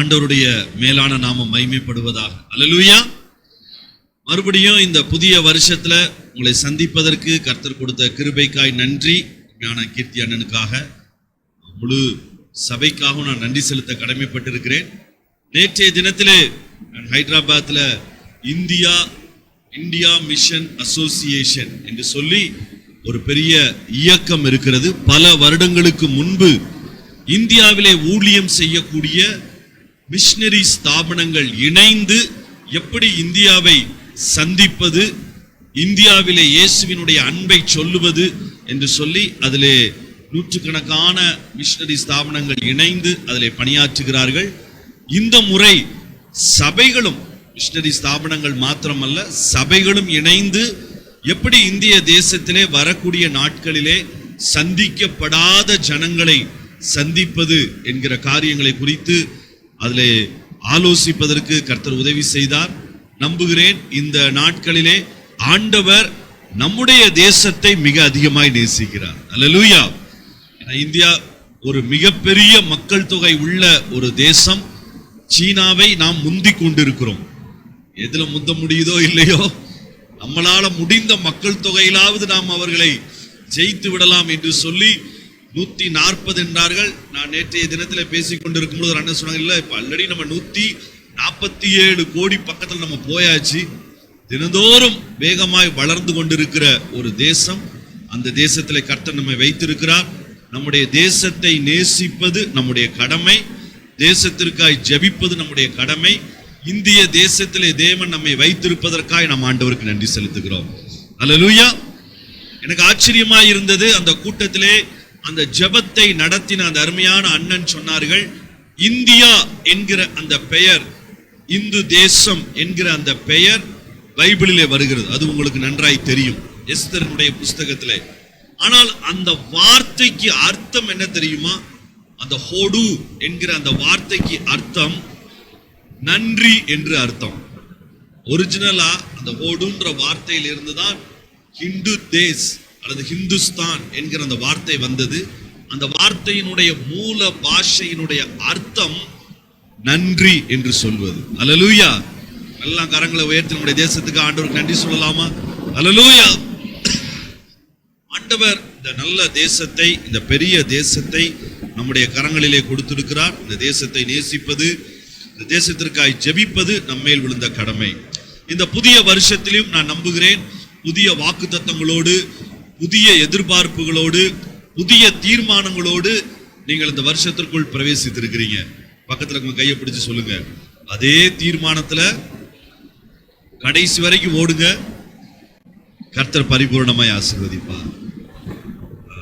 ஆண்டவருடைய மேலான நாமம் மகிமைப்படுவதாக. அல்லேலூயா. மறுபடியும் இந்த புதிய வருஷத்துல உங்களை சந்திப்பதற்கு கர்த்தர் கொடுத்த கிருபைக்காய் நன்றி. ஞான கீர்த்தி அண்ணனுக்காக முழு சபைக்காகவும் நான் நன்றி செலுத்த கடமைப்பட்டிருக்கிறேன். நேற்றைய தினத்திலே நான் ஹைதராபாத்ல இந்தியா மிஷன் அசோசியேஷன் என்று சொல்லி ஒரு பெரிய இயக்கம் இருக்கிறது. பல வருடங்களுக்கு முன்பு இந்தியாவிலே ஊழியம் செய்யக்கூடிய மிஷனரி ஸ்தாபனங்கள் இணைந்து எப்படி இந்தியாவை சந்திப்பது, இந்தியாவிலே இயேசுவினுடைய அன்பை சொல்லுவது என்று சொல்லி அதிலே நூற்றுக்கணக்கான மிஷனரி ஸ்தாபனங்கள் இணைந்து அதிலே பணியாற்றுகிறார்கள். இந்த முறை சபைகளும், மிஷனரி ஸ்தாபனங்கள் மாத்திரமல்ல, சபைகளும் இணைந்து எப்படி இந்திய தேசத்திலே வரக்கூடிய நாட்களிலே சந்திக்கப்படாத ஜனங்களை சந்திப்பது என்கிற காரியங்களை குறித்து அதிலே ஆலோசிப்பதற்கு கர்த்தர் உதவி செய்தார். நம்புகிறேன் இந்த நாட்களிலே ஆண்டவர் நம்முடைய தேசத்தை மிக அதிகமாய் நேசிக்கிறார். அல்லேலூயா. இந்தியா ஒரு மிகப்பெரிய மக்கள் தொகை உள்ள ஒரு தேசம். சீனாவை நாம் முந்திக் கொண்டிருக்கிறோம். எதுல முந்த முடியுதோ இல்லையோ, நம்மளால முடிந்த மக்கள் தொகையிலாவது நாம் அவர்களை ஜெயித்து விடலாம் என்று சொல்லி 140 என்றார்கள். நான் நேற்றைய தினத்தில் பேசிக் கொண்டிருக்கும் போது அண்ணன் சொன்னாங்க, இல்ல இப்ப ஆல்ரெடி நம்ம 147 கோடி பக்கத்தில் நம்ம போயாச்சு. தினந்தோறும் வேகமாய் வளர்ந்து கொண்டிருக்கிற ஒரு தேசம். அந்த தேசத்தில் கர்த்தர் நம்மை வைத்திருக்கிறார். நம்முடைய தேசத்தை நேசிப்பது நம்முடைய கடமை, தேசத்திற்காய் ஜெபிப்பது நம்முடைய கடமை. இந்திய தேசத்திலே தேவன் நம்மை வைத்திருப்பதற்காக நாம் ஆண்டவருக்கு நன்றி செலுத்துகிறோம். அல்லேலூயா. எனக்கு ஆச்சரியமாய் இருந்தது, அந்த கூட்டத்திலே அந்த ஜெபத்தை நடத்தின அந்த அருமையான அண்ணன் சொன்னார்கள், இந்தியா என்கிற அந்த பெயர், இந்து தேசம் என்கிற அந்த பெயர் பைபிளிலே வருகிறது. அது உங்களுக்கு நன்றாய் தெரியும், எஸ்தரினுடைய புஸ்தகத்திலே. ஆனால் அந்த வார்த்தைக்கு அர்த்தம் என்ன தெரியுமா? அந்த ஹோடு என்கிற அந்த வார்த்தைக்கு அர்த்தம் நன்றி என்று அர்த்தம். ஒரிஜினலா அந்த ஹோடுன்ற வார்த்தையில் இருந்துதான் ஹிந்து தேஸ் அல்லது ஹிந்துஸ்தான் என்கிற அந்த வார்த்தை வந்தது. அந்த வார்த்தையினுடைய மூல பாஷையினுடைய அர்த்தம் நன்றி என்று சொல்வது. அல்லேலூயா. எல்லாம் கரங்களை உயர்த்தி நம்முடைய தேசத்துக்கு ஆண்டவருக்கு நன்றி சொல்லலாமா? அல்லேலூயா. ஆண்டவர் இந்த நல்ல தேசத்தை, இந்த பெரிய தேசத்தை நம்முடைய கரங்களிலே கொடுத்திருக்கிறார். இந்த தேசத்தை நேசிப்பது, இந்த தேசத்திற்காய் ஜெபிப்பது நம்மேல் விழுந்த கடமை. இந்த புதிய வருஷத்திலும் நான் நம்புகிறேன், புதிய வாக்குத்தத்தங்களோடு, புதிய எதிர்பார்ப்புகளோடு, புதிய தீர்மானங்களோடு நீங்கள் இந்த வருஷத்திற்குள் பிரவேசித்திருக்கிறீங்க. பக்கத்துல கையை பிடிச்சு சொல்லுங்க, அதே தீர்மானத்துல கடைசி வரைக்கும் ஓடுங்க. கர்த்தர் பரிபூர்ணமாய் ஆசீர்வதிப்பார்.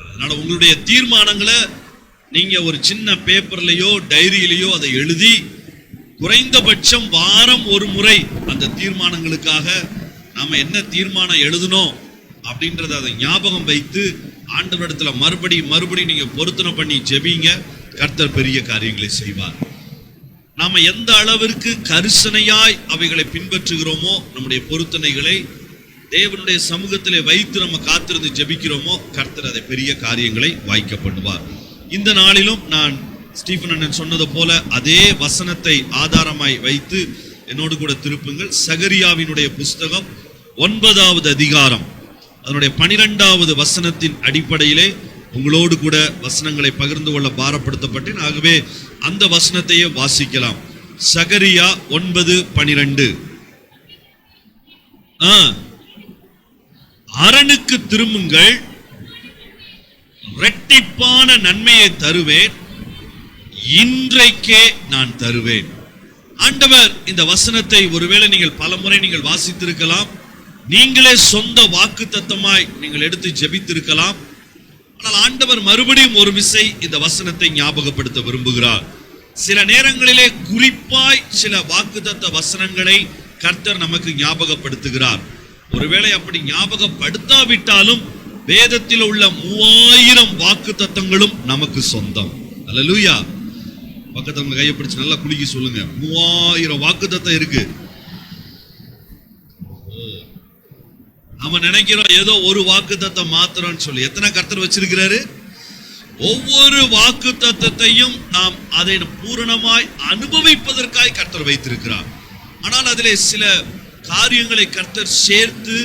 அதனால உங்களுடைய தீர்மானங்களை நீங்க ஒரு சின்ன பேப்பர்லயோ டைரியிலையோ அதை எழுதி, குறைந்தபட்சம் வாரம் ஒரு முறை அந்த தீர்மானங்களுக்காக நாம என்ன தீர்மானம் எழுதணும் அப்படின்றத அதை ஞாபகம் வைத்து ஆண்டவரிடத்துல மறுபடி நீங்க பொருத்தனை பண்ணி ஜெபிங்க. கர்த்தர் பெரிய காரியங்களை செய்வார். நாம எந்த அளவிற்கு கரிசனையாய் அவைகளை பின்பற்றுகிறோமோ, நம்முடைய பொருத்தனைகளை தேவனுடைய சமூகத்திலே வைத்து நம்ம காத்திருந்து ஜெபிக்கிறோமோ, கர்த்தர் அதை பெரிய காரியங்களை வாய்க்க பண்ணுவார். இந்த நாளிலும் நான் ஸ்டீபன் அண்ணன் சொன்னது போல அதே வசனத்தை ஆதாரமாய் வைத்து என்னோடு கூட திருப்புங்கள். சகரியாவினுடைய புஸ்தகம் 9வது அதிகாரம் அதனுடைய 12வது வசனத்தின் அடிப்படையிலே உங்களோடு கூட வசனங்களை பகிர்ந்து கொள்ள பாரப்படுத்தப்பட்டேன். ஆகவே அந்த வசனத்தையே வாசிக்கலாம். சகரியா 9:12. அரணுக்கு திரும்புங்கள், இரட்டிப்பான நன்மையை தருவேன், இன்றைக்கே நான் தருவேன். ஆண்டவர் இந்த வசனத்தை ஒருவேளை நீங்கள் பலமுறை நீங்கள் வாசித்திருக்கலாம், நீங்களே சொந்த வாக்குத்தத்தமாய் நீங்கள் எடுத்து ஜெபித்திருக்கலாம். ஆனால் ஆண்டவர் மறுபடியும் ஒரு விசை இந்த வசனத்தை ஞாபகப்படுத்த விரும்புகிறார். சில நேரங்களிலே குறிப்பாய் சில வாக்குத்தத்த வசனங்களை கர்த்தர் நமக்கு ஞாபகப்படுத்துகிறார். ஒருவேளை அப்படி ஞாபகப்படுத்தாவிட்டாலும் வேதத்தில் உள்ள 3000 வாக்குத்தத்தங்களும் நமக்கு சொந்தம். அல்லேலூயா. பக்கத்துல கையை பிடிச்சு நல்லா குலுக்கி சொல்லுங்க, 3000 வாக்குத்தத்தம் இருக்கு. நாம நினைக்கிறோம் ஏதோ ஒரு வாக்குத்தத்தம் மாத்திரம்னு சொல்லி. எத்தனை கர்த்தர் வச்சிருக்கிறாரு? ஒவ்வொரு வாக்குத்தத்தத்தையும் நாம் அதை பூரணமாய் அனுபவிப்பதற்காய் கர்த்தர் வைத்திருக்கிறார். ஆனால் அதிலே சில காரியங்களை கர்த்தர் சேர்த்து,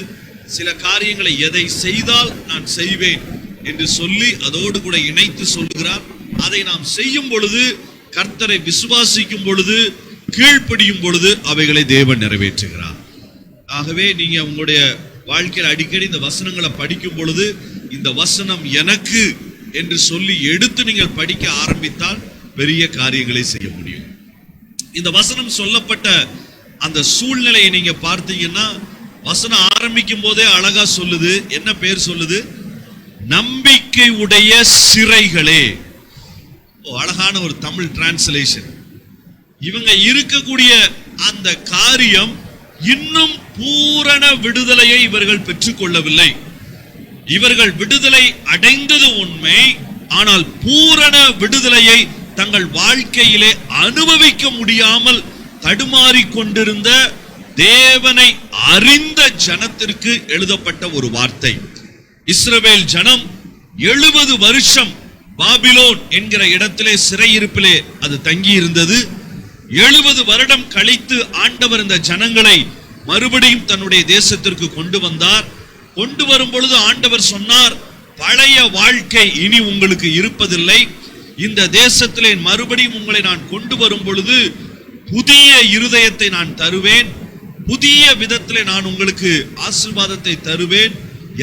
சில காரியங்களை எதை செய்தால் நான் செய்வேன் என்று சொல்லி அதோடு கூட இணைத்து சொல்லுகிறார். அதை நாம் செய்யும் பொழுது, கர்த்தரை விசுவாசிக்கும் பொழுது, கீழ்ப்படியும் பொழுது அவைகளை தேவன் நிறைவேற்றுகிறார். ஆகவே நீங்க உங்களுடைய வாழ்க்கையில் அடிக்கடி இந்த வசனங்களை படிக்கும் பொழுது, இந்த வசனம் எனக்கு என்று சொல்லி எடுத்து நீங்கள் படிக்க ஆரம்பித்தால் பெரிய காரியங்களை செய்ய முடியும். இந்த வசனம் சொல்லப்பட்ட அந்த சூழ்நிலையை நீங்க பார்த்தீங்கன்னா, வசனம் ஆரம்பிக்கும் போதே அழகா சொல்லுது. என்ன பேர் சொல்லுது? நம்பிக்கை உடைய சிறைகளே. அழகான ஒரு தமிழ் டிரான்ஸ்லேஷன். இவங்க இருக்கக்கூடிய அந்த காரியம் இன்னும் பூரண விடுதலையை இவர்கள் பெற்றுக் கொள்ளவில்லை. இவர்கள் விடுதலை அடைந்தது உண்மை, ஆனால் பூரண விடுதலையை தங்கள் வாழ்க்கையிலே அனுபவிக்க முடியாமல் தடுமாறிக் கொண்டிருந்த தேவனை அறிந்த ஜனத்திற்கு எழுதப்பட்ட ஒரு வார்த்தை. இஸ்ரவேல் ஜனம் 70 வருஷம் பாபிலோன் என்கிற இடத்திலே சிறையிருப்பிலே அது தங்கி இருந்தது. 70 வருடம் கழித்து ஆண்டவர் இந்த ஜனங்களை மறுபடியும் தன்னுடைய தேசத்திற்கு கொண்டு வந்தார். கொண்டு வரும் பொழுது ஆண்டவர் சொன்னார், பழைய வாழ்க்கை இனி உங்களுக்கு இருப்பதில்லை. இந்த தேசத்திலே மறுபடியும் உங்களை நான் கொண்டு வரும் பொழுது புதிய இருதயத்தை நான் தருவேன், புதிய விதத்திலே நான் உங்களுக்கு ஆசீர்வாதத்தை தருவேன்,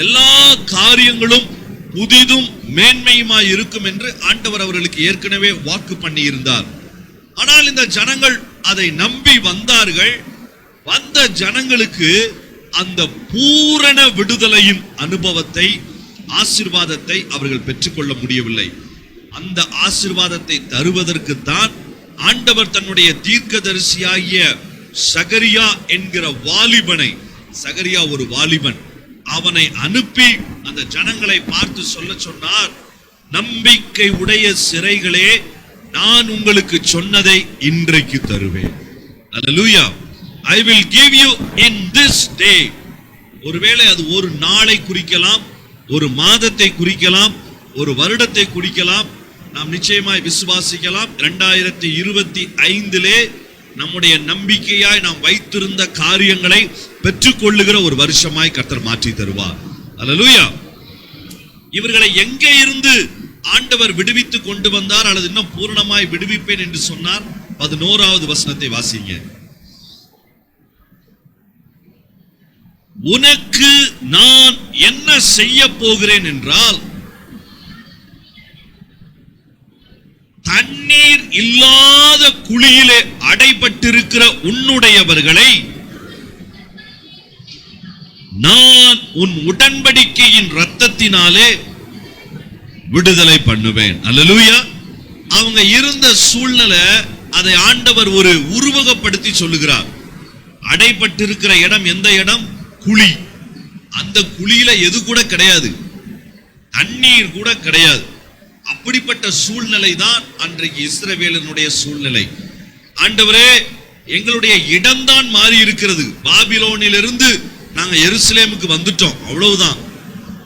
எல்லா காரியங்களும் புதிதும் மேன்மையுமாய் இருக்கும் என்று ஆண்டவர் அவர்களுக்கு ஏற்கனவே வாக்கு பண்ணி இருந்தார். ஆனால் இந்த ஜனங்கள் அதை நம்பி வந்தார்கள். வந்த ஜனங்களுக்கு அந்த பூரண விடுதலையின் அனுபவத்தை, ஆசீர்வாதத்தை அவர்கள் பெற்றுக்கொள்ள முடியவில்லை. அந்த ஆசீர்வாதத்தை தருவதற்கு தான் ஆண்டவர் தன்னுடைய தீர்க்கதரிசியாகிய சகரியா என்கிற வாலிபனை, சகரியா ஒரு வாலிபன், அவனை அனுப்பி அந்த ஜனங்களை பார்த்து சொல்ல சொன்னார், நம்பிக்கை உடைய சிறைகளே, நான் உங்களுக்கு சொன்னதை இன்றைக்கு தருவேன். அல்லேலூயா. I will give you in this day. ஒருவேளை அது ஒரு நாளை குறிக்கலாம், ஒரு மாதத்தை குறிக்கலாம், ஒரு வருடத்தை குறிக்கலாம். நாம் நிச்சயமாய் விசுவாசிக்கலாம், 2025 நம்முடைய நம்பிக்கையாய் நாம் வைத்திருந்த காரியங்களை பெற்றுக்கொள்ளுகிற ஒரு வருஷமாய் கர்த்தர் மாற்றி தருவார். அல்லேலூயா. இவர்களை எங்கே இருந்து ஆண்டவர் விடுவித்து கொண்டு வந்தார், அல்லது இன்னும் பூரணமாய் விடுவிப்பேன் என்று சொன்னார்? 11வது வசனத்தை வாசிங்க. உனக்கு நான் என்ன செய்ய போகிறேன் என்றால், தண்ணீர் இல்லாத குழியிலே அடைபட்டிருக்கிற உன்னுடையவர்களை நான் உன் உடன்படிக்கையின் இரத்தத்தினாலே விடுதலை பண்ணுவேன். அல்லேலூயா. அவங்க இருந்த சூழ்நிலை, அதை ஆண்டவர் ஒரு உருவகப்படுத்தி சொல்லுகிறார். அடைபட்டிருக்கிற இடம் எந்த இடம்? குழி. அந்த குழியில எது கூட கிடையாது, தண்ணீர் கூட கிடையாது. அப்படிப்பட்ட சூழ்நிலை தான் அன்றைக்கு இஸ்ரவேலினுடைய சூழ்நிலை. ஆண்டவரே, எங்களுடைய இடம்தான் மாறி இருக்கிறது. பாபிலோனிலிருந்து நாங்க எருசலேமுக்கு வந்துட்டோம், அவ்வளவுதான்.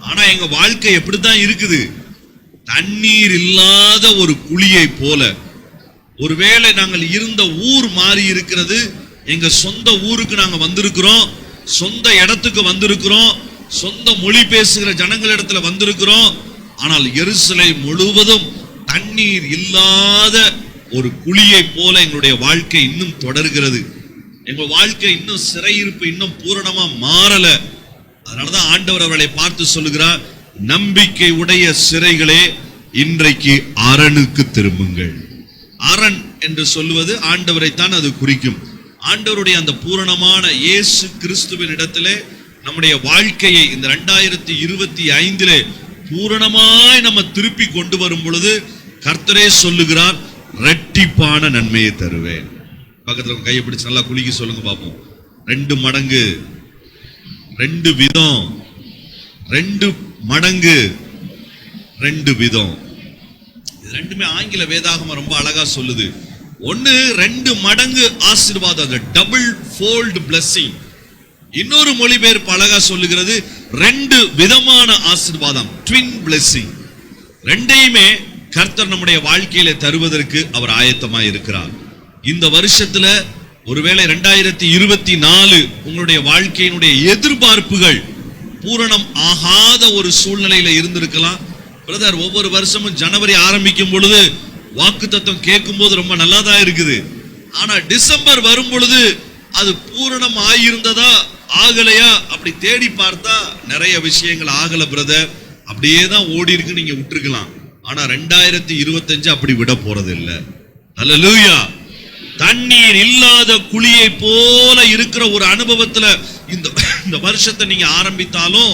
ஆனா எங்க வாழ்க்கை எப்படித்தான் இருக்குது? தண்ணீர் இல்லாத ஒரு குழியை போல. ஒருவேளை நாங்கள் இருந்த ஊர் மாறி இருக்கிறது, எங்க சொந்த ஊருக்கு நாங்க வந்திருக்கிறோம், சொந்த இடத்துக்கு வந்திருக்கிறோம், சொந்த மொழி பேசுகிற ஜனங்களிடத்துல வந்திருக்கிறோம். ஆனால் எருசலேம் முழுவதும் தண்ணீர் இல்லாத ஒரு குழியை போல எங்களுடைய வாழ்க்கை இன்னும் தொடர்கிறது. எங்க வாழ்க்கை இன்னும் சிறையிருப்பு இன்னும் பூரணமா மாறல. அதனாலதான் ஆண்டவர் அவர்களை பார்த்து சொல்லுகிறார், நம்பிக்கை உடைய சிறைகளே, இன்றைக்கு அரணுக்கு திரும்புங்கள். அரண் என்று சொல்லுவது ஆண்டவரைத்தான் அது குறிக்கும். ஆண்டவருடைய அந்த பூரணமான இயேசு கிறிஸ்துவின் இடத்திலே நம்முடைய வாழ்க்கையை இந்த 2025 பூரணமாய் நம்ம திருப்பி கொண்டு வரும் பொழுது கர்த்தரே சொல்லுகிறார், இரட்டிப்பான நன்மையை தருவேன். பக்கத்துல கையை பிடிச்சு நல்லா குலுக்கி சொல்லுங்க பாப்போம். 2 மடங்கு, 2 விதம், 2 மடங்கு, 2 விதம். இது ரெண்டுமே ஆங்கில வேதாகமம் ரொம்ப அழகா சொல்லுது. ஒன்னு 2 மடங்கு ஆசீர்வாதம், டபுள் ஃபோல்ட் பிளெஸிங். இன்னொரு மொழிபெயர்ப்பு அழகா சொல்லுகிறது, 2 விதமான ஆசீர்வாதம், ட்வின் பிளெஸிங். ரெண்டையுமே கர்த்தர் நம்முடைய வாழ்க்கையில தருவதற்கு அவர் ஆயத்தமாய் இருக்கிறார். இந்த வருஷத்துல ஒருவேளை 2024 உங்களுடைய வாழ்க்கையினுடைய எதிர்பார்ப்புகள் பூரணம் ஆகாத ஒரு சூழ்நிலையில இருந்திருக்கலாம். பிரதர், ஒவ்வொரு வருஷமும் ஜனவரி ஆரம்பிக்கும் பொழுது வாக்குத்தத்தம் கேட்கும் போது ரொம்ப நல்லாதான் இருக்குது. ஆனா டிசம்பர் வரும் பொழுது அது பூரணம் ஆகியிருந்ததா ஆகலையா அப்படி தேடி பார்த்தா நிறைய விஷயங்கள் ஆகல பிரதர், அப்படியே தான் ஓடி இருக்கு, நீங்க விட்டுருக்கலாம். ஆனா 2025 அப்படி விட போறது இல்லை. அல்லேலூயா. தண்ணீர் இல்லாத குழியை போல இருக்கிற ஒரு அனுபவத்துல இந்த வருஷத்தை நீங்க ஆரம்பித்தாலும்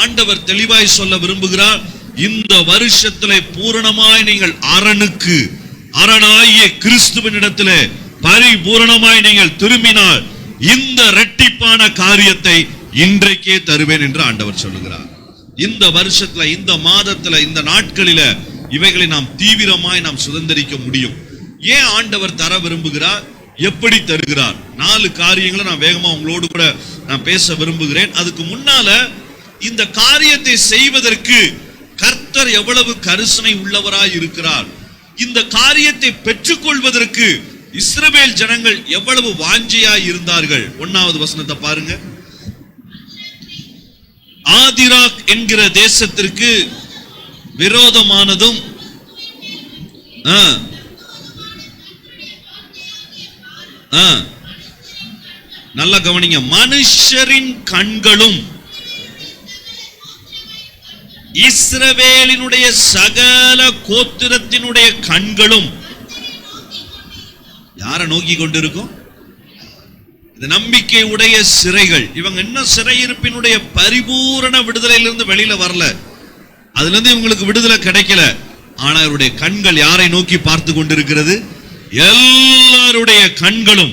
ஆண்டவர் தெளிவாய் சொல்ல விரும்புகிறார், இந்த வருஷத்திலே பூரணமாய் நீங்கள் அரணாகிய கிறிஸ்துவின் இடத்திலே பரிபூரணமாய் நீங்கள் திரும்பினால் இந்த இரட்டிப்பான காரியத்தை இன்றைக்கே தருவேன் என்று ஆண்டவர் சொல்லுகிறார். இந்த வருஷத்துல, இந்த மாதத்துல, இந்த நாட்களில இவைகளை நாம் தீவிரமாய் நாம் சுதந்திரிக்க முடியும். ஏன் ஆண்டவர் தர விரும்புகிறார், எப்படி தருகிறார்? 4 காரியங்களை நான் வேகமா உங்களோடு கூட நான் பேச விரும்புகிறேன். அதுக்கு முன்னால இந்த காரியத்தை செய்வதற்கு கர்த்தர் எவ்வளவு கரிசனை உள்ளவராய் இருக்கிறார், இந்த காரியத்தை பெற்றுக்கொள்வதற்கு இஸ்ரவேல் ஜனங்கள் எவ்வளவு வாஞ்சையாய் இருந்தார்கள். 1வது வசனத்தை பாருங்க. ஆதிராக் என்கிற தேசத்திற்கு விரோதமானதும் நல்ல கவனிங்க, மனுஷரின் கண்களும் இஸ்ரவேலினுடைய சகல கோத்திரத்தினுடைய கண்களும் யாரை நோக்கி கொண்டிருக்கும்? இது நம்பிக்கை உடைய சிறைகள். இவங்க இன்னும் சிறையிருப்பினுடைய பரிபூரண விடுதலையிலிருந்து வெளியில வரல, அதுல இருந்து இவங்களுக்கு விடுதலை கிடைக்கல. ஆனா அவருடைய கண்கள் யாரை நோக்கி பார்த்து கொண்டிருக்கிறது? எல்லாருடைய கண்களும்,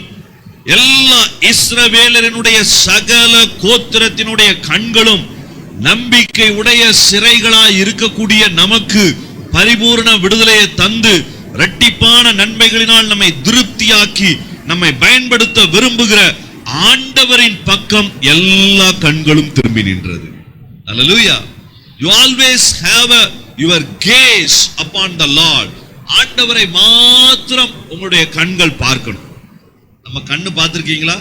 எல்லா இஸ்ரவேலரினுடைய சகல கோத்திரத்தினுடைய கண்களும் நம்பிக்கை உடைய சிறைகளாய் இருக்கக்கூடிய நமக்கு பரிபூர்ண விடுதலையை தந்து இரட்டிப்பான நன்மைகளினால் நம்மை திருப்தியாக்கி நம்மை பயன்படுத்த விரும்புகிற ஆண்டவரின் பக்கம் எல்லா கண்களும் திரும்பி நின்றது. அல்லேலூயா. You always have your gaze upon the Lord. ஆண்டவரை மாத்திரம் உங்களுடைய கண்கள் பார்க்கணும். நம்ம கண்ணு பார்த்திருக்கீங்களா?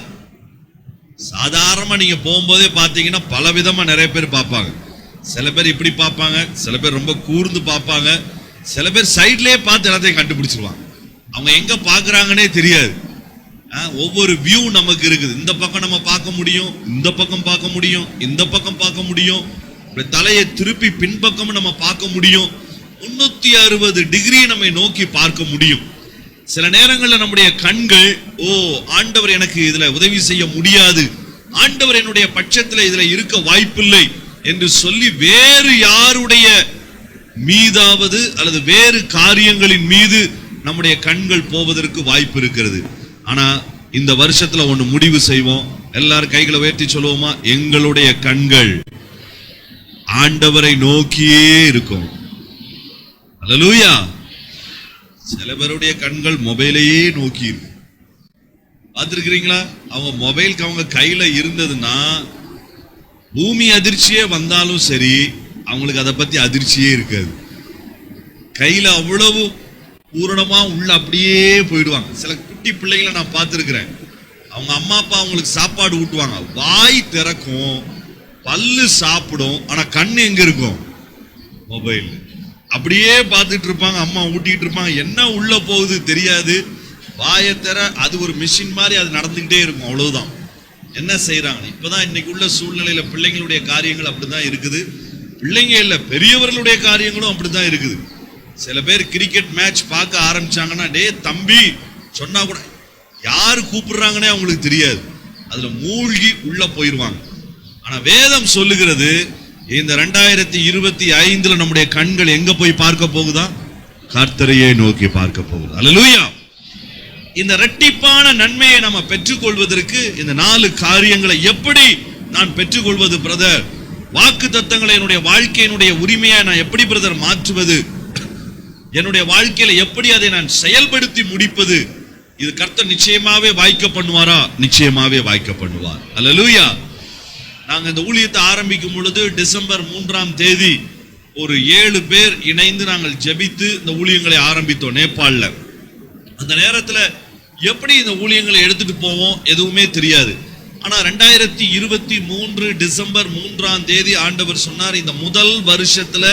சாதாரணமா நீங்க போகும்போதே பார்த்தீங்கன்னா பல விதமா நிறைய பேர் பார்ப்பாங்க. சில பேர் இப்படி பார்ப்பாங்க, சில பேர் ரொம்ப கூர்ந்து பார்ப்பாங்க, சில பேர் சைட்லயே பார்த்து எல்லாத்தையும் கண்டுபிடிச்சிருவாங்க. அவங்க எங்க பார்க்கறாங்கன்னே தெரியாது. ஒவ்வொரு வியூ நமக்கு இருக்குது. இந்த பக்கம் நம்ம பார்க்க முடியும், இந்த பக்கம் பார்க்க முடியும், இந்த பக்கம் பார்க்க முடியும், தலையை திருப்பி பின்பக்கம் நம்ம பார்க்க முடியும், 360 டிகிரி நம்மை நோக்கி பார்க்க முடியும். சில நேரங்களில் நம்முடைய கண்கள், ஆண்டவர் எனக்கு இதுல உதவி செய்ய முடியாது, ஆண்டவர் என்னுடைய பட்சத்தில் இதுல இருக்க வாய்ப்பில்லை என்று சொல்லி வேறு யாருடைய மீதாவது அல்லது வேறு காரியங்களின் மீது நம்முடைய கண்கள் போவதற்கு வாய்ப்பு இருக்கிறது. ஆனா இந்த வருஷத்துல ஒண்ணு முடிவு செய்வோம். எல்லாரும் கைகளை உயர்த்தி சொல்லுவோமா? எங்களுடைய கண்கள் ஆண்டவரை நோக்கியே இருக்கும். அல்லேலூயா. சில பேருடைய கண்கள் மொபைலையே நோக்கி இருக்கும். பார்த்திருக்கிறீங்களா? அவங்க மொபைலுக்கு அவங்க கையில இருந்ததுன்னா பூமி அதிர்ச்சியே வந்தாலும் சரி, அவங்களுக்கு அதை பத்தி அதிர்ச்சியே இருக்காது. கையில அவ்வளவு பூரணமா உள்ள அப்படியே போயிடுவாங்க. சில குட்டி பிள்ளைகளை நான் பார்த்திருக்கிறேன். அவங்க அம்மா அப்பா அவங்களுக்கு சாப்பாடு ஊட்டுவாங்க, வாய் திறக்கும், பல்லு சாப்பிடும், ஆனா கண்ணு எங்க இருக்கும்? மொபைல். அப்படியே பார்த்துட்டு இருப்பாங்க, அம்மா ஊட்டிட்டு இருப்பாங்க, என்ன உள்ள போகுது தெரியாது, வாயை திற, அது ஒரு மிஷின் மாதிரி அது நடந்துகிட்டே இருக்கும், அவ்வளவுதான். என்ன செய்யறாங்க? இப்பதான் இன்னைக்கு உள்ள சூழ்நிலையில பிள்ளைங்களுடைய காரியங்கள் அப்படிதான் இருக்குது. பிள்ளைங்க இல்ல, பெரியவர்களுடைய காரியங்களும் அப்படிதான் இருக்குது. சில பேர் கிரிக்கெட் மேட்ச் பார்க்க ஆரம்பிச்சாங்கன்னா, டே தம்பி சொன்னா கூட யாரு கூப்பிடுறாங்கன்னே அவங்களுக்கு தெரியாது, அதுல மூழ்கி உள்ள போயிருவாங்க. ஆனா வேதம் சொல்லுகிறது, இந்த 2025 நம்முடைய கண்கள் எங்க போய் பார்க்க போகுதா? கர்த்தரையே நோக்கி பார்க்க போகுது. அல்லேலூயா. இந்த இரட்டிப்பான நன்மையை நம்ம பெற்றுக்கொள்வதற்கு இந்த 4 காரியங்களை எப்படி நான் பெற்றுக்கொள்வது பிரதர்? வாக்கு தத்தங்களை என்னுடைய வாழ்க்கையினுடைய உரிமையை நான் எப்படி பிரதர் மாற்றுவது? என்னுடைய வாழ்க்கையில எப்படி அதை நான் செயல்படுத்தி முடிப்பது? இது கர்த்தர் நிச்சயமாவே வாய்க்க பண்ணுவாரா? நிச்சயமாவே வாய்க்க பண்ணுவார். அல்லேலூயா. நாங்க இந்த ஊழியத்தை ஆரம்பிக்கும் பொழுது டிசம்பர் 3ஆம் தேதி ஒரு 7 பேர் இணைந்து நாங்கள் ஜெபித்து இந்த ஊழியங்களை ஆரம்பித்தோம் நேபாளில். அந்த நேரத்தில் எப்படி இந்த ஊழியங்களை எடுத்துட்டு போவோம் எதுவுமே தெரியாது. ஆனா 2023 டிசம்பர் 3ஆம் தேதி ஆண்டவர் சொன்னார், இந்த முதல் வருஷத்துல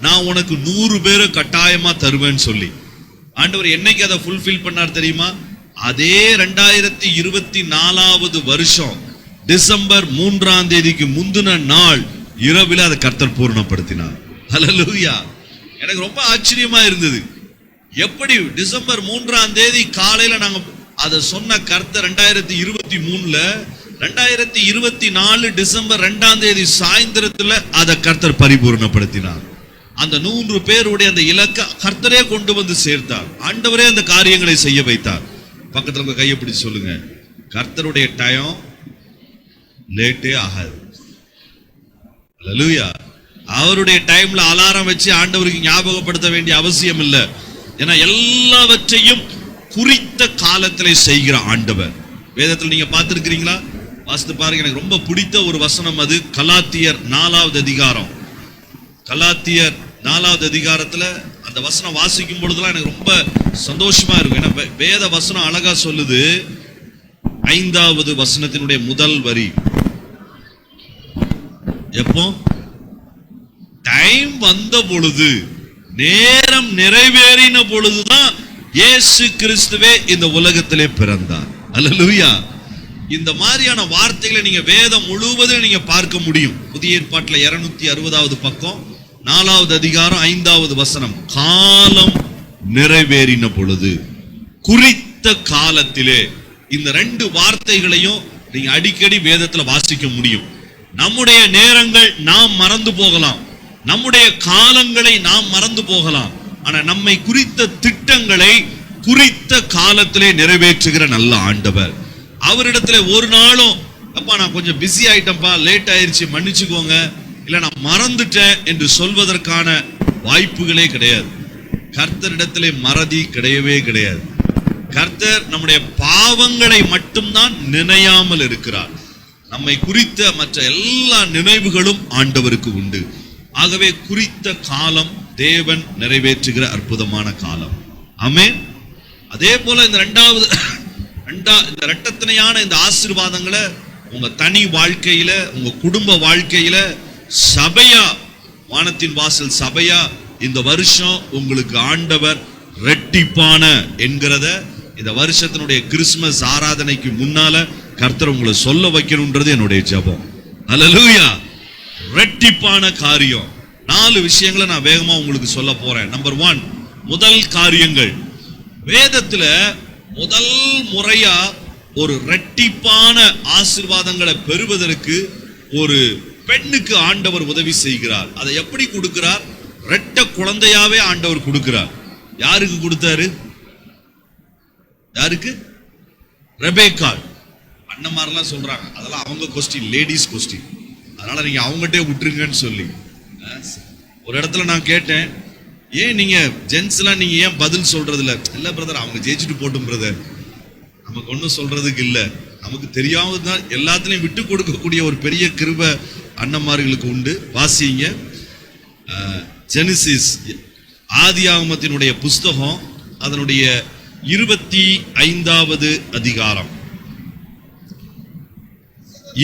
நான் உனக்கு 100 பேரை கட்டாயமா தருவேன்னு சொல்லி. ஆண்டவர் என்னைக்கு அதை ஃபுல்ஃபில் பண்ணார் தெரியுமா? அதே 2024வது வருஷம் டிசம்பர் 3ஆம் தேதிக்கு முந்தின நாள் இரவில் அதை கர்த்தர் பூர்ணப்படுத்தினார். ஹல்லேலூயா. எனக்கு ரொம்ப ஆச்சரியமா இருந்தது. எப்படி டிசம்பர் 3ஆம் தேதி காலையில நாங்க அதை சொன்ன கர்த்தர் 2023ல 2024 டிசம்பர் 2ஆம் தேதி சாயந்தரத்துல அதை கர்த்தர் பரிபூர்ணப்படுத்தினார். அந்த 100 பேருடைய அந்த இலக்க கர்த்தரே கொண்டு வந்து சேர்த்தார். ஆண்டவரே அந்த காரியங்களை செய்ய வைத்தார். பக்கத்துல உங்க கையை பிடிச்சு சொல்லுங்க, கர்த்தருடைய டைம் லேட்டே ஆகாது. ஹல்லேலூயா. அவருடைய டைம்ல அலாரம் வச்சு ஆண்டவருக்கு ஞாபகப்படுத்த வேண்டிய அவசியம் இல்லை. ஏன்னா எல்லாவற்றையும் குறித்த காலத்திலே செய்கிற ஆண்டவர். வேதத்தில் நீங்க பார்த்திருக்கிறீங்களா? வாசித்து பாருங்க. எனக்கு ரொம்ப பிடித்த ஒரு வசனம் அது கலாத்தியர் 4வது அதிகாரம். கலாத்தியர் 4வது அதிகாரத்துல அந்த வசனம் வாசிக்கும் பொழுதுலாம் எனக்கு ரொம்ப சந்தோஷமா இருக்கும். ஏன்னா வேத வசனம் அழகா சொல்லுது. 5வது வசனத்தினுடைய முதல் வரி, எப்போ டைம் வந்த பொழுது, நேரம் நிறைவேறின பொழுதுதான் இயேசு கிறிஸ்துவே இந்த உலகத்திலே பிறந்தார். அல்லேலூயா. இந்த மாதிரியான வார்த்தைகளை நீங்க வேதம் முழுவதும் நீங்க பார்க்க முடியும். புதிய ஏற்பாட்டுல 260வது பக்கம் 4வது அதிகாரம் 5வது வசனம், காலம் நிறைவேறின பொழுது, குறித்த காலத்திலே. இந்த 2 வார்த்தைகளையும் நீங்க அடிக்கடி வேதத்துல வாசிக்க முடியும். நம்முடைய நேரங்கள் நாம் மறந்து போகலாம், நம்முடைய காலங்களை நாம் மறந்து போகலாம். ஆனா நம்மை குறித்த திட்டங்களை குறித்த காலத்திலே நிறைவேற்றுகிற நல்ல ஆண்டவர். அவரிடத்துல ஒரு நாளும் அப்பா நான் கொஞ்சம் பிஸி ஆயிட்டேன்ப்பா, லேட் ஆயிருச்சு, மன்னிச்சுக்கோங்க, இல்ல நான் மறந்துட்டேன் என்று சொல்வதற்கான வாய்ப்புகளே கிடையாது. கர்த்தரிடத்திலே மறதி கிடையவே கிடையாது. கர்த்தர் நம்முடைய பாவங்களை மட்டும்தான் நினையாமல் இருக்கிறார். நம்மை குறித்த மற்ற எல்லா நினைவுகளும் ஆண்டவருக்கு உண்டு. ஆகவே குறித்த காலம் தேவன் நிறைவேற்றுகிற அற்புதமான காலம். ஆமென். அதே போல இந்த இந்த இரட்டத்தனையான இந்த ஆசீர்வாதங்களை உங்க தனி வாழ்க்கையில, உங்க குடும்ப வாழ்க்கையில, சபையா, வானத்தின் வாசல் சபையா, இந்த வருஷம் உங்களுக்கு ஆண்டவர் ரெட்டிப்பான என்கிறத இந்த வருஷத்தினுடைய கிறிஸ்துமஸ் ஆராதனைக்கு முன்னால கர்த்தர் உங்களை சொல்ல வைக்கணும்ன்றது என்னுடைய ஜெபம். அல்லேலூயா. ரெட்டிப்பான காரியம். 4 விஷயங்களை நான் வேகமா உங்களுக்கு சொல்ல போறேன். நம்பர் 1, முதல் காரியங்கள். வேதத்துல முதல் முறையா ஒரு ரெட்டிப்பான ஆசீர்வாதங்களை பெறுவதற்கு ஒரு பெண்ணுக்கு ஆண்டவர் உதவி செய்கிறார். அதை எப்படி கொடுக்கிறார்? ரெட்ட குழந்தையாவே ஆண்டவர் கொடுக்கிறார். யாருக்கு கொடுத்தாரு? யாருக்கு? ரெபேக்காள். அண்ணன்மாரெல்லாம் சொல்றாங்க அதெல்லாம் அவங்க கொஸ்டின், லேடிஸ் கொஸ்டின், அதனால நீங்க அவங்ககிட்டே விட்டுருங்கன்னு சொல்லி. ஒரு இடத்துல நான் கேட்டேன், ஏன் நீங்க ஜென்ஸ் எல்லாம் நீங்க ஏன் பதில் சொல்றது இல்ல? இல்ல பிரதர், அவங்க ஜெயிச்சுட்டு போட்டும் பிரதர், நமக்கு ஒன்றும் சொல்றதுக்கு இல்ல. நமக்கு தெரியாமதான் எல்லாத்துலயும் விட்டு கொடுக்கக்கூடிய ஒரு பெரிய கிருபை அண்ணன்மார்களுக்கு உண்டு. வாசிங்க ஜெனிசிஸ், ஆதியாகமத்தினுடைய புஸ்தகம், அதனுடைய 25வது அதிகாரம்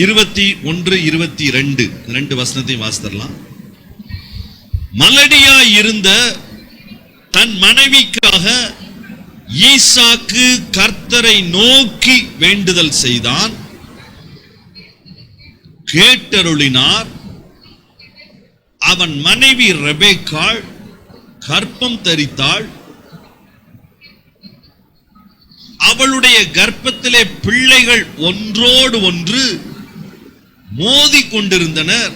21, 22 2 வசனத்தையும் வாசித்தரலாம். மலடியாய் இருந்த தன் மனைவிக்காக ஈசாக்கு கர்த்தரை நோக்கி வேண்டுதல் செய்தான், கேட்டருளினார். அவன் மனைவி ரெபேக்காள் கர்ப்பம் தரித்தாள். அவளுடைய கர்ப்பத்திலே பிள்ளைகள் ஒன்றோடு ஒன்று மோதி கொண்டிருந்தனர்.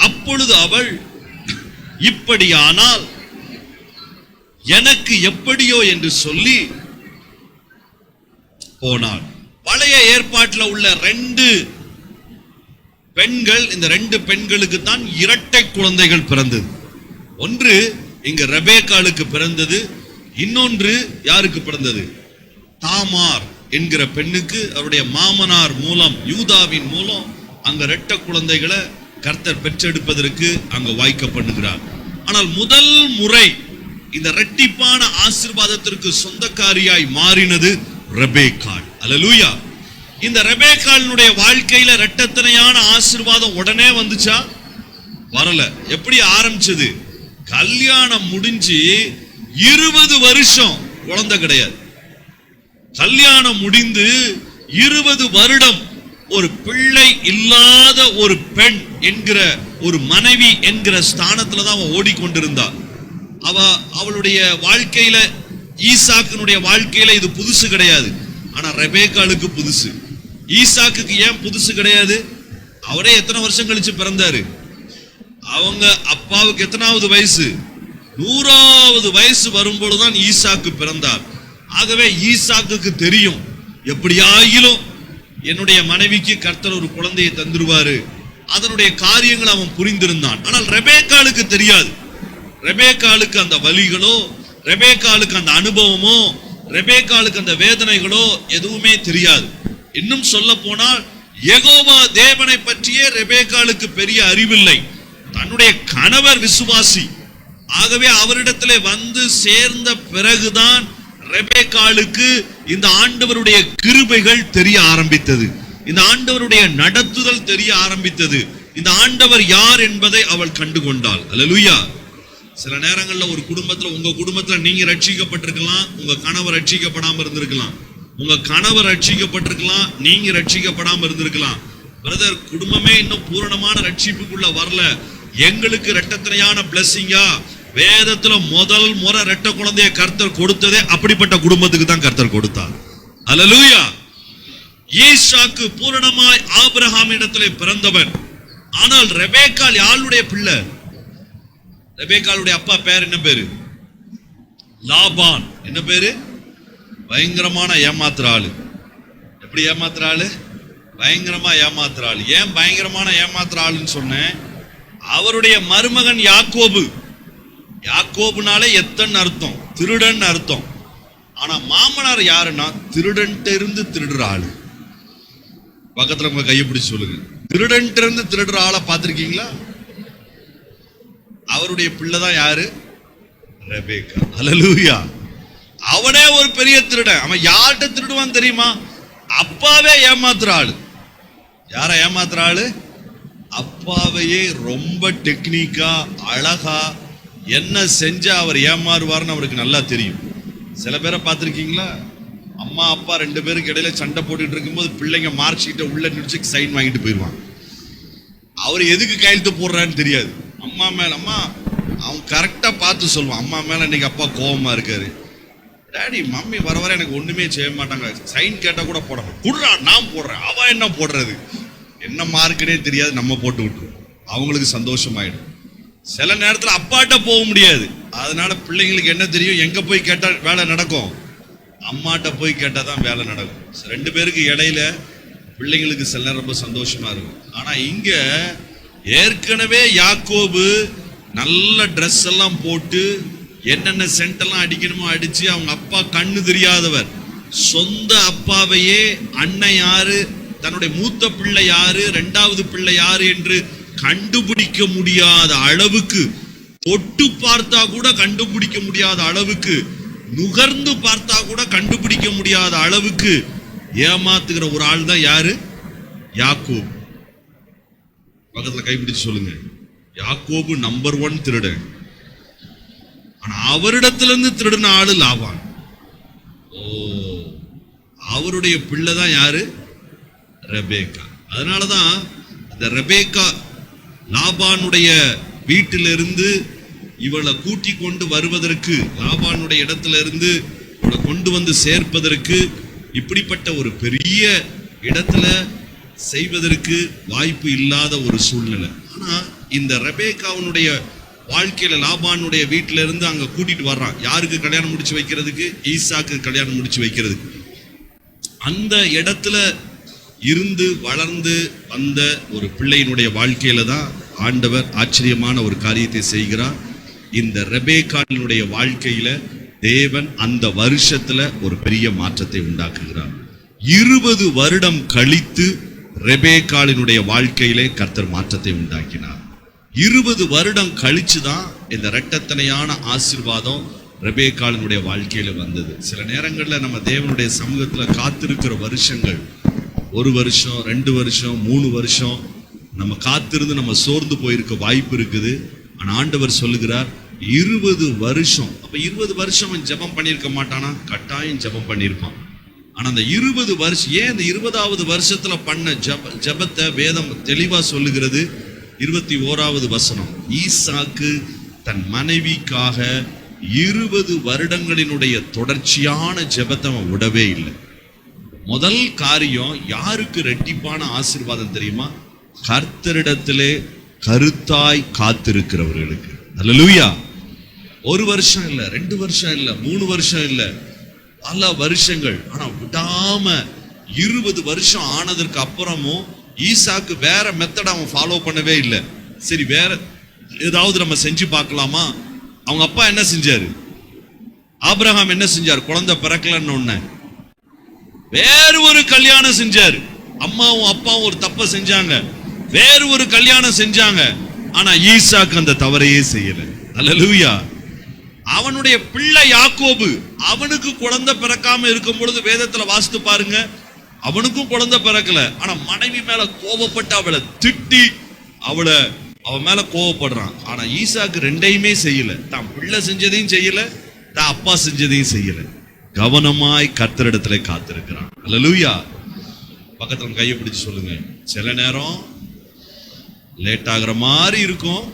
அப்பொழுது அவள், இப்படியானால் எனக்கு எப்படியோ என்று சொல்லி போனாள். பழைய ஏற்பாட்டில் உள்ள 2 பெண்கள், இந்த 2 பெண்களுக்கு தான் இரட்டை குழந்தைகள் பிறந்தது. ஒன்று இங்க ரெபேக்காளுக்கு பிறந்தது, இன்னொன்று யாருக்கு பிறந்தது? தாமார் என்கிற பெண்ணுக்கு அவருடைய மாமனார் மூலம், யூதாவின் மூலம் அங்க இரட்டை குழந்தைகளை கர்த்தர் பெற்றெடுப்பதற்கு அங்க வாய்க்க பண்ணுகிறார். ஆனால் முதல் முறை இந்த இரட்டிப்பான ஆசீர்வாதத்திற்கு சொந்தக்காரியாய் மாறினது ரெபேக்காள். அல்லேலூயா. இந்த ரெபேக்காளினுடைய வாழ்க்கையில இரட்டத்தனையான ஆசீர்வாதம் உடனே வந்துச்சா? வரல. எப்படி ஆரம்பிச்சது? கல்யாணம் முடிஞ்சு 20 வருஷம் குழந்தை கிடையாது. கல்யாணம் முடிந்து 20 வருடம் ஒரு பிள்ளை இல்லாத ஒரு பெண் என்கிற ஒரு மனைவி என்கிற ஸ்தானத்துல தான் அவ ஓடிக்கொண்டிருந்தாள். அவளுடைய வாழ்க்கையில, ஈசாக்கினுடைய வாழ்க்கையில இது புதுசு கிடையாது. ஆனா ரெபேக்காளுக்கு புதுசு. ஈசாக்குக்கு ஏன் புதுசு கிடையாது? அவரே எத்தனை வருஷம் கழிச்சு பிறந்தாரு. அவங்க அப்பாவுக்கு எத்தனாவது வயசு? 100வது வயசு வரும்பொழுதுதான் ஈசாக்கு பிறந்தார். ஆகவே ஈசாக்குக்கு தெரியும், எப்படியாயிலும் என்னுடைய மனைவிக்கு கர்த்தர் ஒரு குழந்தையை தந்துருவாரு. அதனுடைய காரியங்கள் அவன் புரிந்திருந்தான். ஆனால் ரெபேக்காளுக்கு தெரியாது. ரெபேக்காளுக்கு அந்த வலிகளோ, ரெபேக்காளுக்கு அந்த அனுபவமோ, ரெபேக்காளுக்கு அந்த வேதனைகளோ எதுவுமே தெரியாது. இன்னும் சொல்ல போனால் யெகோவா தேவனை பற்றியே ரெபேக்காளுக்கு பெரிய அறிவில்லை. தன்னுடைய கணவர் விசுவாசி. ஆகவே அவரிடத்திலே வந்து சேர்ந்த பிறகுதான் ரெபேக்காளுக்கு இந்த ஆண்டவருடைய கிருபைகள் தெரிய ஆரம்பித்தது. இந்த ஆண்டவருடைய நடத்துதல் தெரிய ஆரம்பித்தது. இந்த ஆண்டவர் யார் என்பதை அவள் கண்டுகொண்டாள். அல்லேலூயா. சில நேரங்கள்ல ஒரு குடும்பத்துல, உங்க குடும்பத்துல நீங்க ரட்சிக்கப்பட்டிருக்கலாம், உங்க கணவர் ரட்சிக்கப்படாம இருந்திருக்கலாம். உங்க கணவர் ரட்சிக்கப்பட்டிருக்கலாம், நீங்க ரட்சிக்கப்படாம இருந்திருக்கலாம். பிரதர், குடும்பமே இன்னும் பூரணமான ரட்சிப்புக்குள்ள வரல, எங்களுக்கு இரட்டத்தனையான பிளஸிங்கா? வேதத்துல முதல் முறை இரட்ட குழந்தைய கர்த்தர் கொடுத்ததே அப்படிப்பட்ட குடும்பத்துக்கு தான் கர்த்தர் கொடுத்தார். அல்லேலூயா. ஈசாக்கு பூரணமாய் ஆபிரகாம் இடத்திலே பிறந்தவன். ஆனால் ரெபேக்காள் யாருடைய பிள்ளை? ரெபேக்காளுடைய அப்பா பேர் என்ன பேரு? லாபான். என்ன பேரு? பயங்கரமான ஏமாத்துற ஆளு. எப்படி ஏமாத்துற ஆளு? பயங்கரமா ஏமாத்துற ஆளு. ஏன் பயங்கரமான ஏமாத்துற ஆளுன்னு சொன்னேன்? அவருடைய மருமகன் யாக்கோபு. யாக்கோபுனாலே எத்தன் அர்த்தம்? திருடன் அர்த்தம். ஆனா மாமனார் யாருன்னா திருடன்ட்டு இருந்து திருடுற ஆளு. பக்கத்துல உங்க கையை பிடிச்சு சொல்லுங்க, திருடன்ட்டு இருந்து திருடுற ஆளை பார்த்திருக்கீங்களா? அவருடைய பிள்ளைதான் யாரு? ரெபேக்கா. அல்லேலூயா. அவனே ஒரு பெரிய திருடன். அவன் யார்கிட்ட திருடுவான் தெரியுமா? அப்பாவே ஏமாத்துற ஆளு. யார ஏமாத்துற ஆளு? அப்பாவையே ரொம்ப டெக்னிக்கா, அழகா என்ன செஞ்சா அவர் ஏமாறுவார்னு அவருக்கு நல்லா தெரியும். சில பேரை பார்த்திருக்கீங்களா? அம்மா அப்பா 2 பேருக்கு இடையில சண்டை போட்டுட்டு இருக்கும்போது பிள்ளைங்க மார்க் ஷீட்டை உள்ள நினைச்சு சைன் வாங்கிட்டு போயிடுவான். அவர் எதுக்கு கையெழுத்து போடுறான்னு தெரியாது. அம்மா மேல, அம்மா அவன் கரெக்டா பார்த்து சொல்லுவான், அம்மா மேல இன்னைக்கு அப்பா கோபமா இருக்காரு, டாடி மம்மி வர வர எனக்கு ஒண்ணுமே செய்ய மாட்டாங்க, சைன் கேட்டா கூட போடணும், குடுறா நான் போடுறேன். அவ என்ன போடுறது? என்ன மார்க்குனே தெரியாது, நம்ம போட்டு விட்டுருவோம். அவங்களுக்கு சந்தோஷமாயிடும். சில நேரத்தில் அப்பாட்ட போக முடியாது. அதனால பிள்ளைங்களுக்கு என்ன தெரியும்? எங்க போய் கேட்டா வேலை நடக்கும்? அம்மாட்ட போய் கேட்டா தான் வேலை நடக்கும். 2 பேருக்கு இடையில பிள்ளைங்களுக்கு சில நேரம் ரொம்ப சந்தோஷமா இருக்கும். ஆனா இங்க ஏற்கனவே யாக்கோபு நல்ல ட்ரெஸ் எல்லாம் போட்டு என்னென்ன சென்ட் எல்லாம் அடிக்கணுமோ அடிச்சு, அவங்க அப்பா கண்ணு தெரியாதவர், சொந்த அப்பாவையே அண்ணன் யாரு, தன்னுடைய மூத்த பிள்ளை யாரு, 2வது பிள்ளை யாரு என்று கண்டுபிடிக்க முடியாத அளவுக்கு, தொட்டு பார்த்தா கூட கண்டுபிடிக்க முடியாத அளவுக்கு, நுகர்ந்து பார்த்தா கூட கண்டுபிடிக்க முடியாத அளவுக்கு ஏமாத்துகிற ஒரு ஆள் தான் யாரு? யாக்கோபு. பக்கத்துல கைப்பிடிச்சு சொல்லுங்க, யாக்கோபு நம்பர் 1 திருடன். ஆனா அவரிடத்திலிருந்து திருடின ஆளு லாபான். அவருடைய பிள்ளை தான் யாரு? ரெபேக்கா. அதனாலதான் இந்த ரெபேக்கா லாபானுடைய வீட்டிலிருந்து இவளை கூட்டி கொண்டு வருவதற்கு, லாபானுடைய இடத்துல இருந்து இவளை கொண்டு வந்து சேர்ப்பதற்கு, இப்படிப்பட்ட ஒரு பெரிய இடத்துல செய்வதற்கு வாய்ப்பு இல்லாத ஒரு சூழ்நிலை. ஆனா இந்த ரெபேக்காவுடைய வாழ்க்கையில லாபானுடைய வீட்டில இருந்து அங்க கூட்டிட்டு வர்றான். யாருக்கு கல்யாணம் முடிச்சு வைக்கிறதுக்கு? ஈசாக்கு கல்யாணம் முடிச்சு வைக்கிறதுக்கு. அந்த இடத்துல இருந்து வளர்ந்து வந்த ஒரு பிள்ளையினுடைய வாழ்க்கையில தான் ஆண்டவர் ஆச்சரியமான ஒரு காரியத்தை செய்கிறார். இந்த ரெபேக்காளினுடைய வாழ்க்கையில தேவன் அந்த வருஷத்துல ஒரு பெரிய மாற்றத்தை உண்டாக்குகிறார். 20 வருடம் கழித்து ரெபேக்காளினுடைய வாழ்க்கையிலே கர்த்தர் மாற்றத்தை உண்டாக்கினார். 20 வருடம் கழிச்சுதான் இந்த இரட்டத்தனையான ஆசீர்வாதம் ரெபேக்காளினுடைய வாழ்க்கையில வந்தது. சில நேரங்கள்ல நம்ம தேவனுடைய சமூகத்துல காத்திருக்கிற வருஷங்கள் 1 வருஷம், 2 வருஷம், 3 வருஷம் நம்ம காத்திருந்து நம்ம சோர்ந்து போயிருக்க வாய்ப்பு இருக்குது. ஆனா ஆண்டவர் சொல்லுகிறார் 20 வருஷம். அப்ப 20 வருஷம் ஜெபம் பண்ணியிருக்க மாட்டானா? கட்டாயம் ஜெபம் பண்ணியிருப்பான். ஆனா அந்த 20 வருஷம், ஏன் இந்த 20வது வருஷத்துல பண்ண ஜெபத்தை வேதம் தெளிவா சொல்லுகிறது. 21வது வசனம், ஈசாக்கு தன் மனைவிக்காக 20 வருடங்களினுடைய தொடர்ச்சியான ஜெபத்தை அவன் விடவே இல்லை. முதல் காரியம், யாருக்கு ரெட்டிப்பான ஆசீர்வாதம் தெரியுமா? கர்த்தரிடத்திலே கருத்தாய் காத்திருக்கிறவர்களுக்கு. அல்லேலூயா. 1 வருஷம் இல்ல, 2 வருஷம் இல்ல, 3 வருஷம் இல்ல, பல வருஷங்கள். ஆனா விடாம 20 வருஷம் ஆனதற்கு அப்புறமும் ஈசாக்கு வேற மெத்தட் அவன் ஃபாலோ பண்ணவே இல்லை. சரி, வேற ஏதாவது நம்ம செஞ்சு பார்க்கலாமா? அவங்க அப்பா என்ன செஞ்சாரு? ஆபிரகாம் என்ன செஞ்சார்? குழந்தை பிறக்கலன்னு ஒண்ணு வேறு ஒரு கல்யாணம் செஞ்சாரு. அம்மாவும் அப்பாவும் ஒரு தப்ப செஞ்சாங்க, வேறு ஒரு கல்யாணம் செஞ்சாங்க. ஆனா ஈசாக்கு அந்த தவறையே செய்யல. அல்லேலூயா. அவனுடைய பிள்ளை யாக்கோபு, அவனுக்கு குழந்தை பிறக்காம இருக்கும் பொழுது வேதத்துல வாசித்து பாருங்க, அவனுக்கும் குழந்தை பிறக்கல. ஆனா மனைவி மேல கோபப்பட்டு அவளை திட்டி அவன் மேல கோபப்படுறான். ஆனா ஈசாக்கு ரெண்டையுமே செய்யல. தான் பிள்ளை செஞ்சதையும் செய்யல, தான் அப்பா செஞ்சதையும் செய்யல. கவனமாய் கர்த்தரிடத்துல காத்திருக்கிறான். அல்லேலூயா. பக்கத்துல கையை பிடிச்சு சொல்லுங்க, சில நேரம் லேட் ஆகுற மாதிரி இருக்கும்,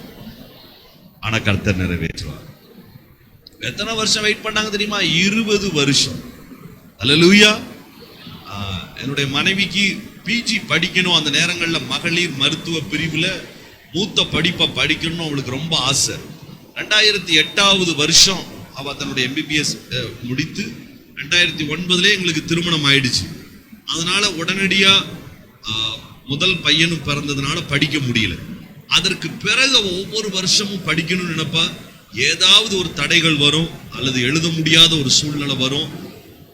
ஆனா கர்த்தர் நிறைவேற்றுவார். எத்தனை வருஷம் வெயிட் பண்ணாங்க தெரியுமா? 20 வருஷம். அல்லேலூயா. என்னுடைய மனைவிக்கு பிஜி படிக்கணும். அந்த நேரங்கள்ல மகளிர் மருத்துவ பிரிவுல மூத்த படிப்பை படிக்கணும்னு அவளுக்கு ரொம்ப ஆசை. 2008வது வருஷம் அவ தன்னுடைய MBBS முடித்து 2009 எங்களுக்கு திருமணம் ஆயிடுச்சு. அதனால உடனடியா முதல் பையனும் பிறந்ததுனால படிக்க முடியல. அதற்கு பிறகு ஒவ்வொரு வருஷமும் படிக்கணும்னு நினைப்பா. ஏதாவது ஒரு தடைகள் வரும், அல்லது எழுத முடியாத ஒரு சூழ்நிலை வரும்.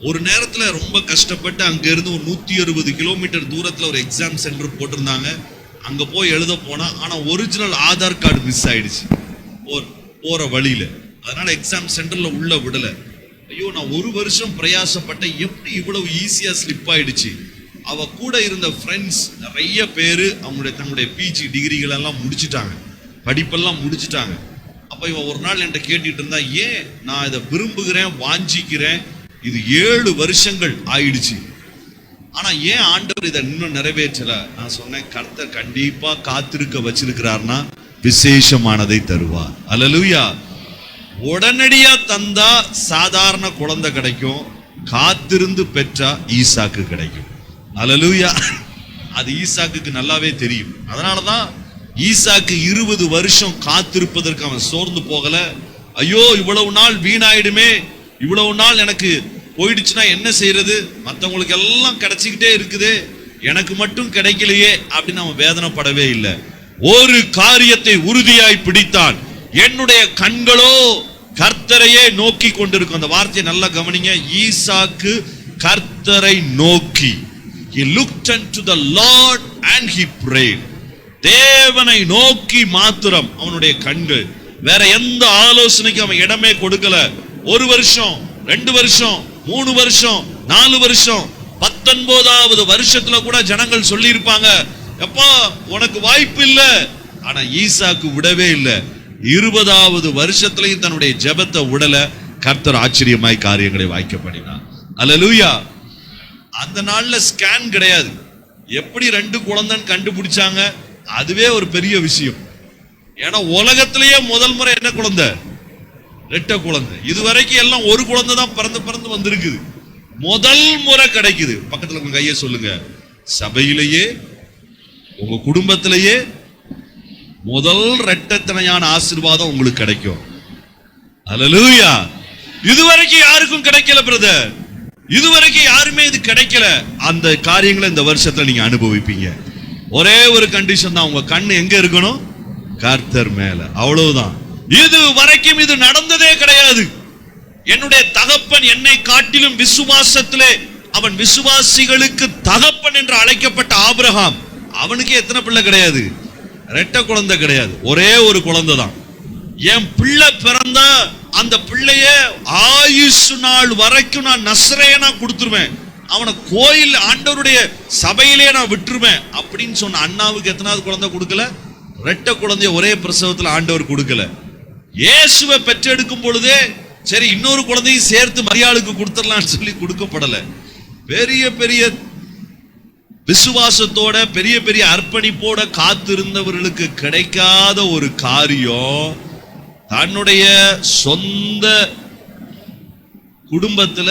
ஒரு நேரத்துல ரொம்ப கஷ்டப்பட்டு அங்க இருந்து ஒரு 160 கிலோமீட்டர் தூரத்துல ஒரு எக்ஸாம் சென்டர் போட்டிருந்தாங்க. அங்க போய் எழுத போனா, ஆனா ஒரிஜினல் ஆதார் கார்டு மிஸ் ஆயிடுச்சு போற வழியில. அதனால எக்ஸாம் சென்டர்ல உள்ள விடல. ஐயோ, நான் 1 வருஷம் பிரயாசப்பட்ட, எப்படி இவ்வளவு ஈஸியா ஸ்லிப் ஆயிடுச்சு. அவ கூட இருந்த ஃப்ரெண்ட்ஸ் நிறைய பேரு தங்களுடைய பிஜி டிகிரிகள் எல்லாம் முடிச்சுட்டாங்க, படிப்பெல்லாம் முடிச்சுட்டாங்க. அப்ப இவன் ஒரு நாள் என்கிட்ட கேட்டுட்டு இருந்தா, ஏன் நான் இதை விரும்புகிறேன், வாஞ்சிக்கிறேன், இது 7 வருஷங்கள் ஆயிடுச்சு, ஆனா ஏன் ஆண்டவர் இதை இன்னும் நிறைவேற்றல? நான் சொன்னேன், கர்த்தர் கண்டிப்பா காத்திருக்க வச்சிருக்கிறார்னா விசேஷமானதை தருவார். அல்லேலூயா. உடனடியா தந்தா சாதாரண குழந்தை கிடைக்கும், காத்திருந்து பெற்றா ஈசாக்கு கிடைக்கும். அல்லேலூயா. அது ஈசாக்குக்கு நல்லாவே தெரியும். அதனாலதான் ஈசாக்கு 20 வருஷம் காத்திருப்பதற்கு அவன் சோர்ந்து போகல. ஐயோ, இவ்வளவு நாள் வீணாயிடுமே, இவ்வளவு நாள் எனக்கு போயிடுச்சுன்னா என்ன செய்யறது, மற்றவங்களுக்கு எல்லாம் கிடைச்சிக்கிட்டே இருக்குது, எனக்கு மட்டும் கிடைக்கலையே அப்படின்னு அவன் வேதனைப்படவே இல்லை. ஒரு காரியத்தை உறுதியாய் பிடித்தான், என்னுடைய கண்களோ கர்த்தரையே நோக்கி கொண்டிருக்கும். அந்த வார்த்தையை நல்லா கவனிங்க. ஈசாக்கு கர்த்தரை நோக்கி, he looked unto the Lord and he prayed. தேவனை நோக்கி மாத்திரம் அவனுடைய கண்கள், வேற எந்த ஆலோசனைக்கும் அவன் இடமே கொடுக்கல. 1 வருஷம், 2 வருஷம், 3 வருஷம், 4 வருஷம், 19வது வருஷத்துல கூட ஜனங்கள் சொல்லி இருப்பாங்க, எப்பா உனக்கு வாய்ப்பு இல்ல. ஆனா ஈசாக்கு விடவே இல்லை. 20வது வருஷத்துலயும் தன்னுடைய ஜெபத்தை விடல. கர்த்தர் ஆச்சரியமாய் காரியங்களை வாய்க்க பண்ணினார். அல்லேலூயா. அந்த நாள்ல ஸ்கேன் கிடையாது. எப்படி 2 குழந்தைன்னு கண்டுபிடிச்சாங்க, அதுவே ஒரு பெரிய விஷயம். ஏன்னா உலகத்திலேயே முதல் முறை என்ன குழந்தை? 2 குழந்தை. இதுவரைக்கும் எல்லாம் 1 குழந்தை தான் பிறந்து வந்திருக்குது. முதல் முறை கிடைக்குது. பக்கத்துல உங்க கையை சொல்லுங்க, சபையிலேயே உங்க குடும்பத்திலேயே முதல் இரட்டத்தனையான ஆசீர்வாதம் உங்களுக்கு கிடைக்கும். அல்லேலூயா. இதுவரைக்கும் யாருக்கும் கிடைக்கல பிரதர், இதுவரைக்கும் யாருமே இது கிடைக்கல. அந்த காரியங்களை இந்த வருஷத்துல நீங்க அனுபவிப்பீங்க. ஒரே ஒரு கண்டிஷன் தான், உங்க கண்ணு எங்க இருக்கணும்? கர்த்தர் மேல. அவ்வளவுதான். இது வரைக்கும் இது நடந்ததே கிடையாது. என்னுடைய தகப்பன் என்னை காட்டிலும் விசுவாசத்திலே, அவன் விசுவாசிகளுக்கு தகப்பன் என்று அழைக்கப்பட்ட ஆபிரகாம், அவனுக்கு எத்தனை பிள்ளை கிடையாது? ரெட்டை குழந்தை கிடையாது, ஒரே ஒரு குழந்தை தான். என் பிள்ளை பிறந்தா அந்த பிள்ளைய ஆயுசு நாள் வரைக்கும் நான் நஸ்ரேயனா கொடுத்துருவேன், அவனை கோயில் ஆண்டவருடைய சபையிலே நான் விட்டுருவேன் அப்படின்னு சொன்ன அண்ணாவுக்கு எத்தனாவது குழந்தை கொடுக்கல? ரெட்டை குழந்தைய ஒரே பிரசவத்தில் ஆண்டவர் கொடுக்கல. இயேசுவை பெற்றெடுக்கும் பொழுதே சரி இன்னொரு குழந்தையும் சேர்த்து மரியாளுக்கு கொடுத்துடலாம்னு சொல்லி கொடுக்கப்படல. பெரிய பெரிய விசுவாசத்தோட பெரிய பெரிய அர்ப்பணிப்போட காத்திருந்தவர்களுக்கு கிடைக்காத ஒரு காரியம், தன்னுடைய சொந்த குடும்பத்துல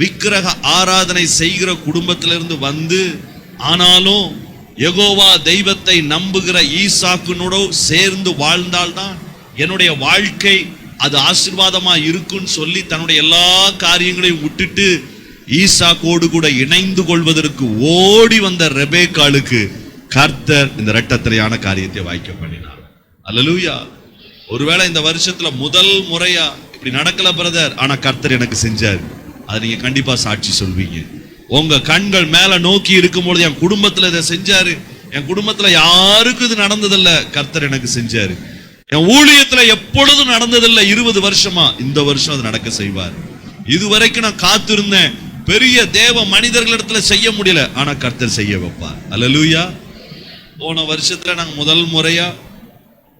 விக்கிரக ஆராதனை செய்கிற குடும்பத்திலிருந்து வந்து, ஆனாலும் யெகோவா தெய்வத்தை நம்புகிற ஈசாக்குனோட சேர்ந்து வாழ்ந்தால்தான் என்னுடைய வாழ்க்கை அது ஆசீர்வாதமா இருக்குன்னு சொல்லி தன்னுடைய எல்லா காரியங்களையும் விட்டுட்டு ஈசாக்கோடு கூட இணைந்து கொள்வதற்கு ஓடி வந்த ரெபேக்காளுக்கு கர்த்தர் இந்த இரட்டத்திரையான காரியத்தை வாய்க்க பண்ணினார். அல்லேலூயா. ஒருவேளை இந்த வருஷத்துல முதல் முறையா இப்படி நடக்கல பிரதர், ஆனா கர்த்தர் எனக்கு செஞ்சார், அதை நீங்க கண்டிப்பா சாட்சி சொல்வீங்க. உங்க கண்கள் மேல நோக்கி இருக்கும்பொழுது என் குடும்பத்துல இதை செஞ்சாரு, என் குடும்பத்துல யாருக்கும் இது நடந்ததில்ல, கர்த்தர் எனக்கு செஞ்சாரு. என் ஊழியத்துல எப்பொழுதும் நடந்ததில்லை 20 வருஷமா, இந்த வருஷம் அது நடக்க செய்வார். இதுவரைக்கும் நான் காத்திருந்தேன், பெரிய தேவ மனிதர்களிடத்துல செய்ய முடியல, ஆனா கர்த்தர் செய்ய வைப்பார். அல்லேலூயா. போன வருஷத்துல நாங்க முதல் முறையா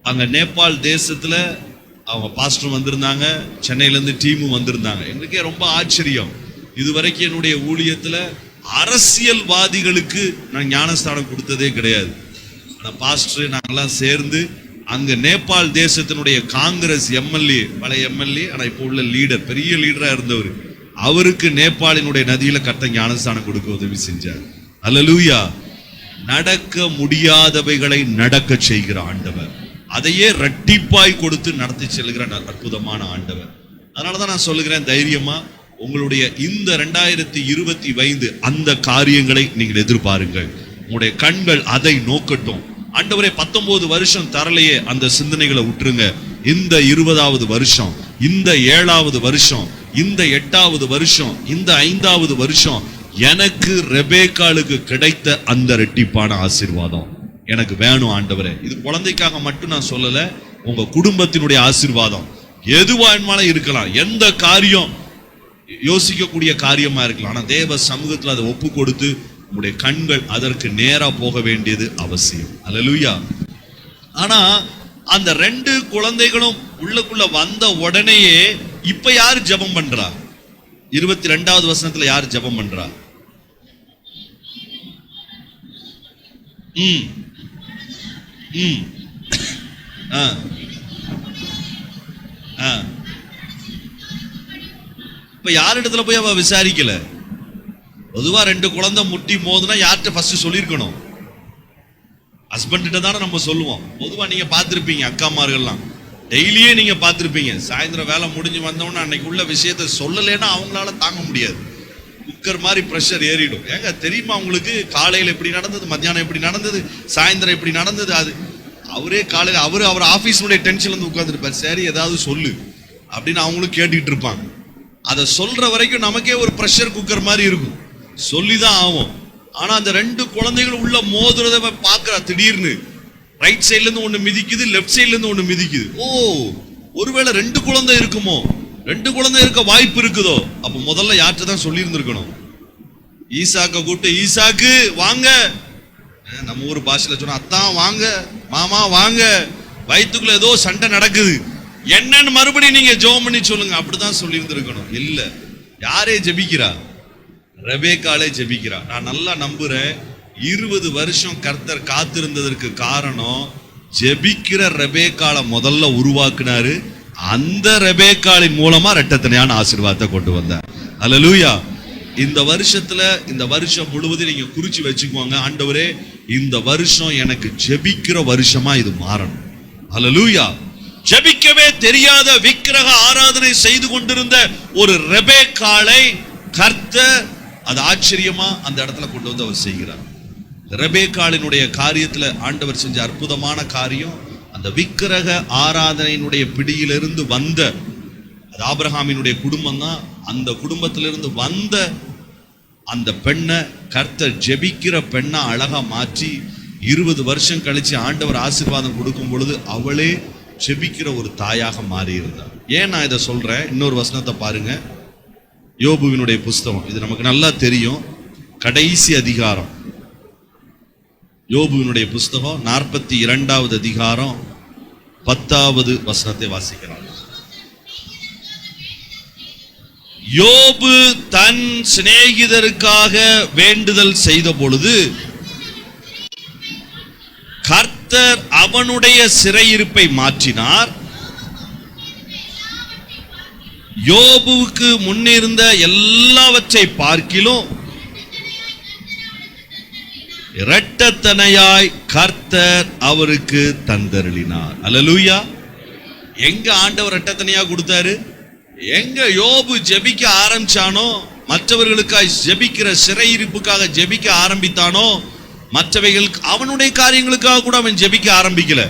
அங்க நேபாள் தேசத்துல அவங்க பாஸ்டர் வந்திருந்தாங்க, சென்னையில இருந்து டீமும் வந்திருந்தாங்க. எங்களுக்கே ரொம்ப ஆச்சரியம். இதுவரைக்கும் என்னுடைய ஊழியத்துல அரசியல்வாதிகளுக்கு நான் ஞானஸ்தானம் கொடுத்ததே கிடையாது. ஆனா பாஸ்டர் நாங்கெல்லாம் சேர்ந்து அங்க நேபாள் தேசத்தினுடைய காங்கிரஸ் எம்எல்ஏ, பழைய எம்எல்ஏ ஆனா இப்போ உள்ள லீடர், பெரிய லீடரா இருந்தவர், அவருக்கு நேபாளினுடைய நதியில கர்த்தர் ஞானஸ்தானம் கொடுக்க உதவி செஞ்சார். அல்லேலூயா. நடக்க முடியாதவைகளை நடக்க செய்கிற ஆண்டவர், அதையே இரட்டிப்பாய் கொடுத்து நடத்தி செல்கிற அற்புதமான ஆண்டவர். அதனாலதான் நான் சொல்லுகிறேன், தைரியமா உங்களுடைய இந்த 2025 அந்த காரியங்களை நீங்கள் எதிர்பாருங்கள். உங்களுடைய கண்கள் அதை நோக்கட்டும். ஆண்டவரே 19 வருஷம் தரலையே, அந்த சிந்தனைகளை விட்டுருங்க. இந்த 20வது வருஷம், இந்த 7வது வருஷம், இந்த 8வது வருஷம், இந்த 5வது வருஷம் எனக்கு ரெபேக்காளுக்கு கிடைத்த அந்த இரட்டிப்பான ஆசீர்வாதம் எனக்கு வேணும் ஆண்டவரே. இது குழந்தைக்காக மட்டும் நான் சொல்லல, உங்க குடும்பத்தினுடைய ஆசீர்வாதம் எதுவா இருக்கலாம், எந்த காரியம் யோசிக்கக்கூடிய காரியமா இருக்கலாம், ஆனா தேவ சமூகத்துல அதை ஒப்பு கொடுத்து உங்களுடைய கண்கள் அதற்கு நேரா போக வேண்டியது அவசியம். அல்லேலூயா. ஆனா அந்த 2 குழந்தைகளும் உள்ளுக்குள்ள வந்த உடனேயே இப்ப யாரு ஜெபம் பண்றா? 22வது வசனத்துல யார் ஜெபம் பண்றா? இப்ப யார் இடத்துல போய் அவ விசாரிக்கல. பொதுவா 2 குழந்தை முட்டி மோதுனா யார்கிட்ட ஃபர்ஸ்ட் சொல்லியிருக்கணும்? ஹஸ்பண்ட் கிட்ட தானே நம்ம சொல்லுவோம். பொதுவா நீங்க பார்த்திருப்பீங்க, அக்காமார்கள்லாம் டெய்லியே நீங்க பார்த்திருப்பீங்க, சாயந்தரம் வேலை முடிஞ்சு வந்தோம்னா அன்னைக்கு உள்ள விஷயத்த சொல்லலைன்னா அவங்களால தாங்க முடியாது, குக்கர் மாதிரி ப்ரெஷர் ஏறிடும். ஏங்க தெரியுமா உங்களுக்கு காலையில் எப்படி நடந்தது, மத்தியானம் எப்படி நடந்தது, சாயந்தரம் எப்படி நடந்தது? அது அவரே காலையில் அவர் ஆஃபீஸுடைய டென்ஷன்ல இருந்து உட்காந்துருப்பார், சரி ஏதாவது சொல்லு அப்படின்னு அவங்களும் கேட்டுக்கிட்டு இருப்பாங்க. அதை சொல்ற வரைக்கும் நமக்கே ஒரு ப்ரெஷர் குக்கர் மாதிரி இருக்கும், சொல்லிதான் ஆகும். ஆனா அந்த 2 குழந்தைகள் உள்ள மோதுறத பார்க்கறா, திடீர்னு ரைட் சைட்ல இருந்து ஒண்ணு மிதிக்குது, லெஃப்ட் சைட்ல இருந்து ஒண்ணு மிதிக்குது. ஓ, ஒருவேளை 2 குழந்தை இருக்குமோ, 2 குழந்தை இருக்க வாய்ப்பு இருக்குதோ? அப்ப முதல்ல யார்கிட்ட தான் சொல்லி இருந்திருக்கணும்? ஈசாக்க கூப்பிட்டு, ஈசாக்கு வாங்க, நம்ம ஊர் பாஷையில சொன்னா அத்தான் வாங்க, மாமா வாங்க, வயிற்றுக்குள்ள ஏதோ சண்டை நடக்குது, என்னன்னு மறுபடியும் நீங்க ஜெபம் பண்ணி சொல்லுங்க, அப்படிதான் சொல்லி இருந்திருக்கணும். இல்ல, யாரே ஜெபிக்கிறா? ரெபேக்காளே ஜெபிக்கிறா. நான் நல்லா நம்புறேன் 20 வருஷம் கர்த்தர் காத்திருந்ததற்கு காரணம் ஜெபிக்கிற ரெபேக்காளை முதல்ல உருவாக்குனாரு, அந்த ரெபேக்காளின் மூலமா இரட்டத்தனையான ஆசீர்வாதத்தை கொண்டு வந்தார். அல்லேலூயா. இந்த வருஷத்துல, இந்த வருஷம் முழுவதும் நீங்க குறிச்சு வச்சுக்குவாங்க, ஆண்டவரே இந்த வருஷம் எனக்கு ஜெபிக்கிற வருஷமா இது மாறணும். அல்லேலூயா. ஜெபிக்கவே தெரியாத விக்கிரக ஆராதனை செய்து கொண்டிருந்த ஒரு ரெபேக்காளை கர்த்தர் அது ஆச்சரியமா அந்த இடத்துல கொண்டு வந்து அவர் செய்கிறார். ரெபேக்காளினுடைய காரியத்துல ஆண்டவர் செஞ்ச அற்புதமான காரியம், அந்த விக்கிரக ஆராதனையினுடைய பிடியிலிருந்து வந்த, அது ஆபிரகாமினுடைய குடும்பம் தான், அந்த குடும்பத்திலிருந்து வந்த அந்த பெண்ணை கர்த்தர் ஜெபிக்கிற பெண்ணா அழகா மாற்றி 20 வருஷம் கழிச்சு ஆண்டவர் ஆசீர்வாதம் கொடுக்கும் பொழுது அவளே ஜெபிக்கிற ஒரு தாயாக மாறி இருந்தார். ஏன் நான் இதை சொல்றேன்? இன்னொரு வசனத்தை பாருங்க, யோபுவினுடைய புஸ்தகம். இது நமக்கு நல்லா தெரியும். கடைசி அதிகாரம், யோபுவினுடைய புஸ்தகம் 42வது அதிகாரம் 10வது வசனத்தை வாசிக்கிறார். யோபு தன் சிநேகிதருக்காக வேண்டுதல் செய்த பொழுது கர்த்தர் அவனுடைய சிறையிருப்பை மாற்றினார். யோபுவுக்கு முன்னிருந்த எல்லாவற்றை பார்க்கிலும் இரட்டத்தனையாய் கர்த்தர் அவருக்கு தந்தருளினார். அல்லேலூயா. எங்க ஆண்டவர் இரட்டத்தனையா கொடுத்தாரு? எங்க யோபு ஜெபிக்க ஆரம்பிச்சானோ, மற்றவர்களுக்காக ஜெபிக்கிற சிறையிருப்புக்காக ஜெபிக்க ஆரம்பித்தானோ, மற்றவைகளுக்கு அவனுடைய காரியங்களுக்காக கூட அவன் ஜெபிக்க ஆரம்பிக்கல,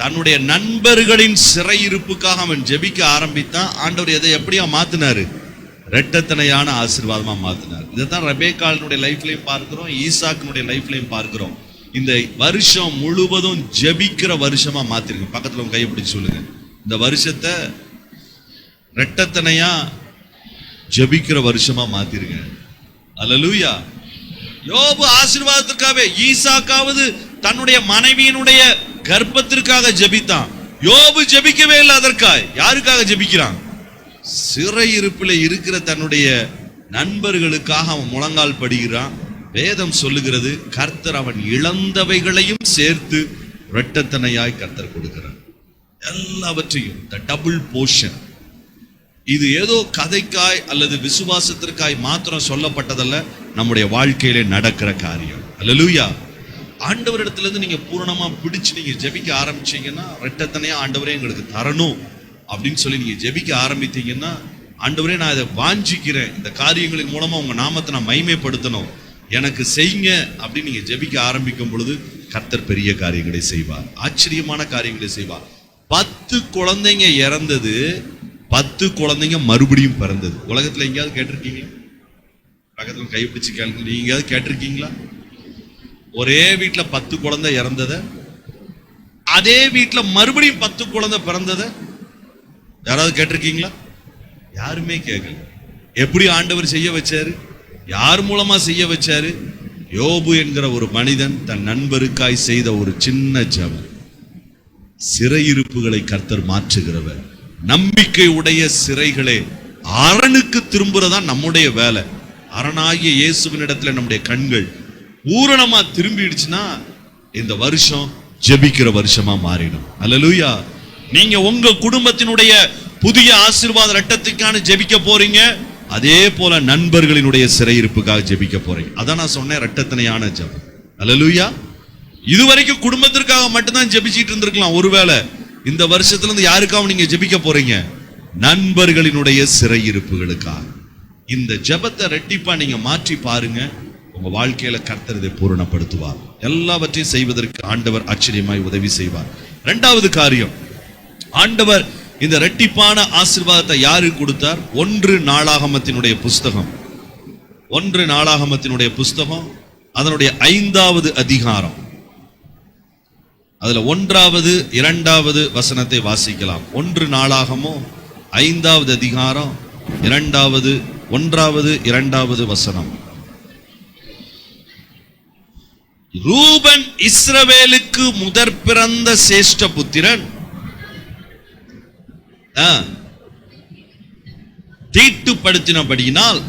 தன்னுடைய நண்பர்களின் சிறையிருப்புக்காக அவன் ஜெபிக்க ஆரம்பித்தான். ஆண்டவர் எதை எப்படியா மாத்தினாரு? இரட்டத்தனையான ஆசீர்வாதமா மாத்தினார். இதைத்தான் ரெபேக்காளினுடைய லைஃப்லயும் பார்க்கிறோம், ஈசாக்கினுடைய லைஃப்லயும் பார்க்கிறோம். இந்த வருஷம் முழுவதும் ஜெபிக்கிற வருஷமா மாத்திருங்க. பக்கத்துல உங்க கையை பிடிச்சு சொல்லுங்க, இந்த வருஷத்தை இரட்டத்தனையா ஜெபிக்கிற வருஷமா மாத்திருங்க. அல்லேலூயா. யோபு ஆசீர்வாதத்திற்காகவே, ஈசாக்காவது தன்னுடைய மனைவியினுடைய கர்ப்பத்திற்காக ஜெபித்தான். யோபு ஜெபிக்கவே இல்லை. அதற்காக யாருக்காக ஜெபிக்கிறான்? சிறையிருப்பில் இருக்கிற தன்னுடைய நண்பர்களுக்காக அவன் முழங்கால் படுகிறான். வேதம் சொல்லுகிறது, கர்த்தர் அவன் இழந்தவைகளையும் சேர்த்து இரட்டத்தனையாய் கர்த்தர் கொடுக்கிறார். எல்லாவற்றையும் டபுள் போர்ஷன். இது ஏதோ கதைக்காய் அல்லது விசுவாசத்திற்காய் மாத்திரம் சொல்லப்பட்டதல்ல, நம்முடைய வாழ்க்கையிலே நடக்கிற காரியம். அல்லேலூயா. ஆண்டவரிடத்திலிருந்து நீங்க பூரணமா பிடிச்சு நீங்க ஜெபிக்க ஆரம்பிச்சீங்கன்னா, இரட்டத்தனையா ஆண்டவரே எங்களுக்கு தரணும் அப்படின்னு சொல்லி நீங்க ஜெபிக்க ஆரம்பித்தீங்கன்னா, ஆண்டவரே நான் இதை வாஞ்சிக்கிறேன், இந்த காரியங்களின் மூலமா உங்க நாமத்தை நான் மகிமைப்படுத்தணும், எனக்கு செய்யுங்க அப்படின்னு நீங்க ஜெபிக்க ஆரம்பிக்கும் பொழுது கர்த்தர் பெரிய காரியங்களை செய்வார், ஆச்சரியமான காரியங்களை செய்வார். 10 குழந்தைங்க இறந்தது, 10 குழந்தைங்க மறுபடியும் பிறந்தது. உலகத்துல எங்கேயாவது கேட்டிருக்கீங்க? பக்கத்துல கைப்பிடிச்சு கேளுங்க, நீங்க எங்கேயாவது கேட்டிருக்கீங்களா? ஒரே வீட்டுல 10 குழந்தை இறந்தத, அதே வீட்டுல மறுபடியும் 10 குழந்தை பிறந்தத யாராவது கேட்டிருக்கீங்களா? யாருமே கேட்கல. எப்படி ஆண்டவர் செய்ய வச்சாரு? யார் மூலமா செய்ய வச்சாரு? யோபு என்கிற ஒரு மனிதன் தன் நண்பருக்காய் செய்த ஒரு சின்ன ஜெபம். சிறையிருப்புகளை கர்த்தர் மாற்றுகிறவர். நம்பிக்கை உடைய சிறைகளே, அரணுக்கு திரும்புறதா நம்முடைய வேலை. அரணாகிய இயேசுவின் இடத்துல நம்முடைய கண்கள் பூரணமா திரும்பிடுச்சுன்னா இந்த வருஷம் ஜெபிக்கிற வருஷமா மாறிடும். அல்லேலூயா. நீங்க உங்க குடும்பத்தினுடைய புதிய ஆசீர்வாத இரட்டத்துக்கான ஜெபிக்க போறீங்க, அதே போல நண்பர்களினுடைய சிறையிருப்புக்காக ஜெபிக்க போறீங்க. அதான் நான் சொன்னேன், இரட்டத்தனையான ஜெபம். அல்லேலூயா. இதுவரைக்கும் குடும்பத்திற்காக மட்டும்தான் ஜெபிச்சிட்டு இருந்திருக்கலாம். ஒருவேளை இந்த வருஷத்துல இருந்து யாருக்காக நீங்க ஜெபிக்க போறீங்க? நண்பர்களினுடைய சிறையிருப்புகளுக்காக. இந்த ஜெபத்தை ரெட்டிப்பா நீங்க மாற்றி பாருங்க, உங்க வாழ்க்கையில கர்த்தர் இதை பூரணப்படுத்துவார். எல்லாவற்றையும் செய்வதற்கு ஆண்டவர் ஆச்சரியமாய் உதவி செய்வார். 2வது காரியம், ஆண்டவர் இந்த ரெட்டிப்பான ஆசீர்வாதத்தை யாருக்கு கொடுத்தார்? 1 நாளாகமத்தினுடைய புஸ்தகம், 1 நாளாகமத்தினுடைய புஸ்தகம் அதனுடைய 5வது அதிகாரம், அதுல 1வது 2வது வசனத்தை வாசிக்கலாம். 1 நாளாகமம் 5வது அதிகாரம் 1வது 2வது வசனம். ரூபன் இஸ்ரவேலுக்கு முதற் பிறந்த சேஷ்ட புத்திரன், தீட்டுப்படுத்தினபடியினால்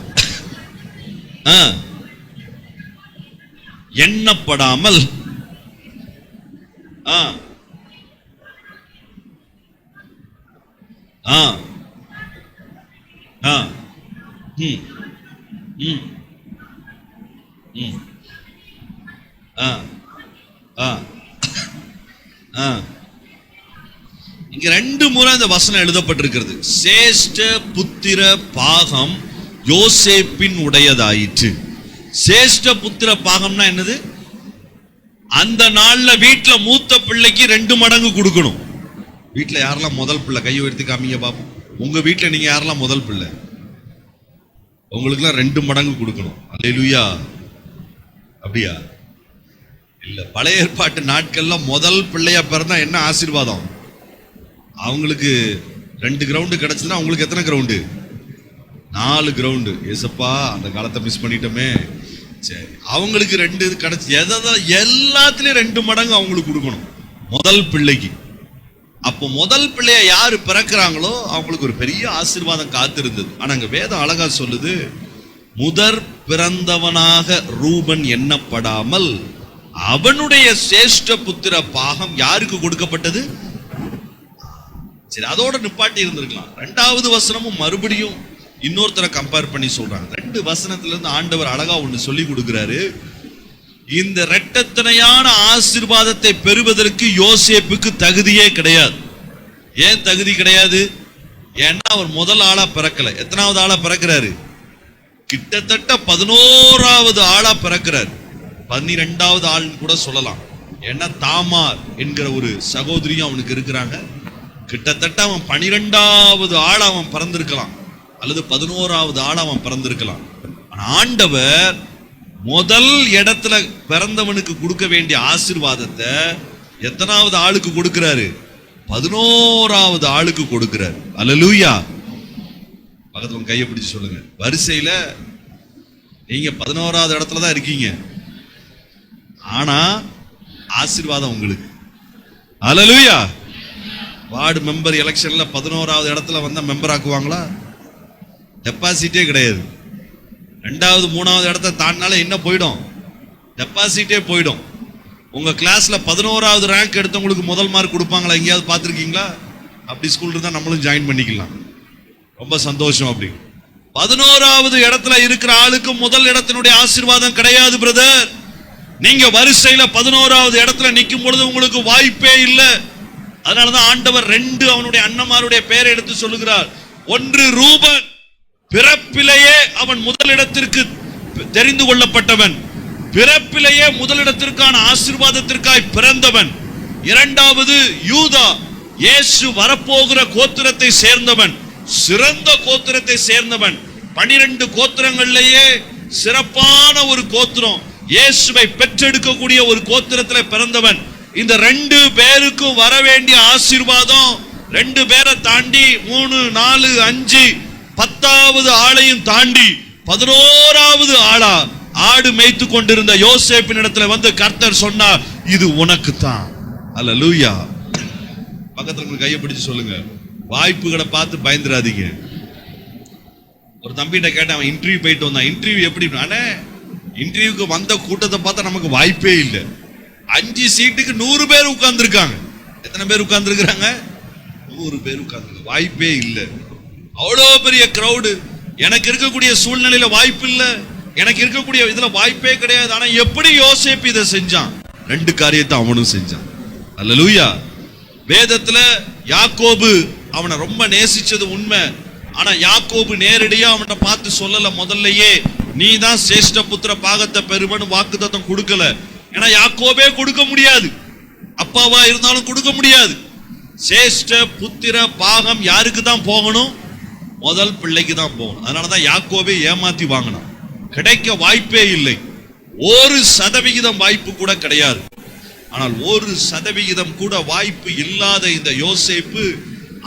எண்ணப்படாமல் இங்க 2 முறை இந்த வசனம் எழுதப்பட்டிருக்கிறது. சேஷ்ட புத்திர பாகம் யோசேப்பின் உடையதாயிற்று. சேஷ்ட புத்திர பாகம்னா என்னது? அந்த நாள்ல வீட்டுல மூத்த பிள்ளைக்கு 2 மடங்கு கொடுக்கணும். வீட்டுல யாரெல்லாம் முதல் பிள்ளை? கையை எடுத்து காமிங்க பாப்போம். உங்க வீட்டுல நீங்க யாரெல்லாம் முதல் பிள்ளை? உங்களுக்குலாம் 2 மடங்கு கொடுக்கணும். அல்லேலூயா. அப்படியா? இல்ல. பழைய ஏற்பாட்டு நாட்கள்ல முதல் பிள்ளையா பிறந்தா என்ன ஆசீர்வாதம்? அவங்களுக்கு 2 கிரவுண்டு கிடைச்சதுன்னா அவங்களுக்கு எத்தனை கிரவுண்டு? 4 கிரவுண்டு. ஏசப்பா அந்த காலத்தை மிஸ் பண்ணிட்டோமே. சரி, அவங்களுக்கு 2 கிடைச்சி எல்லாத்துலயும் 2 மடங்கு அவங்களுக்கு கொடுக்கணும் முதல் பிள்ளைக்கு. அப்போ முதல் பிள்ளைய யாரு பிறக்கிறாங்களோ அவங்களுக்கு ஒரு பெரிய ஆசீர்வாதம் காத்திருந்தது. ஆனா அங்க வேதம் அழகா சொல்லுது, முதற் பிறந்தவனாக ரூபன் எண்ணப்படாமல் அவனுடைய சேஷ்ட புத்திர பாகம் யாருக்கு கொடுக்கப்பட்டது? சரி, அதோட நிப்பாட்டி இருந்திருக்கலாம். 2வது வசனமும் மறுபடியும் இன்னொருத்தரை கம்பேர் பண்ணி சொல்றாங்க. 2 வசனத்துல இருந்து ஆண்டவர் அழகா ஒண்ணு சொல்லி கொடுக்கிறாரு. இந்த இரட்டத்தனையான ஆசீர்வாதத்தை பெறுவதற்கு யோசேப்புக்கு தகுதியே கிடையாது. ஏன் தகுதி கிடையாது? ஏன்னா அவர் முதல் ஆளா பிறக்கல. எத்தனாவது ஆளா பிறக்கிறாரு? கிட்டத்தட்ட 11வது ஆளா பிறக்கிறார். 12வது ஆள்னு கூட சொல்லலாம். ஏன்னா தாமார் என்கிற ஒரு சகோதரியும் அவனுக்கு இருக்கிறாங்க. கிட்டத்தட்ட அவன் 12வது ஆள் அவன் பிறந்திருக்கலாம், அல்லது 11வது ஆள் அவன் பிறந்திருக்கலாம். ஆனா ஆண்டவர் முதல் இடத்துல பிறந்தவனுக்கு கொடுக்க வேண்டிய ஆசீர்வாதத்தை எத்தனாவது ஆளுக்கு கொடுக்கிறாரு? 11வது ஆளுக்கு கொடுக்கிறார். அல்லேலூயா. பக்கத்துல கையை பிடிச்சு சொல்லுங்க, வரிசையில நீங்க 11வது இடத்துல தான் இருக்கீங்க, ஆனா ஆசீர்வாதம் உங்களுக்கு. அல்லேலூயா. வார்டு மெம்பர் எலெக்ஷன்ல 11வது இடத்துல வந்தா மெம்பர் ஆக்குவாங்களா? டெபாசிட்டே கிடையாது. 2வது 3வது இடத்தை தாண்டினால என்ன போயிடும்? டெபாசிட்டே போயிடும். உங்க கிளாஸ்ல 11வது ரேங்க் எடுத்தவங்களுக்கு முதல் மார்க் கொடுப்பாங்களா? எங்கேயாவது பார்த்துருக்கீங்களா? அப்படி ஸ்கூல் இருந்தா நம்மளும் ஜாயின் பண்ணிக்கலாம். ரொம்ப சந்தோஷம். அப்படி 11வது இடத்துல இருக்கிற ஆளுக்கு முதல் இடத்தினுடைய ஆசீர்வாதம் கிடையாது பிரதர். நீங்க வரிசையில 11வது இடத்துல நிற்கும் பொழுது உங்களுக்கு வாய்ப்பே இல்லை. அதனாலதான் ஆண்டவர் 2 அவனுடைய அண்ணமாருடைய பெயரை எடுத்து சொல்லுகிறார். 1 ரூபன், பிறப்பிலேயே அவன் முதலிடத்திற்கு தெரிந்து கொள்ளப்பட்டவன், பிறப்பிலேயே முதலிடத்திற்கான ஆசீர்வாதத்திற்காய் பிறந்தவன். 2வது யூதா, இயேசு வரப்போகிற கோத்திரத்தை சேர்ந்தவன், சிறந்த கோத்திரத்தை சேர்ந்தவன். 12 கோத்திரங்களிலேயே சிறப்பான ஒரு கோத்திரம், இயேசுவை பெற்றெடுக்கக்கூடிய ஒரு கோத்திரத்தில் பிறந்தவன். இந்த 2 பேருக்கும் வர வேண்டிய ஆசீர்வாதம் 2 பேரை தாண்டி 3, 4, 5, 10வது ஆளையும் தாண்டி 11வது ஆளா ஆடு மேய்த்து கொண்டிருந்த யோசேப்பின் இடத்துல வந்து கர்த்தர் சொன்னார், இது உனக்கு தான். அல்லேலூயா. பக்கத்துல கையை பிடிச்சு சொல்லுங்க, வாய்ப்புகளை பார்த்து பயந்துராதீங்க. ஒரு தம்பிகிட்ட கேட்டேன், அவன் இன்டர்வியூ போயிட்டு வந்தான். இன்டர்வியூ எப்படி? ஆனா இன்டர்வியூக்கு வந்த கூட்டத்தை பார்த்தா நமக்கு வாய்ப்பே இல்லை. 5 சீட்டுக்கு 100 பேர் உட்கார்ந்து இருக்காங்க. எத்தனை பேர் உட்கார்ந்து இருக்கிறாங்க? 100 பேர் உட்கார்ந்து. வாய்ப்பே இல்லை. அவ்வளோ பெரிய கிரௌடு. எனக்கு இருக்கக்கூடிய சூழ்நிலையில வாய்ப்பு இல்லை, எனக்கு இருக்கக்கூடிய இதுல வாய்ப்பே கிடையாது. ஆனா எப்படி யோசேப்பு இதை செஞ்சான்? 2 காரியத்தை அவனும் செஞ்சான். அல்லேலூயா. வேதத்துல யாக்கோபு அவனை ரொம்ப நேசிச்சது உண்மை. ஆனா யாக்கோபு நேரடியா அவனை பார்த்து சொல்லல, முதல்லயே நீ தான் சேஷ்ட புத்திர பாகத்தை பெறுவன்னு வாக்குத்தத்தம் கொடுக்கல. ஏன்னா யாக்கோபே கொடுக்க முடியாது, அப்பாவா இருந்தாலும் கொடுக்க முடியாது. சேஷ்ட புத்திர பாகம் யாருக்கு தான் போகணும்? முதல் பிள்ளைக்கு தான் போகணும். அதனாலதான் யாக்கோபே ஏமாத்தி வாங்கினான். கிடைக்க வாய்ப்பே இல்லை. 1% வாய்ப்பு கூட கிடையாது. ஆனால் 1% கூட வாய்ப்பு இல்லாத இந்த யோசேப்பு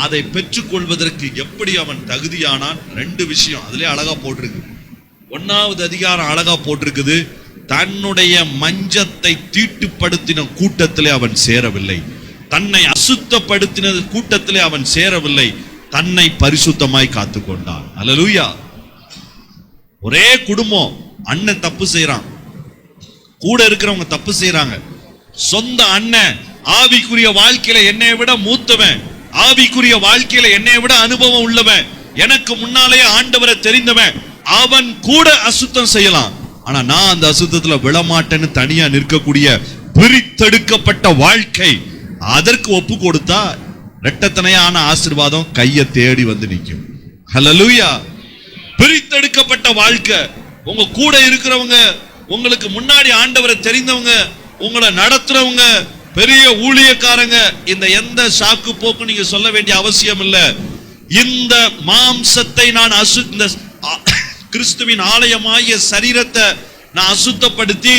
அதை பெற்றுக்கொள்வதற்கு எப்படி அவன் தகுதியானான்? 2 விஷயம் அதிலே அழகா போட்டிருக்கு. 1வது அதிகாரம் அழகா போட்டிருக்குது, தன்னுடைய மஞ்சத்தை தீட்டுப்படுத்தின கூட்டத்திலே அவன் சேரவில்லை, தன்னை அசுத்தப்படுத்தின கூட்டத்திலே அவன் சேரவில்லை, தன்னை பரிசுத்தமாய் காத்துக்கொண்டான். அல்லேலூயா. ஒரே குடும்பம், அண்ணன் தப்பு செய்யறான், கூட இருக்கிறவங்க தப்பு செய்யறாங்க. சொந்த அண்ணன் ஆவிக்குரிய வாழ்க்கையில என்னை விட மூத்தவன், ஆவிக்குரிய வாழ்க்கையில என்னை விட அனுபவம் உள்ளவன், எனக்கு முன்னாலேயே ஆண்டவரை தெரிந்தவன், அவன் கூட அசுத்தம் செய்யலாம். ஆனா நான் அந்த அசுத்தத்துல விழமாட்டேன்னு தனியா நிற்கக்கூடிய பிரித்தெடுக்கப்பட்ட வாழ்க்கை, அதற்கு ஒப்பு கொடுத்தா இரட்டத்தனையான ஆசீர்வாதம் கையை தேடி வந்து நிற்கும். ஹல்லேலூயா. பிரித்தெடுக்கப்பட்ட வாழ்க்கை. உங்க கூட இருக்கிறவங்க, உங்களுக்கு முன்னாடி ஆண்டவரை தெரிந்தவங்க, உங்களை நடத்துறவங்க, பெரிய ஊழியக்காரங்க, இந்த எந்த சாக்கு போக்கு நீங்க சொல்ல வேண்டிய அவசியம் இல்லை. இந்த மாம்சத்தை நான் கிறிஸ்துவின் ஆலயமாகிய சரீரத்தை நான் அசுத்தப்படுத்தி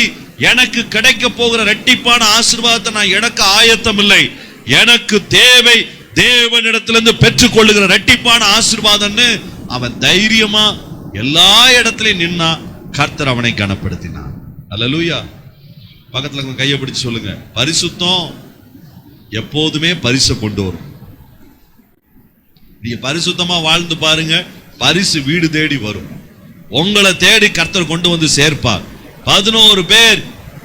எனக்கு கிடைக்க போகிற இரட்டிப்பான ஆசீர்வாதத்தை நான் இழக்க ஆயத்தம் இல்லை. எனக்கு தேவை தேவனிடத்திலிருந்து பெற்றுக் கொள்ளுகிற இரட்டிப்பான ஆசீர்வாதம்னு அவன் தைரியமா எல்லா இடத்திலையும் நின்னா கர்த்தர் அவனை கனப்படுத்தினார். அல்லேலூயா. பக்கத்துல கையை பிடிச்சு சொல்லுங்க, பரிசுத்தம் எப்போதுமே பரிசு கொண்டு வரும். நீங்க பரிசுத்தமா வாழ்ந்து பாருங்க, பரிசு வீடு தேடி வரும். உங்களை தேடி கர்த்தர் கொண்டு வந்து சேர்ப்பார். 11 பேர்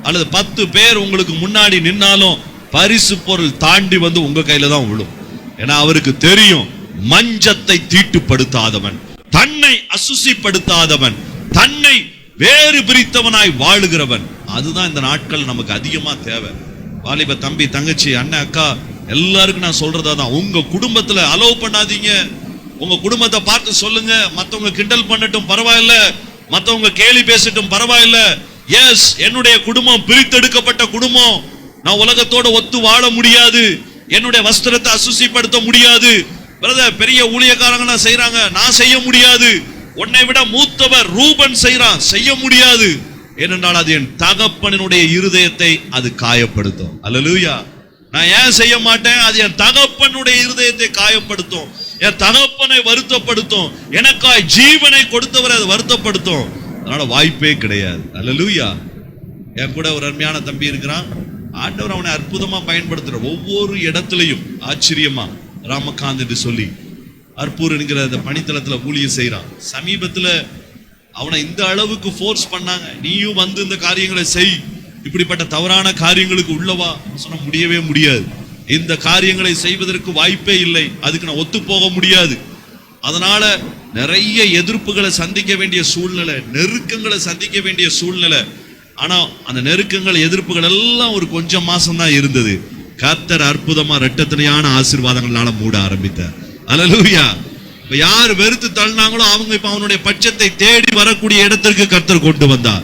அல்லது 10 பேர் உங்களுக்கு முன்னாடி நின்னாலும் பரிசு பொருள் தாண்டி வந்து உங்க கையில தான் விழும். ஏன்னா அவருக்கு தெரியும், மஞ்சத்தை தீட்டுப்படுத்தாதவன், தன்னை அசுசிப்படுத்தாதவன், தன்னை வேறு பிரித்தவனாய் வாழுகிறவன். அதுதான் இந்த நாட்கள் நமக்கு அதிகமா தேவை. வாலிப தம்பி, தங்கச்சி, அண்ணன், அக்கா எல்லாருக்கும் நான் சொல்றதான், உங்க குடும்பத்துல அலோவ் பண்ணாதீங்க. உங்க குடும்பத்தை பார்த்து சொல்லுங்க, மத்தவங்க கிண்டல் பண்ணட்டும் பரவாயில்ல, மத்தவங்க கேலி பேசட்டும் பரவாயில்ல. எஸ், என்னுடைய குடும்பம் பிரித்தெடுக்கப்பட்ட குடும்பம். நான் உலகத்தோட ஒத்து வாழ முடியாது, என்னுடைய வஸ்திரத்தை அசுசிப்படுத்த முடியாது. பிரதர், பெரிய ஊழியக்காரங்க செய்யறாங்க, நான் செய்ய முடியாது. உன்னை விட மூத்தவர் ரூபன் செய்யறான், செய்ய முடியாது. ஏனென்றால் அது என் தகப்பனுடைய இருதயத்தை அது காயப்படுத்தும். அல்லேலூயா. நான் ஏன் செய்ய மாட்டேன்? அது என் தகப்பனுடைய இருதயத்தை காயப்படுத்தும், என் தகப்பனை வருத்தப்படுத்தும், எனக்காய் ஜீவனை கொடுத்தவரை அது வருத்தப்படுத்தும். அதனால வாய்ப்பே கிடையாது. அல்லேலூயா. என் கூட ஒரு அருமையான தம்பி இருக்கிறான். ஆண்டவர் அவனை அற்புதமா பயன்படுத்துற. ஒவ்வொரு இடத்திலையும் ஆச்சரியமா ராமகாந்த் என்று சொல்லி அற்பூர் என்கிற அந்த பணித்தளத்துல ஊழியம் செய்யறான். சமீபத்துல அவனை இந்த அளவுக்கு ஃபோர்ஸ் பண்ணாங்க, நீயும் வந்து இந்த காரியங்களை செய், இப்படிப்பட்ட தவறான காரியங்களுக்கு உள்ளவா சொன்ன முடியவே முடியாது. இந்த காரியங்களை செய்வதற்கு வாய்ப்பே இல்லை, அதுக்கு நான் ஒத்து போக முடியாது. அதனால நிறைய எதிர்ப்புகளை சந்திக்க வேண்டிய சூழ்நிலை, நெருக்கங்களை சந்திக்க வேண்டிய சூழ்நிலை. ஆனா அந்த நெருக்கங்கள், எதிர்ப்புகள் எல்லாம் ஒரு கொஞ்சம் மாசம் தான் இருந்தது. கர்த்தர் அற்புதமா இரட்டத்தனையான ஆசீர்வாதங்களால மூட ஆரம்பித்தார். அல்லேலூயா. இப்ப யார் வெறுத்து தள்ளினாங்களோ அவங்க இப்ப அவனுடைய பட்சத்தை தேடி வரக்கூடிய இடத்திற்கு கர்த்தர் கொண்டு வந்தார்.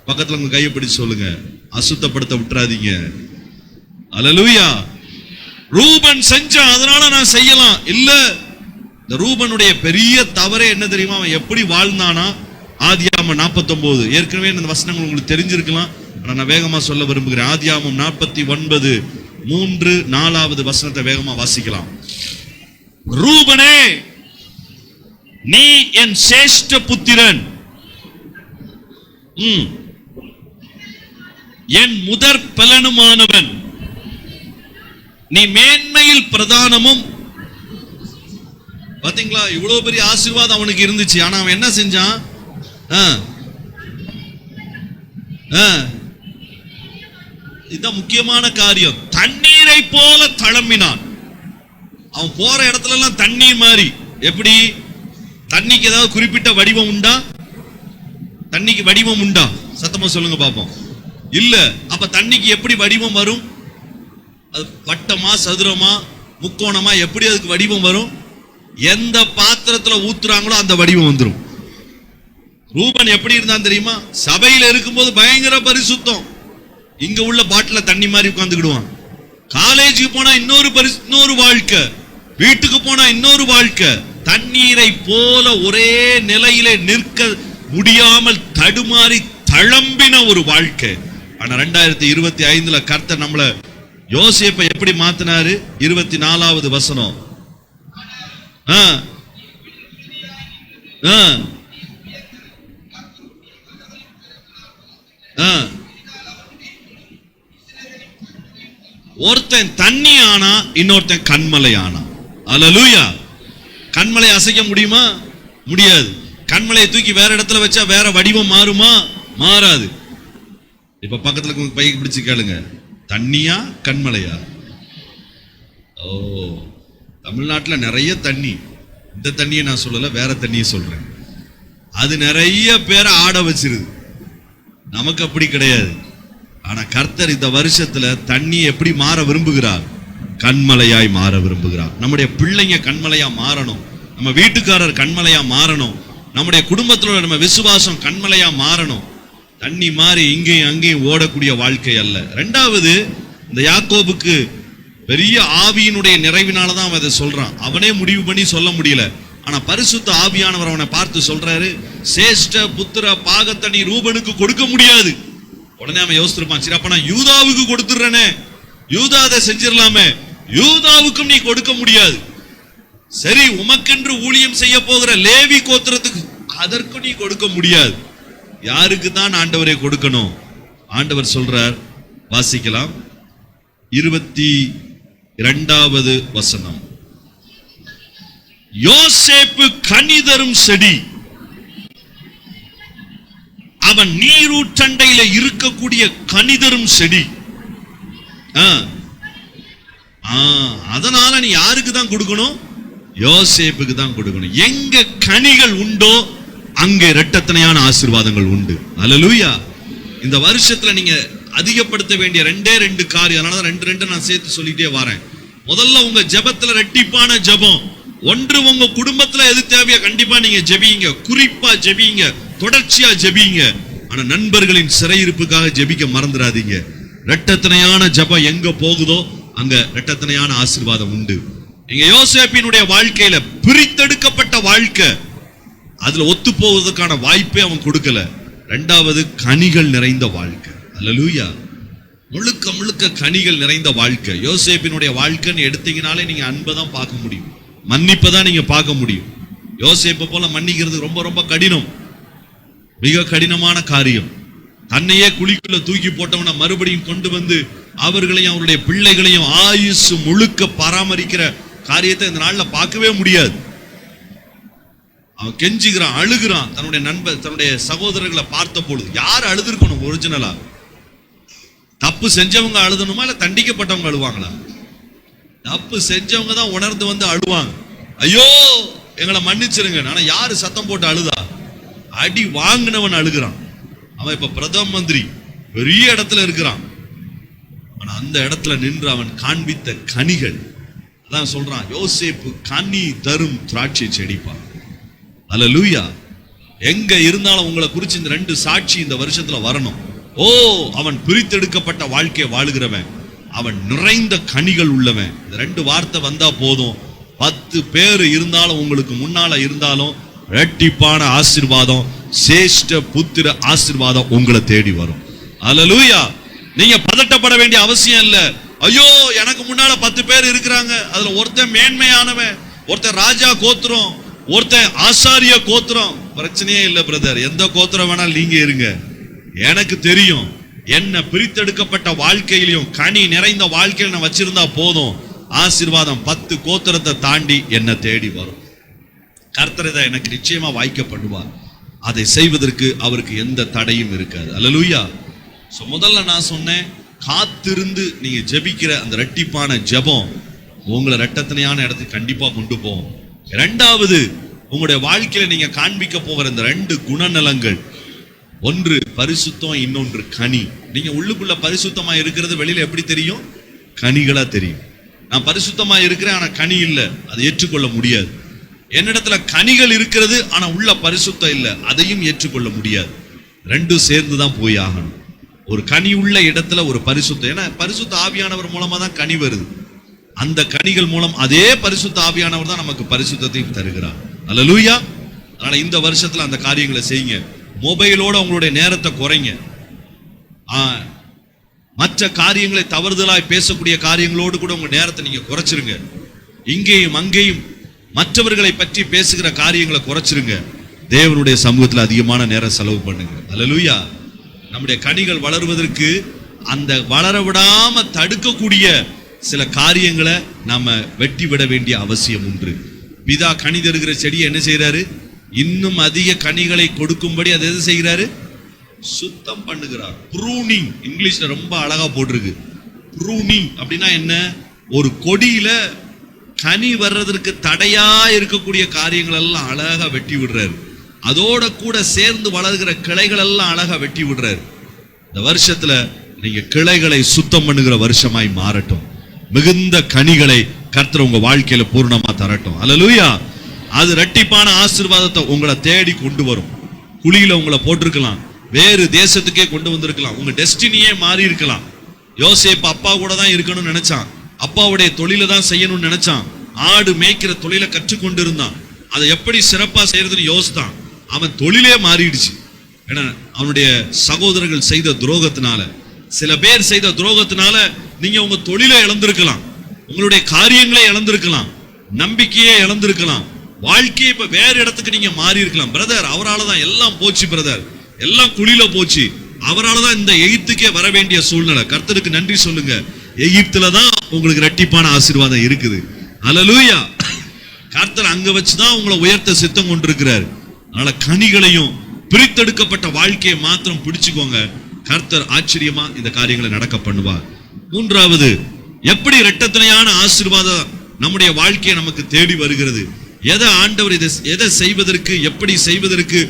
பக்கத்துல உங்க கையை பிடிச்சு சொல்லுங்க, அசுத்தப்படுத்த விட்டுறாதீங்க. அல்லேலூயா. ரூபன் செஞ்சான், அதனால நான் செய்யலாம் இல்ல. இந்த ரூபனுடைய பெரிய தவறே என்ன தெரியுமா? அவன் எப்படி வாழ்ந்தானா? ஆதியாகமம் 49, ஏற்கனவே இந்த வசனங்கள் உங்களுக்கு தெரிஞ்சிருக்கலாம், ஆனா நான் வேகமா சொல்ல விரும்புகிறேன். ஆதியாகமம் 49 3 4வது வசனத்தை வேகமா வாசிக்கலாம். ரூபனே, நீ என் சேஷ்ட புத்திரன், என் முதற் பலனுமானவன், நீ மேன்மையில் பிரதானமும். பாத்தீங்களா, இவ்வளவு பெரிய ஆசீர்வாதம் அவனுக்கு இருந்துச்சு. ஆனா அவன் என்ன செஞ்சான்? இதுதான் முக்கியமான காரியம். தண்ணீரை போல தளம்பினான். அவன் போற இடத்துல எல்லாம் தண்ணீர் மாதிரி. எப்படி? தண்ணிக்கு ஏதாவது குறிப்பிட்ட வடிவம் உண்டா? தண்ணிக்கு வடிவம் உண்டா? சத்தமா சொல்லுங்க பாப்போம். இல்ல. அப்ப தண்ணிக்கு எப்படி வடிவம் வரும்? அது வட்டமா, சதுரமா, முக்கோணமா, எப்படி அதுக்கு வடிவம் வரும்? எந்த பாத்திரத்துல ஊத்துறாங்களோ அந்த வடிவம் வந்துடும். ரூபன் எப்படி இருந்தான் தெரியுமா? சபையில இருக்கும்போது பயங்கர பரிசுத்தம், இங்க உள்ள பாட்டில தண்ணி மாதிரி உட்கார்ந்துக்கிடுவான். காலேஜுக்கு போனா இன்னொரு வாழ்க்கை, வீட்டுக்கு போனா இன்னொரு வாழ்க்கை. தண்ணீரை போல ஒரே நிலையிலே நிற்க முடியாமல் தடுமாறி தளம்பின ஒரு வாழ்க்கை. ஆனா 2025 கர்த்தர் நம்மள, யோசேப்பை எப்படி மாத்தினாரு? 24வது வசனம். ஒருத்தன் தண்ணி ஆனா, இன்னொருத்தன் கண்மலை ஆனா. அல்லேலூயா. கண்மலை அசைக்க முடியுமா? முடியாது. கண்மலையை தூக்கி வேற இடத்துல வச்சா வேற வடிவம் மாறுமா? மாறாது. இப்ப பக்கத்துல பைக்கு பிடிச்சு கேளுங்க, தண்ணியா கண்மலையா? ஓ, தமிழ்நாட்டுல நிறைய தண்ணி. இந்த தண்ணியை நான் சொல்லல, வேற தண்ணியை சொல்றேன். அது நிறைய பேரை ஆட வச்சிருது. நமக்கு அப்படி கிடையாது. ஆனா கர்த்தர் இந்த வருஷத்துல தண்ணி எப்படி மாற விரும்புகிறார்? கண்மலையாய் மாற விரும்புகிறார். நம்முடைய பிள்ளைங்க கண்மலையா மாறணும், நம்ம வீட்டுக்காரர் கண்மலையா மாறணும், நம்முடைய குடும்பத்துல நம்ம விசுவாசம் கண்மலையா மாறணும். தண்ணி மாறி இங்கேயும் அங்கேயும் ஓடக்கூடிய வாழ்க்கை அல்ல. ரெண்டாவது, இந்த யாக்கோபுக்கு பெரிய ஆவியினுடைய நிறைவினாலதான் அவன் அதை சொல்றான். அவனே முடிவு பண்ணி சொல்ல முடியல. ஆனா பரிசுத்த ஆவியானவர் அவனை பார்த்து சொல்றாரு, சேஷ்ட புத்திர பாகத்தை நீ ரூபனுக்கு கொடுக்க முடியாது. உடனே அவன் யோசிச்சிருப்பான், சரி அப்ப நான் யூதாவுக்கு கொடுத்துடுறேனே, யூதா அதை செஞ்சிடலாமே. யூதாவுக்கும் நீ கொடுக்க முடியாது. சரி, உமக்கென்று ஊழியம் செய்ய போகிற லேவி கோத்திரத்துக்கு, அதற்கும் நீ கொடுக்க முடியாது. யாருக்கு தான் ஆண்டவரை கொடுக்கணும்? ஆண்டவர் சொல்றார், வாசிக்கலாம் 22வது வசனம். யோசேப்பு கனிதரும் செடி, அவன் நீரூற்றண்டையில இருக்கக்கூடிய கனிதரும் செடி. அதனால நீ யாருக்கு தான் கொடுக்கணும்? யோசேப்புக்கு தான் கொடுக்கணும். எங்க கனிகள் உண்டோ அங்கே இரட்டத்தனையான ஆசீர்வாதங்கள் உண்டு. அல்லேலூயா. இந்த வருஷத்துல நீங்க அதிகப்படுத்த வேண்டிய 2 காரியம். அதனால 2 நான் சேர்த்து சொல்லிட்டே வரேன். முதல்ல உங்க ஜெபத்துல ரெட்டிப்பான ஜெபம். ஒன்று, உங்க குடும்பத்துல எது தேவையோ கண்டிப்பா நீங்க ஜெபிங்க, குறிப்பா ஜெபிங்க, தொடர்ச்சியா ஜெபிங்க. ஆனா நண்பர்களின் சிறையிருப்புக்காக ஜெபிக்க மறந்துடாதீங்க. இரட்டத்தனையான ஜெபம் எங்க போகுதோ அங்க இரட்டத்தனையான ஆசீர்வாதம் உண்டு. இங்க யோசேப்பினுடைய வாழ்க்கையில பிரித்தெடுக்கப்பட்ட வாழ்க்கை, அதுல ஒத்து போவதற்கான வாய்ப்பே அவன் கொடுக்கல. 2வது, கனிகள் நிறைந்த வாழ்க்கை. அல்லேலூயா. முழுக்க முழுக்க கனிகள் நிறைந்த வாழ்க்கை. யோசேப்பினுடைய வாழ்க்கைன்னு எடுத்தீங்கனாலே நீங்க அன்பை தான் பார்க்க முடியும், மன்னிப்பை தான் நீங்க பார்க்க முடியும். யோசேப்பை போல மன்னிக்கிறது ரொம்ப ரொம்ப கடினம், மிக கடினமான காரியம். தன்னையே குழிக்குள்ள தூக்கி போட்டவனை மறுபடியும் கொண்டு வந்து அவர்களையும் அவருடைய பிள்ளைகளையும் ஆயுசு முழுக்க பராமரிக்கிற காரியத்தை இந்த நாள்ல பார்க்கவே முடியாது. அவன் கெஞ்சுகிறான், அழுகிறான். தன்னுடைய நண்பர், தன்னுடைய சகோதரர்களை பார்த்த பொழுது யார் அழுதுருக்கணும்? ஒரிஜினலா தப்பு செஞ்சவங்க அழுதணுமா, இல்ல தண்டிக்கப்பட்டவங்க அழுவாங்களா? தப்பு செஞ்சவங்க தான் உணர்ந்து வந்து அழுவாங்க, ஐயோ எங்களை மன்னிச்சிருங்க. ஆனா யாரு சத்தம் போட்டு அழுதா? அடி வாங்கினவன் அழுகிறான். அவன் இப்ப பிரதம மந்திரி, பெரிய இடத்துல இருக்கிறான். ஆனா அந்த இடத்துல நின்று அவன் காண்பித்த கனிகள், அதான் சொல்றான், யோசேப்பு கனி தரும் திராட்சை செடிப்பா. அல்லேலூயா. எங்க இருந்தாலும் உங்களை குறிச்சு இந்த 2 சாட்சி இந்த வருஷத்துல வரணும். ஓ, அவன் பிரித்தெடுக்கப்பட்ட வாழ்க்கையை வாழுகிறவன், அவன் நிறைந்த கனிகள் உள்ளவன். இந்த 2 வார்த்தை வந்தா போதும். 10 பேர் இருந்தாலும் உங்களுக்கு முன்னால இருந்தாலும் இரட்டிப்பான ஆசீர்வாதம், சேஷ்ட புத்திர ஆசீர்வாதம் உங்களை தேடி வரும். அல்லேலூயா. நீங்க பதட்டப்பட வேண்டிய அவசியம் இல்ல. ஐயோ எனக்கு முன்னால 10 பேர் இருக்கிறாங்க, அதுல ஒருத்தன் மேன்மையானவன், ஒருத்தன் ராஜா கோத்திரம், ஒருத்தன் ஆசாரிய கோத்திரம். பிரச்சனையே இல்ல பிரதர், எந்த கோத்திரம் வேணாலும் நீங்க இருங்க. எனக்கு தெரியும், என்ன பிரித்தெடுக்கப்பட்ட வாழ்க்கையிலையும் கனி நிறைந்த வாழ்க்கையில் நான் வச்சிருந்தா போதும், ஆசீர்வாதம் 10 கோத்திரத்தை தாண்டி என்ன தேடி வரும். கர்த்தர் இதை எனக்கு நிச்சயமா வாய்க்கப்படுவார். அதை செய்வதற்கு அவருக்கு எந்த தடையும் இருக்காது. அல்லேலூயா. சோ முதல்ல நான் சொன்னேன், காத்திருந்து நீங்க ஜெபிக்கிற அந்த இரட்டிப்பான ஜெபம் உங்களை இரட்டத்தனையான இடத்துக்கு கண்டிப்பா கொண்டு போகும். 2வது, உங்களுடைய வாழ்க்கையில நீங்க காண்பிக்க போகிற இந்த 2 குணநலங்கள், ஒன்று பரிசுத்தம், இன்னொன்று கனி. நீங்க உள்ளுக்குள்ள பரிசுத்தமா இருக்கிறது வெளியில எப்படி தெரியும்? கனிகளா தெரியும். நான் பரிசுத்தமா இருக்கிறேன் ஆனா கனி இல்லை, அதை ஏற்றுக்கொள்ள முடியாது. என்னிடத்துல கனிகள் இருக்கிறது ஆனா உள்ள பரிசுத்தம் இல்லை, அதையும் ஏற்றுக்கொள்ள முடியாது. 2 சேர்ந்துதான் போய் ஆகணும். ஒரு கனி உள்ள இடத்துல ஒரு பரிசுத்தம். ஏன்னா பரிசுத்த ஆவியானவர் மூலமா தான் கனி வருது. அந்த கனிகள் மூலம் அதே பரிசுத்த ஆவியானவர் தான் நமக்கு பரிசுத்தத்தையும் தருகிறார். அல்லேலூயா. அதனால இந்த வருஷத்துல அந்த காரியங்களை செய்யுங்க. மொபைலோட உங்களுடைய நேரத்தை குறைங்க. மற்ற காரியங்களை தவறுதலாய் பேசக்கூடிய காரியங்களோடு கூட உங்க நேரத்தை நீங்க குறைச்சிருங்க. இங்கேயும் அங்கேயும் மற்றவர்களை பற்றி பேசுகிற காரியங்களை குறைச்சிருங்க. தேவனுடைய சமூகத்தில் அதிகமான நேரம் செலவு பண்ணுங்க. அல்லேலூயா. நம்முடைய கனிகள் வளருவதற்கு அந்த வளர விடாம தடுக்கக்கூடிய சில காரியங்களை நாம வெட்டி விட வேண்டிய அவசியம் உண்டு. பிதா கனி தருகிற செடியை என்ன செய்யறாரு? இன்னும் அதிக கனிகளை கொடுக்கும்படி அதை எது செய்கிறாரு? சுத்தம் பண்ணுகிறார். ப்ரூனிங், இங்கிலீஷ்ல ரொம்ப அழகா போட்டிருக்கு. ப்ரூனிங் அப்படின்னா என்ன? ஒரு கொடியில கனி வர்றதற்கு தடையா இருக்கக்கூடிய காரியங்கள் எல்லாம் அழகா வெட்டி விடுறாரு. அதோட கூட சேர்ந்து வளர்கிற கிளைகள் எல்லாம் அழகா வெட்டி விடுறாரு. இந்த வருஷத்துல நீங்க கிளைகளை சுத்தம் பண்ணுகிற வருஷமாய் மாறட்டும். மிகுந்த கனிகளை கர்த்தர் உங்க வாழ்க்கையில பூர்ணமா தரட்டும். அல்லேலூயா. அது இரட்டிப்பான ஆசீர்வாதத்தை உங்களை தேடி கொண்டு வரும். குழியில உங்களை போட்டிருக்கலாம், வேறு தேசத்துக்கே கொண்டு வந்திருக்கலாம், உங்க டெஸ்டினியே மாறி இருக்கலாம். யோசேப்பு அப்பா கூட தான் இருக்கணும்னு நினைச்சான், அப்பாவுடைய தொழிலை தான் செய்யணும்னு நினைச்சான், ஆடு மேய்க்கிற தொழிலை கற்றுக்கொண்டு இருந்தான், அதை எப்படி சிறப்பா செய்யறதுன்னு யோசித்தான். அவன் தொழிலே மாறிடுச்சு. ஏன்னா அவனுடைய சகோதரர்கள் செய்த துரோகத்தினால, சில பேர் செய்த துரோகத்தினால நீங்க உங்க தொழிலை இழந்திருக்கலாம், உங்களுடைய காரியங்களை இழந்திருக்கலாம், நம்பிக்கையே இழந்திருக்கலாம், வாழ்க்கையை இப்ப வேற இடத்துக்கு நீங்க மாறி இருக்கலாம். பிரதர், அவரால் தான் எல்லாம் போச்சு பிரதர், எல்லாம் குழியில போச்சு, அவரால் தான் இந்த எகிப்துக்கே வர வேண்டிய சூழ்நிலை. கர்த்தருக்கு நன்றி சொல்லுங்க, எகிப்துல தான் உங்களுக்கு இரட்டிப்பான ஆசீர்வாதம் இருக்குது. அல்லேலூயா. கர்த்தர் அங்க வச்சுதான் உங்களை உயர்த்த சித்தம் கொண்டிருக்கிறார். அதனால கனிகளையும் பிரித்தெடுக்கப்பட்ட வாழ்க்கையை மாத்திரம் பிடிச்சுக்கோங்க. கர்த்தர் ஆச்சரியமா இந்த காரியங்களை நடக்க பண்ணுவார். மூன்றாவது, எப்படி இரட்டத்தனையான ஆசீர்வாதம் நம்முடைய வாழ்க்கையை நமக்கு தேடி வருகிறது? எதை ஆண்டவர் எதை செய்வதற்கு, எப்படி செய்வதற்கு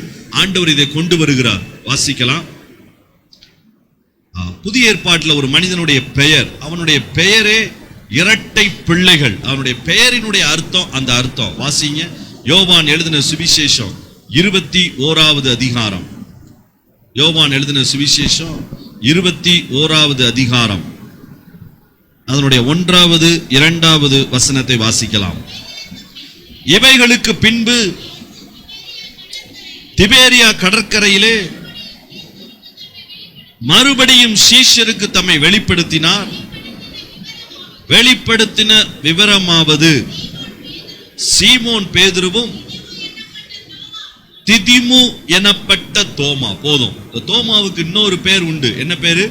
ஆண்டவர் இதை கொண்டு வருகிறார்? வாசிக்கலாம். புதிய ஏற்பாட்டில் ஒரு மனிதனுடைய பெயர், அவனுடைய பெயரே இரட்டை பிள்ளைகள். அவனுடைய பெயரினுடைய அர்த்தம் அந்த அர்த்தம். வாசிங்க, யோவான் எழுதின சுவிசேஷம் 21வது அதிகாரம். யோவான் எழுதின சுவிசேஷம் 21வது அதிகாரம், அதனுடைய 1வது 2வது வசனத்தை வாசிக்கலாம். இவைகளுக்கு பின்பு திபேரியா கடற்கரையிலே மறுபடியும் சீஷருக்கு தம்மை வெளிப்படுத்தினார். வெளிப்படுத்தின விவரமாவது, சீமோன் பேதுருவும் திதிமு எனப்பட்ட தோமா. போதும், தோமாவுக்கு இன்னொரு பேர் உண்டு. என்ன பேரு?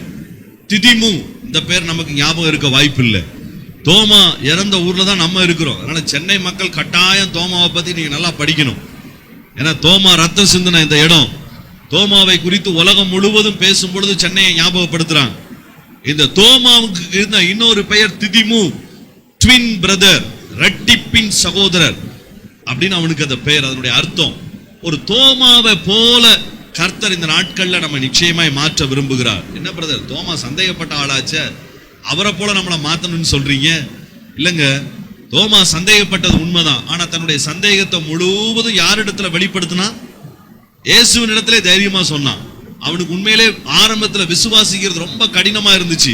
திதிமு. இந்த பேர் நமக்கு ஞாபகம் இருக்க வாய்ப்பு இல்லை. தோமா இறந்த ஊர்ல தான் நம்ம இருக்கிறோம். அதனால சென்னை மக்கள் கட்டாயம் தோமாவை பத்தி நீங்க நல்லா படிக்கணும். ஏன்னா தோமா ரத்தம் சிந்தின இந்த இடம். தோமாவை குறித்து உலகம் முழுவதும் பேசும் பொழுது சென்னையை ஞாபகப்படுத்துறாங்க. இந்த தோமாவுக்கு இருந்த இன்னொரு பெயர் திதிமு, ட்வின் பிரதர், இரட்டிப்பின் சகோதரர் அப்படின்னு அவனுக்கு அந்த பெயர். அதனுடைய அர்த்தம், ஒரு தோமாவை போல கர்த்தர் இந்த நாட்கள்ல நம்ம நிச்சயமாய் மாற்ற விரும்புகிறார். என்ன பிரதர், தோமா சந்தேகப்பட்ட ஆளாச்ச, அவரை போல நம்மளை மாத்தணும்னு சொல்றீங்க? இல்லங்க, தோமா சந்தேகப்பட்டது உண்மைதான். ஆனா தன்னுடைய சந்தேகத்தை முழுவதும் யாரிடத்துல வெளிப்படுத்தினா? இயேசுவின் இடத்துல தைரியமா சொன்னான். அவனுக்கு உண்மையிலே ஆரம்பத்துல விசுவாசிக்கிறது ரொம்ப கடினமா இருந்துச்சு.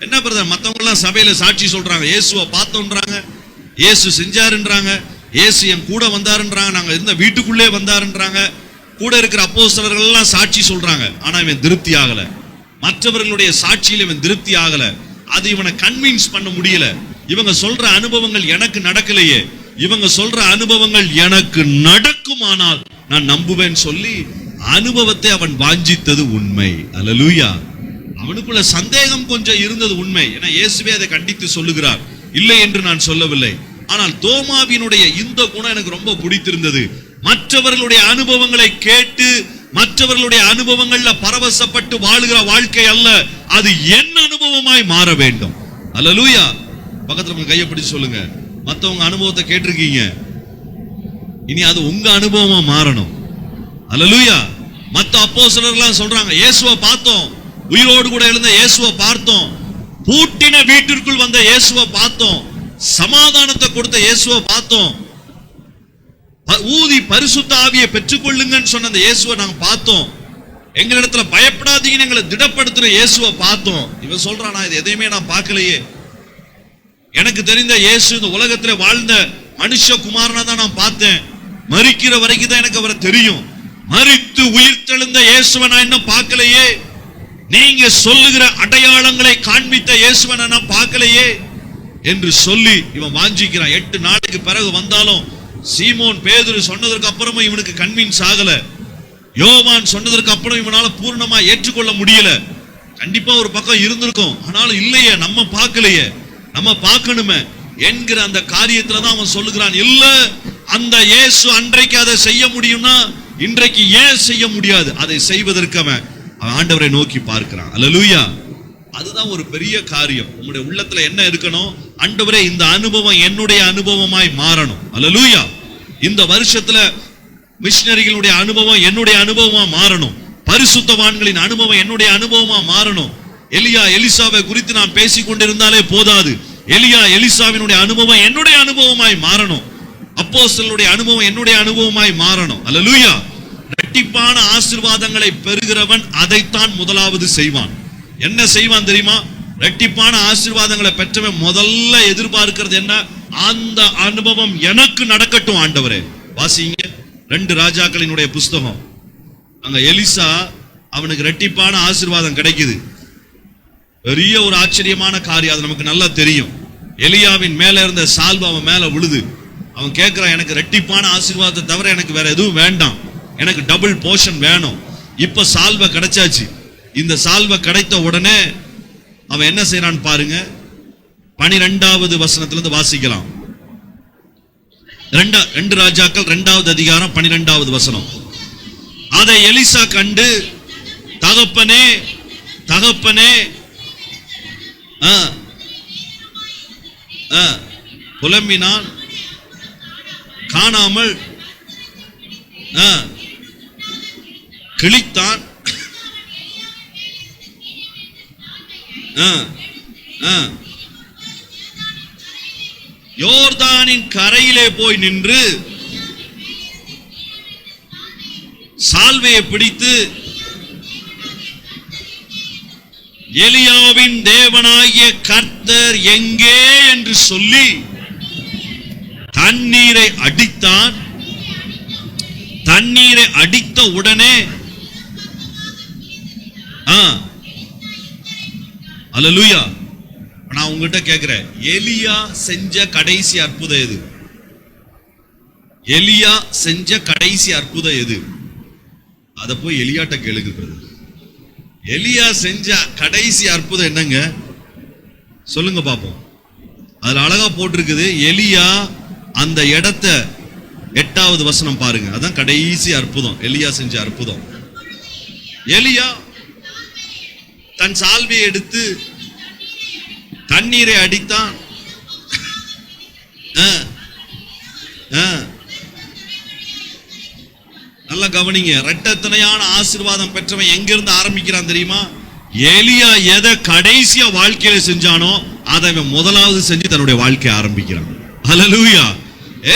என்ன பிரதர், மத்தவங்க எல்லாம் சபையில சாட்சி சொல்றாங்க, இயேசுவை பார்த்தோன்றாங்க, இயேசு செஞ்சாருன்றாங்க, இயேசு என் கூட வந்தாருன்றாங்க, நாங்க இருந்த வீட்டுக்குள்ளே வந்தாருன்றாங்க, கூட இருக்கிற அப்போஸ்தலர்கள் எல்லாம் சாட்சி சொல்றாங்க. ஆனா இவன் திருப்தி ஆகல, மற்றவர்களுடைய சாட்சியில இவன் திருப்தி ஆகல. அது இவனை கன்வின்ஸ் பண்ண முடியல. இவங்க சொல்ற அனுபவங்கள் எனக்கு நடக்கலையே, இவங்க சொல்ற அனுபவங்கள் எனக்கு நடக்குமானால் நான் நம்புவேன் சொல்லி அனுபவத்தை அவன் வாஞ்சித்தது உண்மை. அல்லேலூயா. அவனுக்குள்ள சந்தேகம் கொஞ்சம் இருந்தது உண்மை. ஏன்னா இயேசுவே அதை கண்டித்து சொல்லுகிறார், இல்லை என்று நான் சொல்லவில்லை. ஆனால் தோமாவினுடைய இந்த குணம் எனக்கு ரொம்ப பிடித்திருந்தது. மற்றவர்களுடைய அனுபவங்களை கேட்டு மற்றவர்களுடைய அனுபவங்கள்ல பரவசப்பட்டு வாழுகிற வாழ்க்கை அல்ல, அது என் அனுபவமாய் மாற வேண்டும். அல்லேலூயா. பக்கத்துல கையை பிடிச்சு சொல்லுங்க, மற்றவங்க அனுபவத்தை கேட்டிருக்கீங்க, இனி அது உங்க அனுபவமா மாறணும். அல்லேலூயா. மத்த அப்போஸ்தலர்கள் சொல்றாங்க, இயேசுவை பார்த்தோம், உயிரோடு கூட எழுந்த இயேசுவை பார்த்தோம், பூட்டின வீட்டிற்குள் வந்த இயேசுவை பார்த்தோம், சமாதானத்தை கொடுத்த இயேசுவை பார்த்தோம், ஊதி பரிசுத்த ஆவியை பெற்றுக்கொள்ளுங்கன்னு சொன்ன அந்த இயேசுவை நாங்க பார்த்தோம், எங்களிடத்துல பயப்படாதீங்கன்னு எங்களை திடப்படுத்துற இயேசுவை பார்த்தோம். இவன் சொல்றான், நான் இது எதையுமே நான் பார்க்கலையே, எனக்கு தெரிந்த இயேசு இந்த உலகத்துல வாழ்ந்த மனுஷ குமாரனா தான் நான் பார்த்தேன், மரிக்கிற வரைக்கும் தான் எனக்கு அவரை தெரியும், மரித்து உயிர்த்தெழுந்த இயேசுவை நான் இன்னும் பார்க்கலையே, நீங்க சொல்லுகிற அடையாளங்களை காண்பித்த இயேசுவை நான் பார்க்கலையே என்று சொல்லி இவன் வாஞ்சிக்கிறான். 8 நாளைக்கு பிறகு வந்தாலும் சீமோன் பேதுரு சொன்னதற்கு அப்புறமும் இவனுக்கு கன்வின்ஸ் ஆகல. யோவான் சொன்னதற்கு அப்புறம் இவனால பூர்ணமா ஏற்றுக்கொள்ள முடியல. கண்டிப்பா ஒரு பக்கம் இருந்திருக்கும், ஆனாலும் இல்லையே, நம்ம பார்க்கலையே, நம்ம பார்க்கணுமே என்கிற அந்த காரியத்துல தான் அவன் சொல்லுகிறான். இல்ல, அந்த இயேசு அன்றைக்கு அதை செய்ய முடியும்னா இன்றைக்கு ஏன் செய்ய முடியாது? அதை செய்வதற்கு அவன் ஆண்டவரை நோக்கி பார்க்கிறான். அல்லேலூயா. அதுதான் ஒரு பெரிய காரியம். உங்களுடைய உள்ளத்துல என்ன இருக்கணும்? ஆண்டவரே, இந்த அனுபவம் என்னுடைய அனுபவமாய் மாறணும். அல்லேலூயா. இந்த வருஷத்துல மிஷனரிகளுடைய அனுபவம் என்னுடைய அனுபவமா மாறணும். பரிசுத்தவான்களின் அனுபவம் என்னுடைய அனுபவமா மாறணும். எலியா எலிசாவை குறித்து நான் பேசிக் கொண்டிருந்தாலே போதாது, எலியா எலிசாவினுடைய அனுபவம் என்னுடைய அனுபவமாய் மாறணும். அப்போஸ்தலருடைய அனுபவம் என்னுடைய அனுபவமாய் மாறணும். அல்லேலூயா. இரட்டிப்பான ஆசீர்வாதங்களை பெறுகிறவன் அதைத்தான் முதலாவது செய்வான். என்ன செய்வான் தெரியுமா? இரட்டிப்பான ஆசீர்வாதங்களை பெற்றவன் முதல்ல எதிர்பார்க்கிறது என்ன? அந்த அனுபவம் எனக்கு நடக்கட்டும் ஆண்டவரே. வாசிங்க 2 ராஜாக்களினுடைய புஸ்தகம். அங்க எலிசா அவனுக்கு இரட்டிப்பான ஆசீர்வாதம் கிடைக்குது. பெரிய ஒரு ஆச்சரியமான காரியம், அது நமக்கு நல்லா தெரியும். எலியாவின் மேல இருந்த சால்வை அவன் மேல விழுது. அவன் கேட்கிறான், எனக்கு இரட்டிப்பான ஆசீர்வாதத்தை தவிர எனக்கு வேற எதுவும் வேண்டாம், எனக்கு டபுள் போர்ஷன் வேணும். இப்ப சால்வை கிடைச்சாச்சு. இந்த சால்வை கிடைத்த உடனே அவன் என்ன செய்யறான் பாருங்க. 12வது வசனத்திலிருந்து வாசிக்கலாம். 2 ராஜாக்கள் 2வது அதிகாரம் 12வது வசனம். அதை எலிசா கண்டு, தகப்பனே தகப்பனே புலம்பினான், காணாமல் கிழித்தான். யோர்தானின் கரையிலே போய் நின்று சால்வையை பிடித்து, எலியாவின் தேவனாகிய கர்த்தர் எங்கே என்று சொல்லி தண்ணீரை அடித்தான். தண்ணீரை அடித்த உடனே அல்லேலூயா. நான் உங்ககிட்ட கேட்கிறேன், எலியா செஞ்ச கடைசி அற்புதம் எது? எலியா செஞ்ச கடைசி அற்புதம் எது? அத போய் எலியாட்ட கேளுங்க. எலியா செஞ்ச கடைசி அற்புதம் என்னங்க சொல்லுங்க பாப்போம். அதுல அழகா போட்டிருக்குது, எலியா அந்த இடத்த 8வது வசனம் பாருங்க. அதான் கடைசி அற்புதம், எலியா செஞ்ச அற்புதம். எலியா தன் சால்வையை எடுத்து தண்ணீரை அடித்தான். நல்லா கவனிங்க. இரட்டத்தனையான ஆசீர்வாதம் பெற்றவன் எங்கிருந்து ஆரம்பிக்கிறான் தெரியுமா? எலியா எதை கடைசியா வாழ்க்கையில செஞ்சானோ அதை முதலாவது செஞ்சு தன்னுடைய வாழ்க்கையை ஆரம்பிக்கிறான். ஹல்லேலூயா.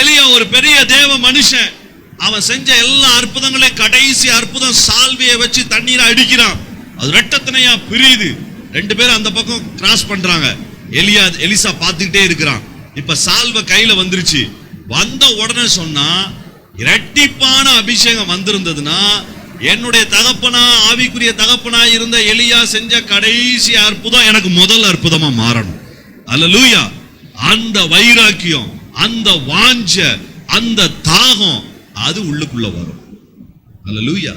எலியா ஒரு பெரிய தேவ மனுஷன். அவன் செஞ்ச எல்லா அற்புதங்களையும் கடைசி அற்புதம் சால்வையை வச்சு தண்ணீரை அடிக்கிறான். அது இரட்டத்தனையா பிரியுது. 2 பேரும் அந்த பக்கம் கிராஸ் பண்றாங்க. எலிசா பார்த்துக்கிட்டே இருக்கிறான். இப்ப சால்வை கையில வந்துருச்சு. வந்த உடனே சொன்னா, இரட்டிப்பான அபிஷேகம் வந்திருந்ததுன்னா என்னுடைய தகப்பனா, ஆவிக்குரிய தகப்பனா இருந்த எலியா செஞ்ச கடைசி அற்புதம் எனக்கு முதல் அற்புதமா மாறணும். அல்லேலூயா. அந்த வைராக்கியம், அந்த வாஞ்ச, அந்த தாகம் அது உள்ளுக்குள்ள வரும். அல்லேலூயா.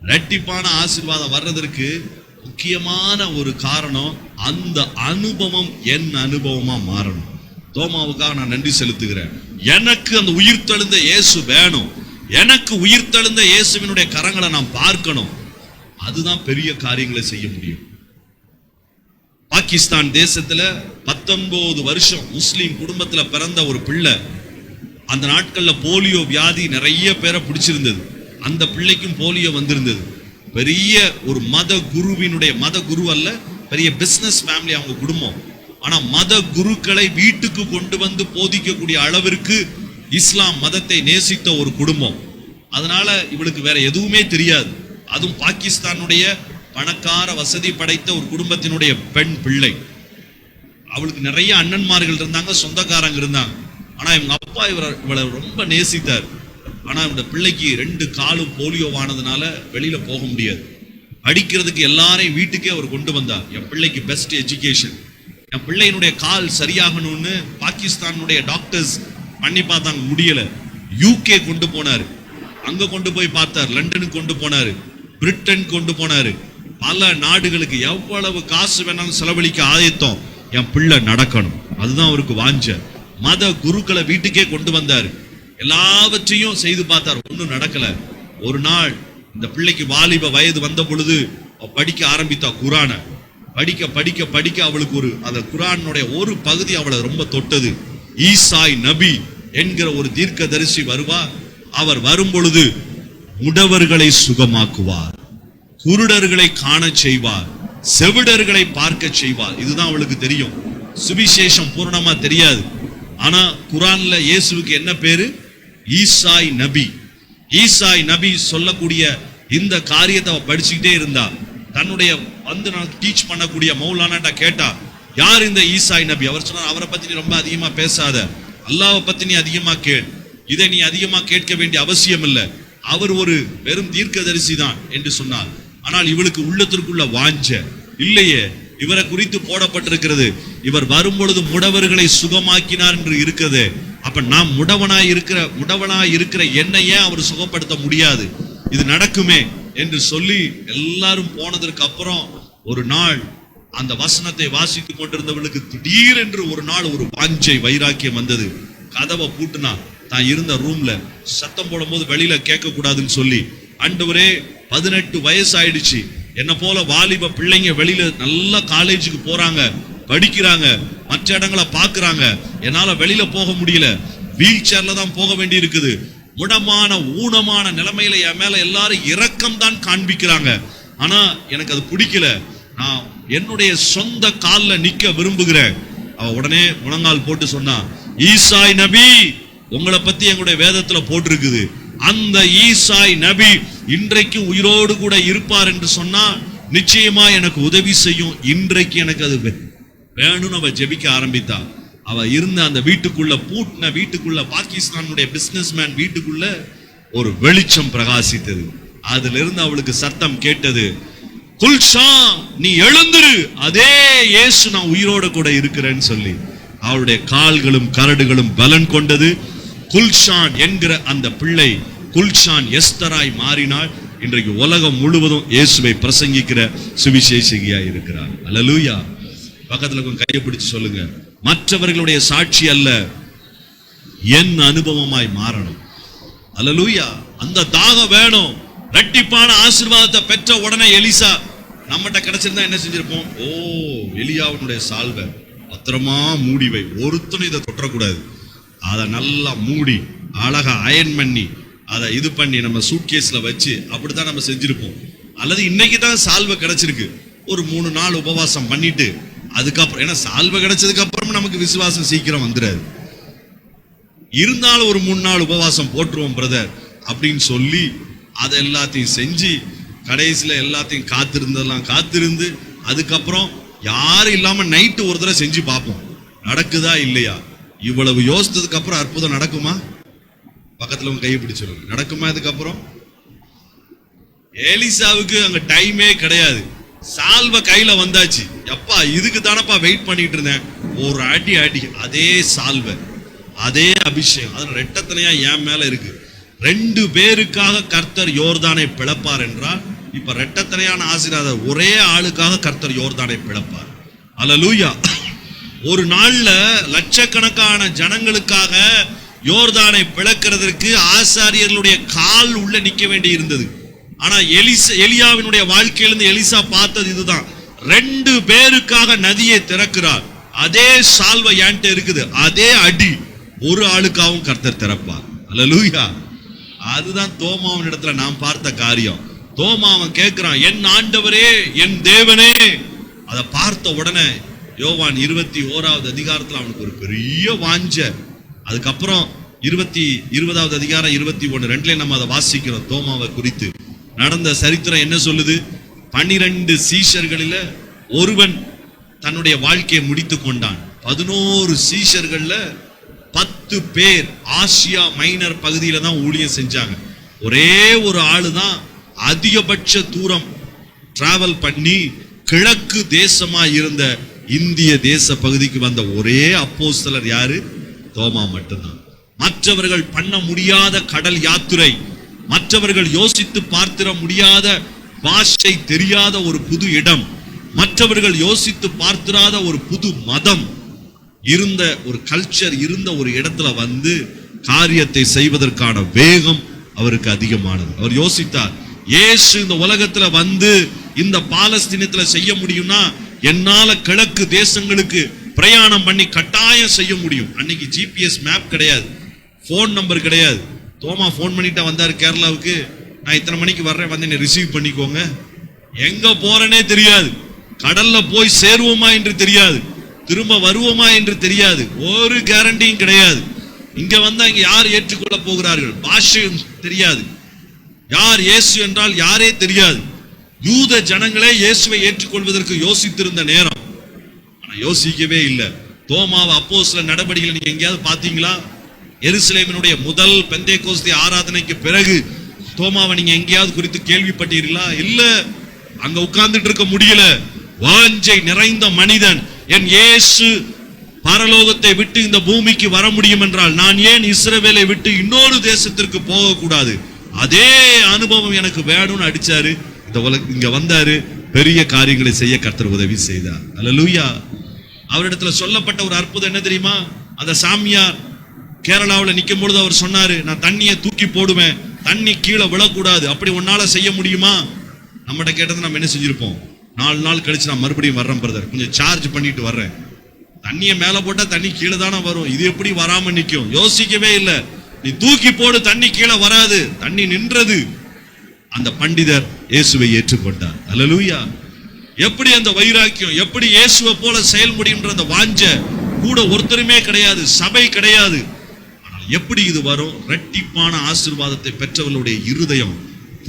இரட்டிப்பான ஆசீர்வாதம் வர்றதற்கு முக்கியமான ஒரு காரணம், அந்த அனுபவம் என் அனுபவமா மாறணும். தோமாவுக்காக நான் நன்றி செலுத்துகிறேன். எனக்கு அந்த உயிர்த்தெழுந்த இயேசு வேணும். எனக்கு உயிர்த்தெழுந்த இயேசுவினுடைய கரங்களை நான் பார்க்கணும். அதுதான் பெரிய காரியங்களை செய்ய முடியும். பாகிஸ்தான் தேசத்துல 19 வருஷம் முஸ்லிம் குடும்பத்துல பிறந்த ஒரு பிள்ளை. அந்த நாட்கள்ல போலியோ வியாதி நிறைய பேரை பிடிச்சிருந்தது. அந்த பிள்ளைக்கும் போலியோ வந்திருந்தது. பெரிய ஒரு மத குரு அல்ல, பெரிய பிசினஸ் ஃபேமிலி அவங்க குடும்பம். ஆனா மத குருக்களை வீட்டுக்கு கொண்டு வந்து போதிக்கக்கூடிய அளவிற்கு இஸ்லாம் மதத்தை நேசித்த ஒரு குடும்பம். அதனால இவளுக்கு வேற எதுவுமே தெரியாது. அதுவும் பாகிஸ்தானுடைய பணக்கார வசதி படைத்த ஒரு குடும்பத்தினுடைய பெண் பிள்ளை. அவளுக்கு நிறைய அண்ணன்மார்கள் இருந்தாங்க, சொந்தக்காரங்க இருந்தாங்க. ஆனா இவங்க அப்பா இவளை ரொம்ப நேசித்தார். ஆனா இந்த பிள்ளைக்கு 2 காலும் போலியோவானதுனால வெளியில போக முடியாது. அடிக்கிறதுக்கு எல்லாரையும் வீட்டுக்கே அவர் கொண்டு வந்தார். என் பிள்ளைக்கு பெஸ்ட் எஜுகேஷன், என் பிள்ளையினுடைய கால் சரியாகணும்னு பாகிஸ்தானுடைய டாக்டர்ஸ் பண்ணி பார்த்தாங்க, முடியல. யூகே கொண்டு போனாரு, அங்க கொண்டு போய் பார்த்தார். லண்டனுக்கு கொண்டு போனாரு, பிரிட்டன் கொண்டு போனாரு. பல நாடுகளுக்கு எவ்வளவு காசு வேணாலும் செலவழிக்க ஆயத்தம். என் பிள்ளை நடக்கணும், அதுதான் அவருக்கு வாஞ்ச. மத குருக்களை வீட்டுக்கே கொண்டு வந்தாரு. எல்லாவற்றையும் செய்து பார்த்தார், ஒன்றும் நடக்கல. ஒரு நாள் இந்த பிள்ளைக்கு வாலிப வயது வந்த பொழுது படிக்க ஆரம்பித்தா குரானை. படிக்க படிக்க படிக்க அவளுக்கு அந்த குரானுடைய ஒரு பகுதி அவளை ரொம்ப தொட்டது. ஈசாய் நபி என்கிற ஒரு தீர்க்கதரிசி வருவார். அவர் வரும் பொழுது முடவர்களை சுகமாக்குவார், குருடர்களை காண செய்வார், செவிடர்களை பார்க்க செய்வார். இதுதான் அவளுக்கு தெரியும். சுவிசேஷம் பூரணமா தெரியாது. ஆனா குரான்ல இயேசுவுக்கு என்ன பேரு? ஈசாய் நபி. ஈசாய் நபி சொல்லக்கூடிய இந்த காரியத்தை அவ படிச்சுக்கிட்டே இருந்தா. தன்னுடைய நான் டீச் பண்ணக்கூடிய மௌலானாட்ட கேட்டா, யார் இந்த ஈசாய் நபி? அவர் சொன்னார், அவரை பத்தி நீ ரொம்ப அதிகமா பேசாத, அல்லாஹ்வை பத்தி நீ அதிகமா கேள். இதை நீ அதிகமா கேட்க வேண்டிய அவசியம் இல்லை, அவர் ஒரு வெறும் தீர்க்கதரிசி தான் என்று சொன்னார். ஆனால் இவளுக்கு உள்ளத்திற்குள்ள வாஞ்ச இல்லையே. இவரை குறித்து போடப்பட்டிருக்கிறது, இவர் வரும்பொழுது முடவர்களை சுகமாக்கினார் என்று இருக்கிறது. அப்ப நாம் முடவனாய் இருக்கிற என்னையே அவர் சுகப்படுத்த முடியாது, இது நடக்குமே என்று சொல்லி எல்லாரும் போனதற்கு அப்புறம் ஒரு நாள் அந்த வசனத்தை வாசித்துக் கொண்டிருந்தவளுக்கு திடீரென்று ஒரு நாள் ஒரு வாஞ்சை வைராக்கியம் வந்தது. கதவை பூட்டுனா தான் இருந்த ரூம்ல சத்தம் போடும் போது வெளியில கேட்க கூடாதுன்னு சொல்லி, ஆண்டவரே 18 வயசு ஆயிடுச்சு, என்ன போல வாலிப பிள்ளைங்க வெளியில நல்லா காலேஜுக்கு போறாங்க, படிக்கிறாங்க, மற்ற இடங்களை பாக்குறாங்க, என்னால வெளியில போக முடியல, வீல் சேர்ல தான் போக வேண்டி இருக்குது, முடமான ஊனமான நிலைமையில என் மேல எல்லாரும் இரக்கம் தான் காண்பிக்கிறாங்க, ஆனா எனக்கு அது பிடிக்கல, நான் என்னுடைய சொந்த கால்ல நிக்க விரும்புகிறேன். அவ உடனே முழங்கால் போட்டு சொன்னா, ஈசாய் நபி உங்களை பத்தி எங்களுடைய வேதத்துல போட்டிருக்குது, அந்த ஈசாய் நபி இன்றைக்கு உயிரோடு கூட இருப்பார் என்று சொன்னா நிச்சயமா எனக்கு உதவி செய்யும், இன்றைக்கு எனக்கு அது வேணும்னு அவ ஜெபிக்க ஆரம்பித்தா. அவ இருந்த அந்த வீட்டுக்குள்ள, பூட்டின வீட்டுக்குள்ள, பாகிஸ்தானுடைய பிசினஸ் மேன் வீட்டுக்குள்ள ஒரு வெளிச்சம் பிரகாசித்தது. அதுல இருந்து அவளுக்கு சத்தம் கேட்டது, குல்ஷா நீ எழுந்துரு, அதே இயேசு நான் உயிரோட கூட இருக்கிறேன்னு சொல்லி அவளுடைய கால்களும் கரடுகளும் பலன் கொண்டது. குல்ஷான் என்கிற அந்த பிள்ளை குல்ஷான் எஸ்தராய் மாறினாள். இன்றைக்கு உலகம் முழுவதும் இயேசுவை பிரசங்கிக்கிற சுவிசேஷகியா இருக்கிறார். அல்லேலூயா. பக்கத்துல கொஞ்சம் கையை பிடிச்சு சொல்லுங்க, மற்றவர்களுடைய சாட்சி அல்ல, என் அனுபவமாய் மாறணும். அல்லேலூயா. அந்த தாகம் வேணும். இரட்டிப்பான ஆசீர்வாதத்தை பெற்ற உடனே எலிசா நம்மகிட்ட கிடைச்சிருந்தா என்ன செஞ்சிருப்போம்? ஓ, எலியாவுடைய சால்வை பத்திரமா மூடி வை, ஒருத்தனும் இதை தொட்டக்கூடாது, அதை நல்லா மூடி அழகா அயன் பண்ணி அதை இது பண்ணி நம்ம சூட்கேஸ்ல வச்சு அப்படித்தான் நம்ம செஞ்சிருப்போம். அல்லது இன்னைக்கு தான் சால்வை கிடைச்சிருக்கு, ஒரு 3 நாள் உபவாசம் பண்ணிட்டு அதுக்கப்புறம், ஏன்னா சால்வை கிடைச்சதுக்கு அப்புறம் நமக்கு விசுவாசம் சீக்கிரம் வந்துடாது, இருந்தாலும் ஒரு 3 நாள் உபவாசம் போட்டுருவோம் பிரதர் அப்படின்னு சொல்லி அதை எல்லாத்தையும் செஞ்சு கடைசியில எல்லாத்தையும் காத்திருந்து அதுக்கப்புறம் யாரும் இல்லாம நைட்டு ஒரு தடவை செஞ்சு பார்ப்போம், நடக்குதா இல்லையா. இவ்வளவு யோசித்ததுக்கு அப்புறம் அற்புதம் நடக்குமா? பக்கத்துல கையை பிடிச்சிருங்க, நடக்குமா? இதுக்கப்புறம் எலிசாவுக்கு அங்க டைமே கிடையாது, சால்வை கையில வந்தாச்சு, எப்பா இதுக்கு தானப்பா வெயிட் பண்ணிட்டு இருந்தேன், ஒரு அடி அதே சால்வை, அதே அபிஷேகம், அது ரெட்டத்தனையா என் மேல இருக்கு. 2 பேருக்காக கர்த்தர் யோர்தானை பிளப்பார் என்றால், இப்ப ரெட்டத்தனையான ஆசீர்வாதம் ஒரே ஆளுக்காக கர்த்தர் யோர்தானை பிளப்பார். அல்லேலூயா. ஒரு நாள்ல லட்சக்கணக்கான ஜனங்களுக்காக யோர்தானை பிளக்கிறதுக்கு ஆசாரியர்களுடைய கால் உள்ள நிக்க வேண்டி இருந்தது. ஆனா எலியாவினுடைய வாழ்க்கையிலிருந்து எலிசா பார்த்தது இதுதான், 2 பேருக்காக நதியை திறக்கிறார், அதே சால்வை என்கிட்ட இருக்குது, அதே அடி ஒரு ஆளுக்காகவும் கர்த்தர் திறப்பார். அல்லேலூயா. அதுதான் தோமாவின் இடத்துல நாம் பார்த்த காரியம். தோமாவன் கேட்கிறான், என் ஆண்டவரே என் தேவனே. அதை பார்த்த உடனே யோவான் 21வது அதிகாரத்துல அவனுக்கு ஒரு பெரிய வாஞ்ச. அதுக்கப்புறம் 20வது அதிகாரம் 21:2 நம்ம அதை வாசிக்கிறோம். தோமாவை குறித்து நடந்த சரித்திரம் என்ன சொல்லுது? 12 சீஷர்களில ஒருவன் தன்னுடைய வாழ்க்கையை முடித்து கொண்டான். 11 சீஷர்கள்ல 10 பேர் ஆசியா மைனர் பகுதியில தான் ஊழியம் செஞ்சாங்க. ஒரே ஒரு ஆளு தான் அதிகபட்ச தூரம் டிராவல் பண்ணி கிழக்கு தேசமா இருந்த இந்திய தேச பகுதிக்கு வந்த ஒரே அப்போஸ்தலர் யாரு? தோமா மட்டும்தான். மற்றவர்கள் பண்ண முடியாத கடல் யாத்திரை, மற்றவர்கள் யோசித்து பார்த்திட முடியாத பாஷை தெரியாத ஒரு புது இடம், மற்றவர்கள் யோசித்து பார்த்திராத ஒரு புது மதம் இருந்த ஒரு கல்ச்சர் இருந்த ஒரு இடத்துல வந்து காரியத்தை செய்வதற்கான வேகம் அவருக்கு அதிகமானது. அவர் யோசித்தார், இயேசு இந்த உலகத்துல வந்து இந்த பாலஸ்தீனத்துல செய்ய முடியும்னா என்னால கிழக்கு தேசங்களுக்கு பிரயாணம் பண்ணி கட்டாயம் செய்ய முடியும். அன்னைக்கு GPS மேப் கிடையாது, போன் நம்பர் கிடையாது. தோமா போன் பண்ணிட்டு வந்தாரு கேரளாவுக்கு, நான் இத்தனை மணிக்கு வர்றேன், வந்து என்னை ரிசீவ் பண்ணிக்கோங்க. எங்க போறேனே தெரியாது, கடல்ல போய் சேருவோமா என்று தெரியாது, திரும்ப வருவோமா என்று தெரியாது, ஒரு கேரண்டியும் கிடையாது. இங்க வந்தா இங்க யார் ஏற்றுக்கொள்ள போகிறார்கள், பாஷையும் தெரியாது, யார் இயேசு என்றால் யாரே தெரியாது. யூத ஜனங்களே இயேசுவை ஏற்றுக்கொள்வதற்கு யோசித்திருந்த நேரம், ஆனா யோசிக்கவே இல்லை. தோமாவை அப்போஸ்தலர் நடபடிகளை நீங்க எங்கேயாவது பாத்தீங்களா? எருசலேமினுடைய முதல் பெந்தேகோஸ்தே ஆராதனைக்கு பிறகு தோமாவை நீங்க எங்கேயாவது குறித்து கேள்விப்பட்டீர்களா? இல்ல. அங்க உட்கார்ந்துட்டு இருக்க முடியல. வாஞ்சை நிறைந்த மனிதன், என் இயேசு பரலோகத்தை விட்டு இந்த பூமிக்கு வர முடியும் என்றால் நான் ஏன் இஸ்ரவேலை விட்டு இன்னொரு தேசத்திற்கு போக கூடாது? அதே அனுபவம் எனக்கு வேணும்னு அடிச்சாரு. இங்க வந்தாரு, பெரிய காரியங்களை செய்ய கர்த்தர் உதவி செய்தார். அல்லேலூயா. அவரிடத்துல சொல்லப்பட்ட ஒரு அற்புதம் என்ன தெரியுமா? அந்த சாமியார் கேரளாவில் நிற்கும் பொழுது அவர் சொன்னாரு, நான் தண்ணியை தூக்கி போடுவேன், தண்ணி கீழே விழக்கூடாது. அப்படி உன்னால செய்ய முடியுமா? நம்மகிட்ட கேட்டது நம்ம என்ன செஞ்சிருப்போம்? 4 நாள் கழிச்சு நான் மறுபடியும் வர்றேன் பிரதர், கொஞ்சம் சார்ஜ் பண்ணிட்டு வர்றேன். தண்ணியை மேல போட்டா தண்ணி கீழே தானே வரும், இது எப்படி வராம நிற்கும்? யோசிக்கவே இல்லை. நீ தூக்கி போடு, தண்ணி கீழே வராது. தண்ணி நின்றது. அந்த பண்டிதர் இயேசுவை ஏற்றுக்கொண்டார். அல்லேலூயா. எப்படி அந்த வைராக்கியம், எப்படி இயேசுவை போல செயல் முடியும்ன்ற அந்த வாஞ்ச கூட ஒருத்தருமே கிடையாது, சபை கிடையாது. ஆனால் எப்படி இது வரும்? இரட்டிப்பான ஆசீர்வாதத்தை பெற்றவர்களுடைய இருதயம்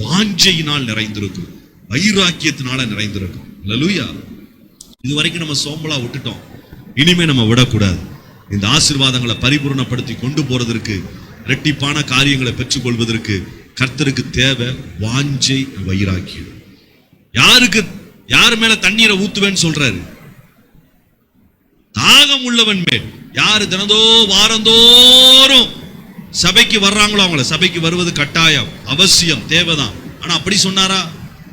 வாஞ்சையினால் நிறைந்திருக்கும், வைராக்கியத்தினால நிறைந்திருக்கும். அல்லேலூயா. இது வரைக்கும் நம்ம சோம்பலா விட்டுட்டோம், இனிமே நம்ம விடக்கூடாது. இந்த ஆசீர்வாதங்களை பரிபூர்ணப்படுத்தி கொண்டு போறதற்கு, இரட்டிப்பான காரியங்களை பெற்றுக்கொள்வதற்கு கர்த்தருக்கு தேவை வாஞ்சை, வைராக்கியம். யார் மேல தண்ணீரை ஊத்துவேன்னு சொல்றாரு? தாகம் உள்ளவன் மேல். யாரு தினதோ வாரந்தோறும் சபைக்கு வர்றாங்களோ அவங்கள, சபைக்கு வருவது கட்டாயம், அவசியம், தேவைதான். ஆனா அப்படி சொன்னாரா?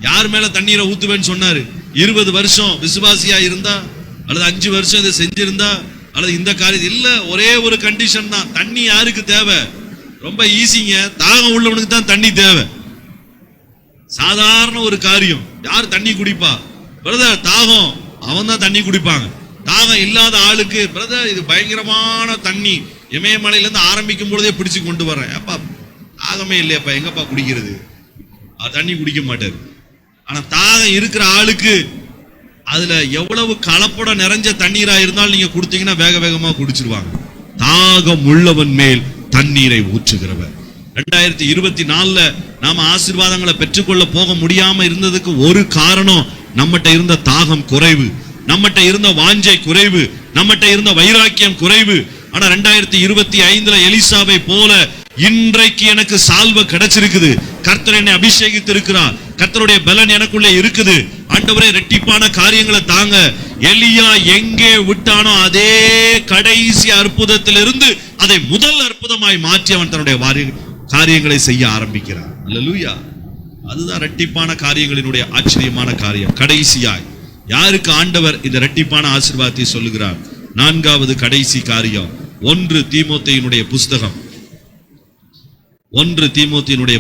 யார் மேல தண்ணீரை ஊத்துவேன்னு சொன்னாரு? 20 வருஷம் விசுவாசியா இருந்தா, அல்லது 5 வருஷம் இதை செஞ்சிருந்தா, அல்லது இந்த காரியம் இல்ல. ஒரே ஒரு கண்டிஷன் தான். தண்ணி யாருக்கு தேவை? ரொம்ப ஈஸிங்க. தாகம் உள்ளவனுக்கு தான் தண்ணி தேவை. சாதாரண ஒரு காரியம். யார் தண்ணி குடிப்பா? பிரதர் தாகம், அவன் தான் தண்ணி குடிப்பாங்க. தாகம் இல்லாத ஆளுக்கு, பிரதர் இது பயங்கரமான தண்ணி, இமயமலையில இருந்து ஆரம்பிக்கும் பொழுதே பிடிச்சு கொண்டு வரேன். அப்பா தாகமே இல்லையாப்பா, எங்கப்பா குடிக்கிறது? தண்ணி குடிக்க மாட்டாரு. ஆனா தாகம் இருக்கிற ஆளுக்கு அதுல எவ்வளவு கலப்படம் நிறைஞ்ச தண்ணீரா இருந்தாலும் நீங்க கொடுத்தீங்கன்னா வேக வேகமா குடிச்சிருவாங்க. தாகம் உள்ளவன் மேல் தண்ணீரை ஊற்றுகிறவர். 2024 நாம ஆசீர்வாதங்களை பெற்றுக்கொள்ள போக முடியாம இருந்ததுக்கு ஒரு காரணம், நம்மகிட்ட இருந்த தாகம் குறைவு, நம்மகிட்ட இருந்த வாஞ்சை குறைவு, நம்மகிட்ட இருந்த வைராக்கியம் குறைவு. ஆனா 2025 எலிசாவை போல இன்றைக்கு எனக்கு சால்வை கிடைச்சிருக்குது. கர்த்தர் என்னை அபிஷேகித்து இருக்கிறார், கர்த்தருடைய பலன் எனக்குள்ளே இருக்குது. ஆண்டவரே இரட்டிப்பான காரியங்களை தாங்க. எலியா எங்கே விட்டானோ அதே கடைசி அற்புதத்திலிருந்து அதை முதல் அற்புதமாய் மாற்றி அவன் தன்னுடைய காரியங்களை செய்ய ஆரம்பிக்கிறான். அல்லேலூயா. அதுதான் இரட்டிப்பான காரியங்களினுடைய ஆச்சரியமான காரியம். கடைசியாய் யாருக்கு ஆண்டவர் இந்த இரட்டிப்பான ஆசீர்வாதத்தை சொல்லுகிறார்? 4வது கடைசி காரியம் 1 தீமோத்தேயுனுடைய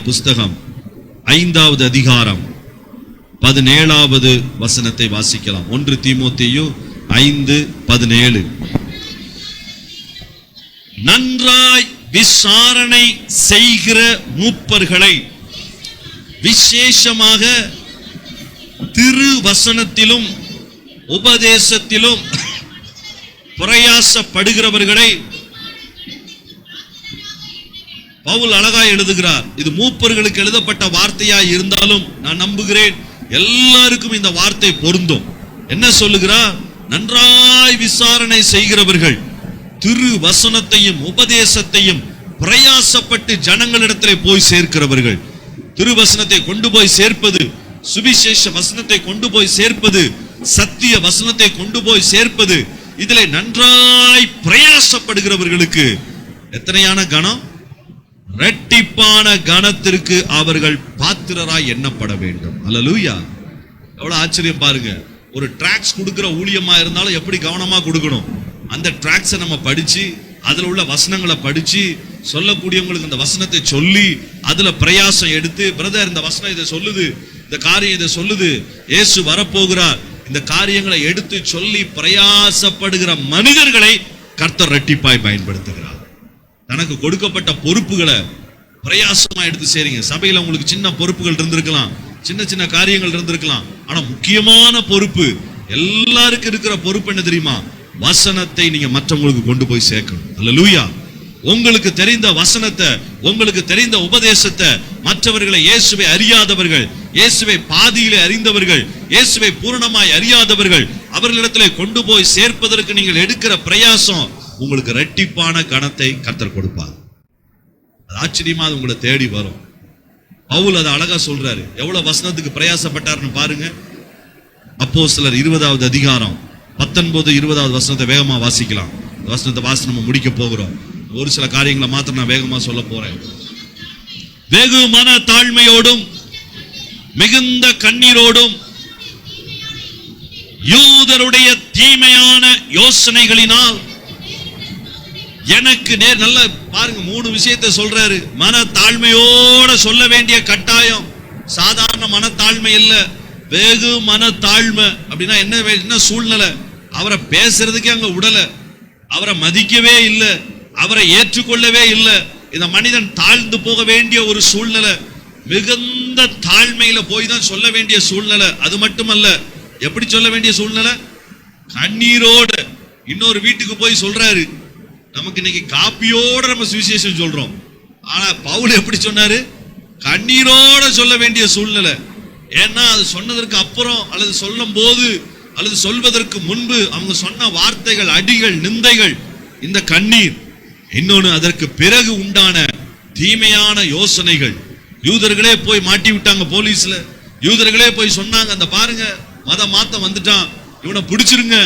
புஸ்தகம் 5வது அதிகாரம் 17வது வசனத்தை வாசிக்கலாம். 1 தீமோத்தேயு 5:17. நன்றாய் விசாரணை செய்கிற மூப்பர்களை, விசேஷமாக திருவசனத்திலும் உபதேசத்திலும் பிரயாசப்படுகிறவர்களை பவுல் அழகாய் எழுதுகிறார். இது மூப்பர்களுக்கு எழுதப்பட்ட வார்த்தையாய் இருந்தாலும் நான் நம்புகிறேன் எல்லாருக்கும் இந்த வார்த்தை பொருந்தும். என்ன சொல்லுகிறார்? நன்றாய் விசாரணை செய்கிறவர்கள், திரு வசனத்தையும் உபதேசத்தையும் பிரயாசப்பட்டு ஜனங்களிடத்திலே போய் சேர்க்கிறவர்கள். திருவசனத்தை கொண்டு போய் சேர்ப்பது, சுவிசேஷ வசனத்தை கொண்டு போய் சேர்ப்பது, சத்திய வசனத்தை கொண்டு போய் சேர்ப்பது, இதிலே நன்றாய் பிரயாசப்படுகிறவர்களுக்கு எத்தனையான கணம்? இரட்டிப்பான கணத்திற்கு அவர்கள் பாத்திரராய் எண்ணப்பட வேண்டும். அல்லேலூயா. எவ்வளவு ஆச்சரியம் பாருங்க. ஒரு டிராக்ஸ் கொடுக்கிற ஊழியமா இருந்தாலும் எப்படி கவனமா கொடுக்கணும். அந்த டிராக்ஸை நம்ம படிச்சு, அதுல உள்ள வசனங்களை படிச்சு, சொல்லக்கூடியவங்களுக்கு அந்த வசனத்தை சொல்லி அதுல பிரயாசம் எடுத்து, பிரதர் இந்த வசனம் இதை சொல்லுது, இந்த காரியம் இதை சொல்லுது, இயேசு வரப்போகிறார், இந்த காரியங்களை எடுத்து சொல்லி பிரயாசப்படுகிற மனிதர்களை கர்த்தர் இரட்டிப்பாய் பயன்படுத்துகிறார். தனக்கு கொடுக்கப்பட்ட பொறுப்புகளை பிரயாசமா எடுத்து சேருங்க. சபையில உங்களுக்கு சின்ன பொறுப்புகள் இருந்திருக்கலாம், சின்ன சின்ன காரியங்கள் இருந்திருக்கலாம். ஆனா முக்கியமான பொறுப்பு, எல்லாருக்கும் இருக்கிற பொறுப்பு என்ன தெரியுமா? வசனத்தை நீங்க மற்றவங்களுக்கு கொண்டு போய் சேர்க்கணும். அல்லேலூயா. உங்களுக்கு தெரிந்த வசனத்தை, உங்களுக்கு தெரிந்த உபதேசத்தை மற்றவர்களை, இயேசுவை அறியாதவர்கள், இயேசுவை பாதியிலே அறிந்தவர்கள், இயேசுவை பூரணமாய் அறியாதவர்கள், அவர்களிடத்திலே கொண்டு போய் சேர்ப்பதற்கு நீங்கள் எடுக்கிற பிரயாசம் உங்களுக்கு இரட்டிப்பான கணத்தை கர்த்தர் கொடுப்பார். அது ஆச்சரியமா அது உங்களை தேடி வரும். பவுல் அதை அழகா சொல்றாரு. எவ்வளவு வசனத்துக்கு பிரயாசப்பட்டாருன்னு பாருங்க. அப்போஸ்தலர் 20வது அதிகாரம் 19, 20வது வசனத்தை வேகமா வாசிக்கலாம். வசனத்தை வாசி நம்ம முடிக்க போகிறோம். ஒரு சில காரியங்களை மாத்திரம் நான் வேகமா சொல்ல போறேன். வெகு மன தாழ்மையோடும் மிகுந்த கண்ணீரோடும் யூதருடைய தீமையான யோசனைகளினால் எனக்கு நல்ல பாருங்க, 3 விஷயத்தை சொல்றாரு. மன தாழ்மையோட சொல்ல வேண்டிய கட்டாயம். சாதாரண மனத்தாழ்மை இல்ல, வெகு மனத்தாழ்மை. அப்படின்னா என்ன சூழ்நிலை? அவரை பேசுறதுக்கே அங்க உடல, அவரை மதிக்கவே இல்லை, அவரை ஏற்றுக்கொள்ளவே இல்லை. இந்த மனிதன் தாழ்ந்து போக வேண்டிய ஒரு சூழ்நிலை. மிகுந்த தாழ்மையில போய் தான் சொல்ல வேண்டிய சூழ்நிலை. அது மட்டுமல்ல, எப்படி சொல்ல வேண்டிய சூழ்நிலை? கண்ணீரோட. இன்னொரு வீட்டுக்கு போய் சொல்றாரு. நமக்கு இன்னைக்கு காப்பியோட நம்ம சுவிசேஷம் சொல்றோம். ஆனா பவுல் எப்படி சொன்னாரு? கண்ணீரோட சொல்ல வேண்டிய சூழ்நிலை. ஏன்னா அது சொன்னதற்கு அப்புறம் அல்லது சொல்லும் போது அல்லது சொல்வதற்கு முன்பு அவங்க சொன்ன வார்த்தைகள், அடிகள், நிந்தைகள், இந்த கண்ணீர். இன்னொன்னு, அதற்கு பிறகு உண்டான தீமையான யோசனைகள். யூதர்களே போய் மாட்டி விட்டாங்க போலீஸ்ல. யூதர்களே போய் சொன்னாங்க, அந்த பாருங்க மத மாத்தம் வந்துட்டான், இவனை பிடிச்சிருங்க.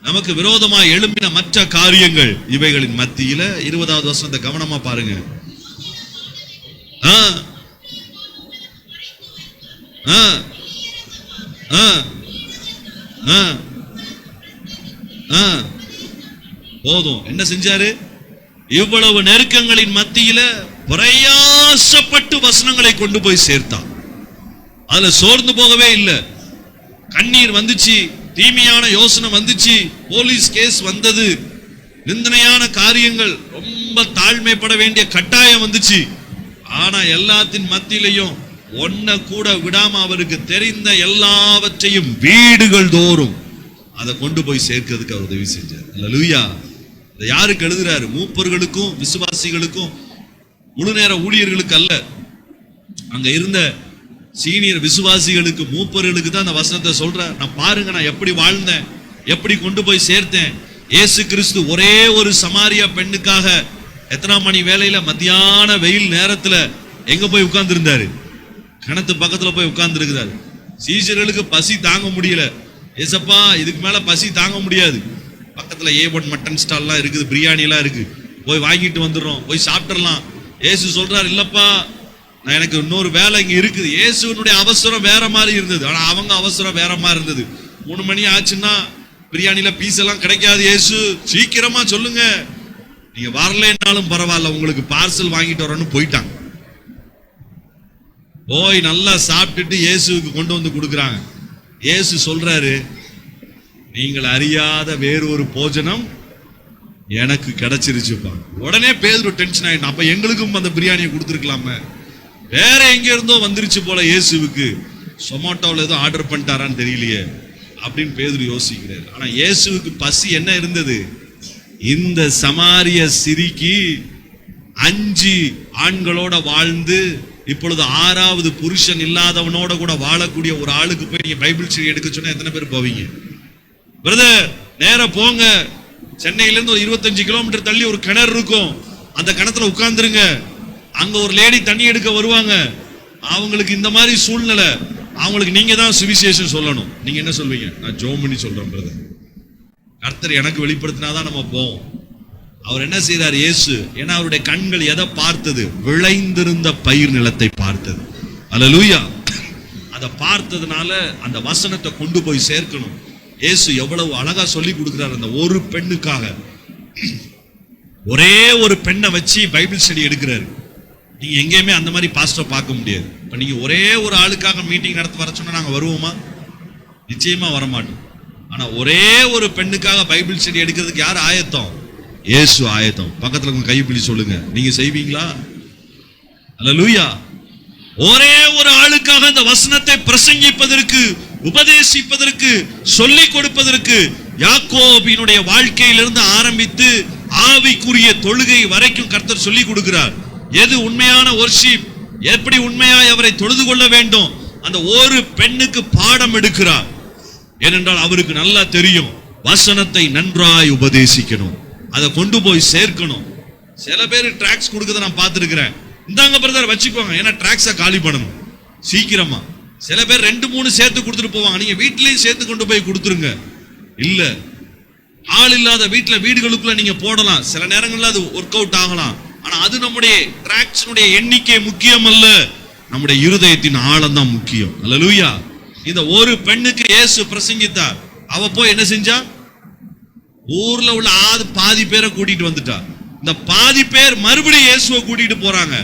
நமக்கு விரோதமா எழும்பின மற்ற காரியங்கள். இவைகளின் மத்தியில 20வது வசனத்தை கவனமா பாருங்க. போதும். என்ன செஞ்சாரு? இவ்வளவு நெருக்கங்களின் மத்தியில பிரயாசப்பட்டு வசனங்களை கொண்டு போய் சேர்த்தான். அதுல சோர்ந்து போகவே இல்லை. கண்ணீர் வந்துச்சு, தீமையான யோசனை வந்துச்சு, போலீஸ் கேஸ் வந்தது, நிந்தனையான காரியங்கள், ரொம்ப தாழ்மைப்பட வேண்டிய கட்டாயம் வந்துச்சு. ஆனா எல்லாத்தின் மத்தியிலையும் ஒன்ன கூட விடாம அவருக்கு தெரிந்த எல்லாவற்றையும் வீடுகள் தோறும் அதை கொண்டு போய் சேர்க்கிறதுக்கு அவர் உதவி செஞ்சார். அல்லேலூயா. இதை யாருக்கு எழுதுறாரு? மூப்பர்களுக்கும் விசுவாசிகளுக்கும், முழு நேர ஊழியர்களுக்கு அல்ல. அங்க இருந்த சீனியர் விசுவாசிகளுக்கு, மூப்பர்களுக்கு தான் அந்த வசனத்தை சொல்றார். நான் பாருங்க, நான் எப்படி வாழ்ந்தேன், எப்படி கொண்டு போய் சேர்த்தேன். இயேசு கிறிஸ்து ஒரே ஒரு சமாரியா பெண்ணுக்காக எத்தனாம் மணி வேலையில, மத்தியான வெயில் நேரத்துல எங்க போய் உட்கார்ந்து இருந்தாரு? கிணத்து பக்கத்துல போய் உட்கார்ந்து இருக்கிறாரு. சீஷர்களுக்கு பசி தாங்க முடியல. ஏசப்பா, இதுக்கு மேல பசி தாங்க முடியாது. பக்கத்துல A1 மட்டன் ஸ்டால்லாம் இருக்குது, பிரியாணி எல்லாம் இருக்கு, போய் வாங்கிட்டு வந்துடுறோம், போய் சாப்பிட்டுறலாம். ஏசு சொல்றாரு, இல்லப்பா, நான் எனக்கு இன்னொரு வேலை இங்க இருக்குது. இயேசுனுடைய அவசரம் வேற மாதிரி இருந்தது, ஆனா அவங்க அவசரம் வேற மாதிரி இருந்தது. 3 மணி ஆச்சுன்னா பிரியாணில பீஸ் எல்லாம் கிடைக்காது. இயேசு, சீக்கிரமா சொல்லுங்க, நீங்க வரலன்னாலும் பரவாயில்ல, உங்களுக்கு பார்சல் வாங்கிட்டு வரணும்னு போயிட்டாங்க. போய் நல்லா சாப்பிட்டுட்டு இயேசுக்கு கொண்டு வந்து கொடுக்குறாங்க. இயேசு சொல்றாரு, நீங்கள் அறியாத வேறொரு போஜனம் எனக்கு கிடைச்சிருச்சுப்பா. உடனே பேதுரு டென்ஷன் ஆயிடும். அப்ப எங்களுக்கும் அந்த பிரியாணியை கொடுத்துருக்கலாமே, வேற எங்க இருந்தோ வந்துருச்சு போல இயேசுவுக்கு. சொமாட்டோவில் ஏதோ ஆர்டர் பண்ணிட்டாரான்னு தெரியலையே அப்படின்னு பேதுரு யோசிக்கிறார். ஆனா இயேசுவுக்கு பசி என்ன இருந்தது? இந்த சமாரிய சிரிக்கு 5 ஆண்களோட வாழ்ந்து இப்பொழுது 6வது புருஷன் இல்லாதவனோட கூட வாழக்கூடிய ஒரு ஆளுக்கு போய் நீங்க பைபிள் ஸ்டடி எடுக்க சொன்னா எத்தனை பேர் போவீங்க? பிரதர், நேரா போங்க, சென்னையில இருந்து ஒரு 25 கிலோமீட்டர் தள்ளி ஒரு கிணறு இருக்கும், அந்த கிணத்துல உட்கார்ந்துருங்க. அங்க ஒரு லேடி தண்ணி எடுக்க வருவாங்க. அவங்களுக்கு இந்த மாதிரி சூழ்நிலை, அவங்களுக்கு நீங்க தான் சுவிசேஷம் சொல்லணும். நீங்க என்ன சொல்வீங்க? நான் ஜோம் பண்ணி சொல்றேன் பிரதர், கர்த்தர் எனக்கு வெளிப்படுத்தினாதான் நம்ம போவோம். அவர் என்ன செய்தார் இயேசு? ஏன்னா அவருடைய கண்கள் எதை பார்த்தது? விளைந்திருந்த பயிர் நிலத்தை பார்த்தது. அல்லேலூயா. அதை பார்த்ததுனால அந்த வசனத்தை கொண்டு போய் சேர்க்கணும். இயேசு எவ்வளவு அழகா சொல்லி கொடுக்கிறார். அந்த ஒரு பெண்ணுக்காக, ஒரே ஒரு பெண்ணை வச்சு பைபிள் ஸ்டடி எடுக்கிறாரு. நீங்க எங்கேயுமே அந்த மாதிரி பாஸ்டர் பார்க்க முடியாது. இப்ப நீங்க ஒரே ஒரு ஆளுக்காக மீட்டிங் நடத்த வர சொன்னா நாங்க வருவோமா? நிச்சயமா வரமாட்டோம். ஆனா ஒரே ஒரு பெண்ணுக்காக பைபிள் ஸ்டடி எடுக்கிறதுக்கு யார் ஆயத்தம்? இயேசு ஆயத்தம். பக்கத்துல கைப்பிடி சொல்லுங்க, நீங்க செய்வீங்களா? அல்லேலூயா. ஒரே ஒரு ஆளுக்காக இந்த வசனத்தை பிரசங்கிப்பதற்கு, உபதேசிப்பதற்கு, சொல்லிக் கொடுப்பதற்கு யாக்கோபினுடைய வாழ்க்கையிலிருந்து ஆரம்பித்து ஆவிக்குரிய தொழுகை வரைக்கும் கர்த்தர் சொல்லிக் கொடுக்கிறார். எது உண்மையான வொர்ஷிப், எப்படி உண்மையாய் அவரை தொழுது கொள்ள வேண்டும், அந்த ஒரு பெண்ணுக்கு பாடம் எடுக்கிறார். ஏனென்றால் அவருக்கு நல்லா தெரியும், வசனத்தை நன்றாய் உபதேசிக்கணும், அதை கொண்டு போய் சேர்க்கணும். சில பேர் டிராக்ஸ் கொடுக்கறத நான் பார்த்திருக்கிறேன். இந்தாங்க பிரதர் வச்சுக்கோங்க, ஏன்னா டிராக்ஸை காலி பண்ணணும் சீக்கிரமா. சில பேர் 2-3 சேர்த்து கொடுத்துட்டு போவாங்க, நீங்க வீட்லயும் சேர்த்து கொண்டு போய் கொடுத்துருங்க. இல்ல, ஆள் இல்லாத வீட்டுல வீடுகளுக்குள்ள நீங்க போடலாம், சில நேரங்கள்ல அது ஒர்க் அவுட் ஆகலாம். ஆனா அது நம்முடைய டிராக்ஸனுடைய எண்ணிக்கை முக்கியம் அல்ல, நம்முடைய இருதயத்தின் ஆழம் தான் முக்கியம். அல்லேலூயா. இந்த ஒரு பெண்ணுக்கு இயேசு பிரசங்கித்தார். அவ போய் என்ன செஞ்சா? ஊர்ல உள்ள பாதி பேரை கூட்டிட்டு வந்துட்டா. இந்த பாதி பேர் மறுபடியும் இயேசுவை கூட்டிட்டு போறாங்க.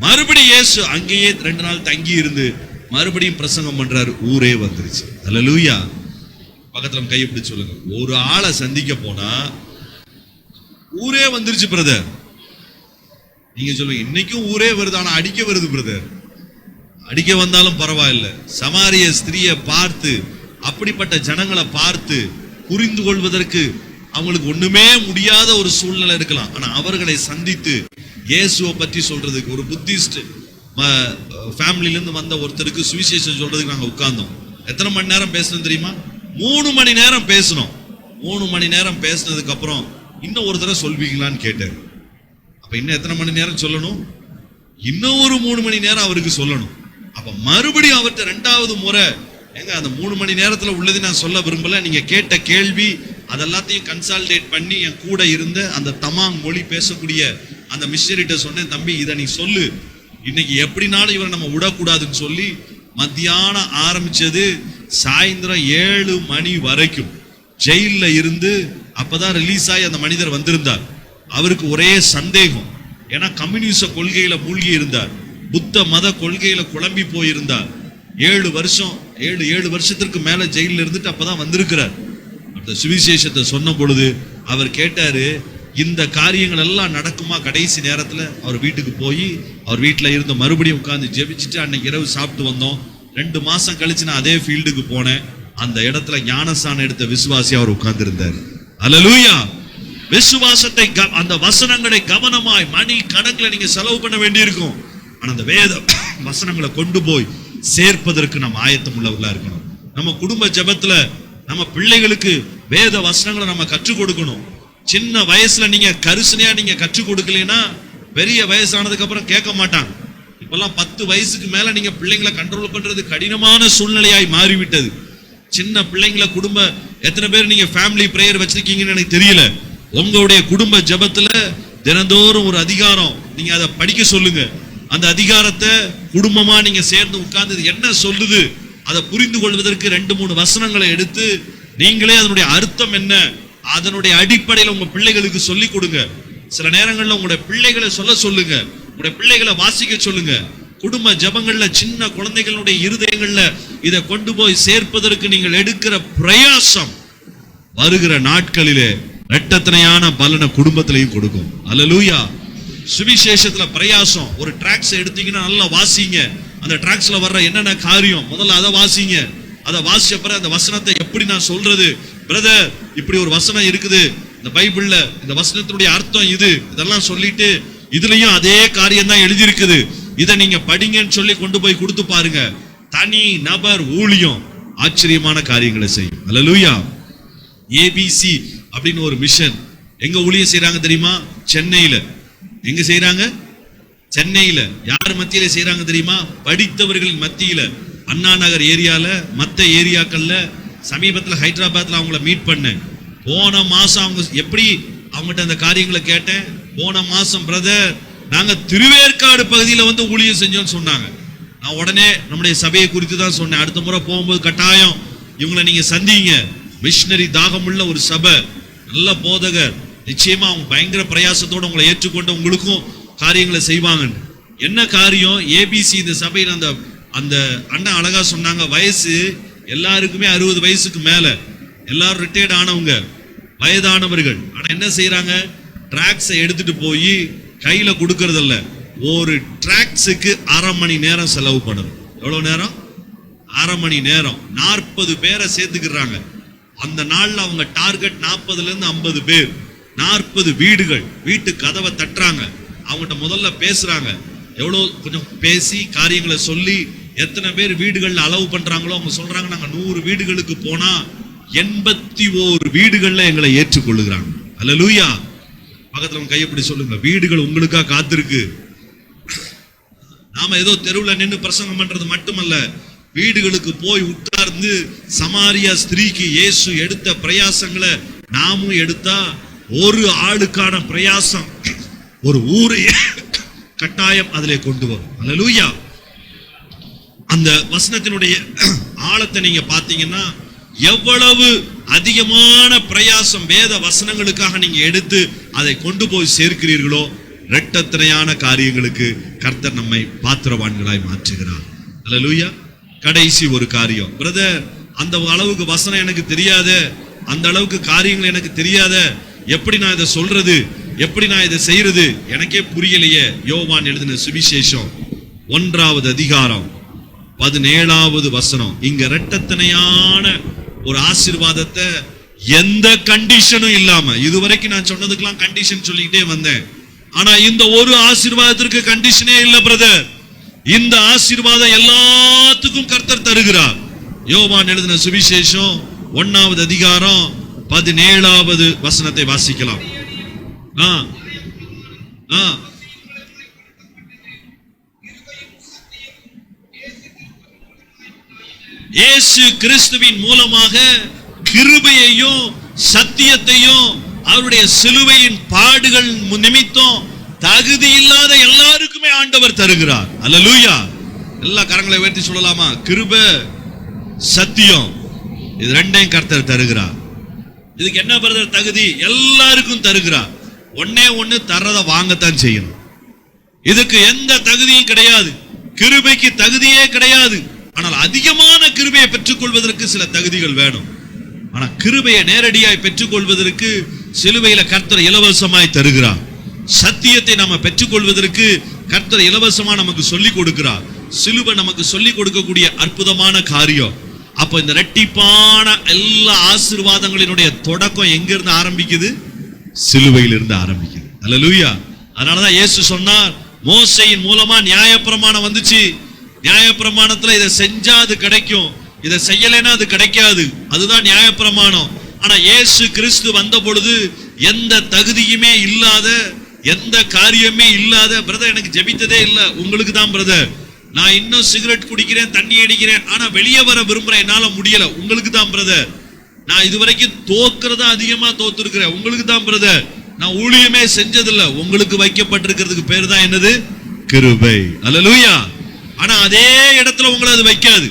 மறுபடியும் இயேசு அங்கேயே 2 நாள் தங்கி இருந்து மறுபடியும் பிரசங்கம் பண்றாரு. ஊரே வந்துருச்சு. அல்லேலூயா. பக்கத்துல கையை பிடிச்சு சொல்லுங்க, ஒரு ஆளை சந்திக்க போனா ஊரே வந்துருச்சு பிரதர். நீங்க சொல்லுங்க, இன்னைக்கும் ஊரே வருது, ஆனா அடிக்க வருது பிரதர். அடிக்க வந்தாலும் பரவாயில்ல. சமாரிய ஸ்திரியை பார்த்து, அப்படிப்பட்ட ஜனங்களை பார்த்து புரிந்து கொள்வதற்கு அவங்களுக்கு ஒண்ணுமே முடியாத ஒரு சூழ்நிலை இருக்கலாம். ஆனா அவர்களை சந்தித்து இயேசுவை பற்றி சொல்றதுக்கு, ஒரு புத்திஸ்ட் ஃபேமிலில இருந்து வந்த ஒருத்தருக்கு சுவிசேஷம் சொல்றதுக்கு நாங்க உட்கார்ந்தோம். எத்தனை மணி நேரம் பேசணும் தெரியுமா? 3 மணி நேரம் பேசணும். 3 மணி நேரம் பேசினதுக்கு அப்புறம் இன்னும் ஒரு தடவை சொல்வீங்களான்னு கேட்டார். அப்ப இன்னும் எத்தனை மணி நேரம் சொல்லணும்? இன்னும் ஒரு 3 மணி நேரம் அவருக்கு சொல்லணும். அப்ப மறுபடியும் அவர்கிட்ட 2வது முறை, ஏங்க அந்த 3 மணி நேரத்துல உள்ளது நான் சொல்ல விரும்பல, நீங்க கேட்ட கேள்வி அதெல்லாத்தையும் கன்சால்டேட் பண்ணி என் கூட இருந்த அந்த தமாங் மொழி பேசக்கூடிய அந்த மிஷனரிட்ட சொன்னேன், தம்பி இதை நீ சொல்லு, இன்னைக்கு எப்படினாலும் இவரை நம்ம விடக்கூடாதுன்னு சொல்லி மத்தியானம் ஆரம்பிச்சது சாயந்தரம் 7 மணி வரைக்கும் ஜெயில இருந்து. அப்பதான் ரிலீஸ் ஆகி அந்த மனிதர் வந்திருந்தார். அவருக்கு ஒரே சந்தேகம், ஏன்னா கம்யூனிச கொள்கையில மூழ்கி இருந்தார், புத்த மத கொள்கையில குழம்பி போயிருந்தார். 7 வருஷத்திற்கு மேல ஜெயில இருந்துட்டு அப்பதான் வந்திருக்கிறார். அந்த சுவிசேஷத்தை சொன்ன பொழுது அவர் கேட்டாரு, இந்த காரியங்கள் எல்லாம் நடக்குமா? கடைசி நேரத்துல அவர் வீட்டுக்கு போய் அவர் வீட்டுல இருந்து மறுபடியும் உட்கார்ந்து ஜெபிச்சுட்டு அன்னைக்கு இரவு சாப்பிட்டு வந்தோம். 2 மாசம் கழிச்சு நான் அதே ஃபீல்டுக்கு போனேன். அந்த இடத்துல ஞானஸ்தானம் எடுத்த விசுவாசி அவர் உட்கார்ந்து இருந்தார். அல்லேலூயா. விசுவாசத்தை, அந்த வசனங்களை கவனமாய் மணி கணக்குல நீங்க செலவு பண்ண வேண்டியிருக்கும். ஆனா அந்த வேத வசனங்களை கொண்டு போய் சேர்ப்பதற்கு நம்ம ஆயத்தம் உள்ளவர்களா இருக்கணும். நம்ம குடும்ப ஜெபத்துல நம்ம பிள்ளைகளுக்கு வேத வசனங்களை நம்ம கற்றுக் கொடுக்கணும். சின்ன வயசுல நீங்க கரிசனையா நீங்க கற்றுக் கொடுக்கலைன்னா பெரிய வயசானதுக்கு அப்புறம் கேட்க மாட்டாங்க. இப்பெல்லாம் 10 வயசுக்கு மேல நீங்க பிள்ளைங்களை கண்ட்ரோல் பண்றது கடினமான சூழ்நிலையாய் மாறிவிட்டது. சின்ன பிள்ளைங்களை குடும்ப எத்தனை பேர் நீங்க ஃபேமிலி பிரேயர் வச்சிருக்கீங்கன்னு எனக்கு தெரியல. உங்களுடைய குடும்ப ஜெபத்துல தினந்தோறும் ஒரு அதிகாரம் நீங்க அதை படிக்க சொல்லுங்க. அந்த அதிகாரத்தை குடும்பமா நீங்க சேர்ந்து உட்கார்ந்து என்ன சொல்லுது அதை புரிந்து கொள்வதற்கு 2-3 வசனங்களை எடுத்து நீங்களே அதனுடைய அர்த்தம் என்ன, அதனுடைய அடிப்படையில் உங்க பிள்ளைகளுக்கு சொல்லி கொடுங்க. சில நேரங்கள்ல உங்களுடைய பிள்ளைகளை சொல்லுங்க, உங்களுடைய பிள்ளைகளை வாசிக்க சொல்லுங்க. குடும்ப ஜெபங்கள்ல சின்ன குழந்தைகளுடைய இருதயங்கள்ல இதை கொண்டு போய் சேர்ப்பதற்கு நீங்கள் எடுக்கிற பிரயாசம் வருகிற நாட்களிலே இரட்டத்தனையான பலனை குடும்பத்திலையும் கொடுக்கும். அல்லேலூயா. சுவிசேஷத்துல பிரயாசம். ஒரு டிராக்ஸ் எடுத்தீங்கன்னா நல்லா வாசிங்க. அந்த டிராக்ஸ்ல வர்ற என்னென்ன காரியம் முதல்ல அதை வாசிங்க. அதை வாசிச்ச பிறகு அந்த வசனத்தை எப்படி நான் சொல்றது, பிரதர் இப்படி ஒரு வசனம் இருக்குது இந்த பைபிள்ல, இந்த வசனத்தினுடைய அர்த்தம் இது, இதெல்லாம் சொல்லிட்டு இதுலயும் அதே காரியம் தான் எழுதி இருக்குது, இதை நீங்க படிங்கன்னு சொல்லி கொண்டு போய் கொடுத்து பாருங்க. தனி நபர் ஊழியம் ஆச்சரியமான காரியங்களை செய்யும். அல்லேலூயா. ஏபிசி அப்படின்னு ஒரு மிஷன் எங்க ஊழியம் செய்யறாங்க தெரியுமா? சென்னையில. எங்க செய்யறாங்க? சென்னையில. யார் மத்தியில செய்யறாங்க தெரியுமா? படித்தவர்களின் மத்தியில. அண்ணா நகர் ஏரியால, மத்த ஏரியாக்கள்ல. சமீபத்துல ஹைதராபாத்ல அவங்கள மீட் பண்ணேன். போன மாசம் அவங்க எப்படி அவங்ககிட்ட அந்த காரியங்களை கேட்டேன். போன மாசம் பிரதர் நாங்க திருவேற்காடு பகுதியில வந்து ஊழியம் செஞ்சோம்னு சொன்னாங்க. நான் உடனே நம்முடைய சபையை குறித்து தான் சொன்னேன், அடுத்த முறை போகும்போது கட்டாயம் இவங்களை நீங்க சந்திங்க. மிஷனரி தாகமுள்ள ஒரு சபை, நல்ல போதகர், நிச்சயமா அவங்க பயங்கர பிரயாசத்தோட உங்களை ஏற்றுக்கொண்டு உங்களுக்கும் காரியங்களை செய்வாங்க. என்ன காரியம்? ஏபிசி இந்த சபையில் அந்த அண்ணா அழகா சொன்னாங்க, வயசு எல்லாருக்குமே 60 வயசுக்கு மேல, எல்லாரும் ரிட்டையர்ட் ஆனவங்க, வயதானவர்கள். ஆனா என்ன செய்யறாங்க? டிராக்ஸை எடுத்துட்டு போய் கையில கொடுக்கறதில்ல. ஒரு டிராக்ஸுக்கு 1/2 மணி நேரம் செலவு பண்ணணும். எவ்வளவு நேரம்? 1/2 மணி நேரம். 40 பேரை சேர்த்துக்கிறாங்க. அந்த நாள்ல அவங்க டார்கெட் 40ல இருந்து 50 பேர், 40 வீடுகள். வீட்டு கதவை தட்டுறாங்க, அவங்ககிட்ட முதல்ல பேசுறாங்க. எவ்வளவு கொஞ்சம் பேசி காரியங்களை சொல்லி எத்தனை பேர் வீடுகள்ல அளவு பண்றாங்களோ அவங்க சொல்றாங்க, நாங்க 100 வீடுகளுக்கு போனா 81 வீடுகள்ல எங்களை ஏற்றுக்கொள்ளுகிறாங்க. அல்லேலூயா. பக்கத்துல கையப்படி சொல்லுங்க, வீடுகள் உங்களுக்கா காத்திருக்கு. நாம ஏதோ தெருவில் நின்று பிரசங்கம் பண்றது மட்டுமல்ல, வீடுகளுக்கு போய் உட்கார்ந்து சமாரியா ஸ்திரீக்கு இயேசு எடுத்த பிரயாசங்களை நாமும் எடுத்தா ஒரு ஆளுக்கான பிரயாசம் ஒரு ஊரை கட்டாயம் அதிலே கொண்டு வரும். அல்லேலூயா. அந்த வசனத்தினுடைய ஆழத்தை நீங்க பாத்தீங்கன்னா, எவ்வளவு அதிகமான பிரயாசம் வேத வசனங்களுக்காக நீங்க எடுத்து அதை கொண்டு போய் சேர்க்கிறீர்களோ, இரட்டத்தனையான காரியங்களுக்கு கர்த்தர் நம்மை பாத்திரவான்களாய் மாற்றுகிறார். அல்லேலூயா. கடைசி ஒரு காரியம், பிரதர் அந்த அளவுக்கு வசனம் எனக்கு தெரியாத, அந்த அளவுக்கு காரியங்கள் எனக்கு தெரியாத, எப்படி நான் இதை சொல்றது, எப்படி நான் இதை செய்யறது, எனக்கே புரியலையே. யோவான் எழுதின சுவிசேஷம் 1வது அதிகாரம் 17வது வசனம். இங்க இரட்டத்தனையான ஒரு ஆசீர்வாதத்தை எந்த கண்டிஷனும் இல்லாம, இதுவரைக்கும் நான் சொன்னதுக்கெல்லாம் கண்டிஷன் சொல்லிக்கிட்டே வந்தேன். ஆனா இந்த ஒரு ஆசீர்வாதத்திற்கு கண்டிஷனே இல்ல பிரதர். இந்த ஆசீர்வாதம் எல்லாத்துக்கும் கர்த்தர் தருகிறார். யோவான் எழுதின சுவிசேஷம் 1வது அதிகாரம் 17வது வசனத்தை வாசிக்கலாம். இயேசு கிறிஸ்துவின் மூலமாக கிருபையையும் சத்தியத்தையும் அவருடைய சிலுவையின் பாடுகள் நிமித்தம் தகுதி இல்லாத எல்லாருக்குமே ஆண்டவர் தருகிறார். அல்லேலூயா. எல்லா கரங்களை உயர்த்தி சொல்லலாமா? கிருபை சத்தியம் இது ரெண்டையும் கர்த்தர் தருகிறார். இதுக்கு என்ன பிரதர் தகுதி? எல்லாருக்கும் தருகிறார். ஒன்னே ஒண்ணு, தர்றதை வாங்கத்தான் செய்யணும். இதுக்கு எந்த தகுதியும் கிடையாது. கிருபைக்கு தகுதியே கிடையாது. ஆனால் அதிகமான கிருபையை பெற்றுக்கொள்வதற்கு சில தகுதிகள் வேணும். ஆனா கிருபையை நேரடியாய் பெற்றுக்கொள்வதற்கு சிலுவையில கர்த்தர் இலவசமாய் தருகிறார். சத்தியத்தை நாம பெற்றுக்கொள்வதற்கு கர்த்தர் இலவசமா நமக்கு சொல்லிக் கொடுக்கிறார். சிலுவை நமக்கு சொல்லிக் கொடுக்கக்கூடிய அற்புதமான காரியம். அப்ப இந்த இரட்டிப்பான எல்லா ஆசீர்வாதங்களினுடைய தொடக்கம் எங்க இருந்து ஆரம்பிக்குது? சிலுவையிலிருந்து ஆரம்பிக்குது. அல்லேலூயா. அதனாலதான் இயேசு சொன்னார், மோசேயின் மூலமா நியாயப்பிரமாணம் வந்துச்சு. நியாயப்பிரமாணத்துல இதை செஞ்சா அது கிடைக்கும், இதை செய்யலைன்னா அது கிடைக்காது. அதுதான் நியாயப்பிரமாணம். ஆனா இயேசு கிறிஸ்து வந்த பொழுது எந்த தகுதியுமே இல்லாத, எந்த காரியமே இல்லாத, பிரதர் எனக்கு ஜெபித்ததே இல்லை, உங்களுக்கு தான் பிரதர். நான் இன்னும் சிகரெட் குடிக்கிறேன், தண்ணி அடிக்கிறேன், ஆனா வெளியே வர விரும்புறேன், என்னால முடியல, உங்களுக்கு தான் பிரதர். நான் இதுவரைக்கும் தோக்குறதா அதிகமா தோத்துருக்கிறேன், உங்களுக்கு தான் பிரதர். நான் ஊழியமே செஞ்சதில்லை, உங்களுக்கு வைக்கப்பட்டிருக்கிறதுக்கு பேர் தான் என்னது? கிருபை. அல்லேலூயா. ஆனா அதே இடத்துல உங்களை அது வைக்காது.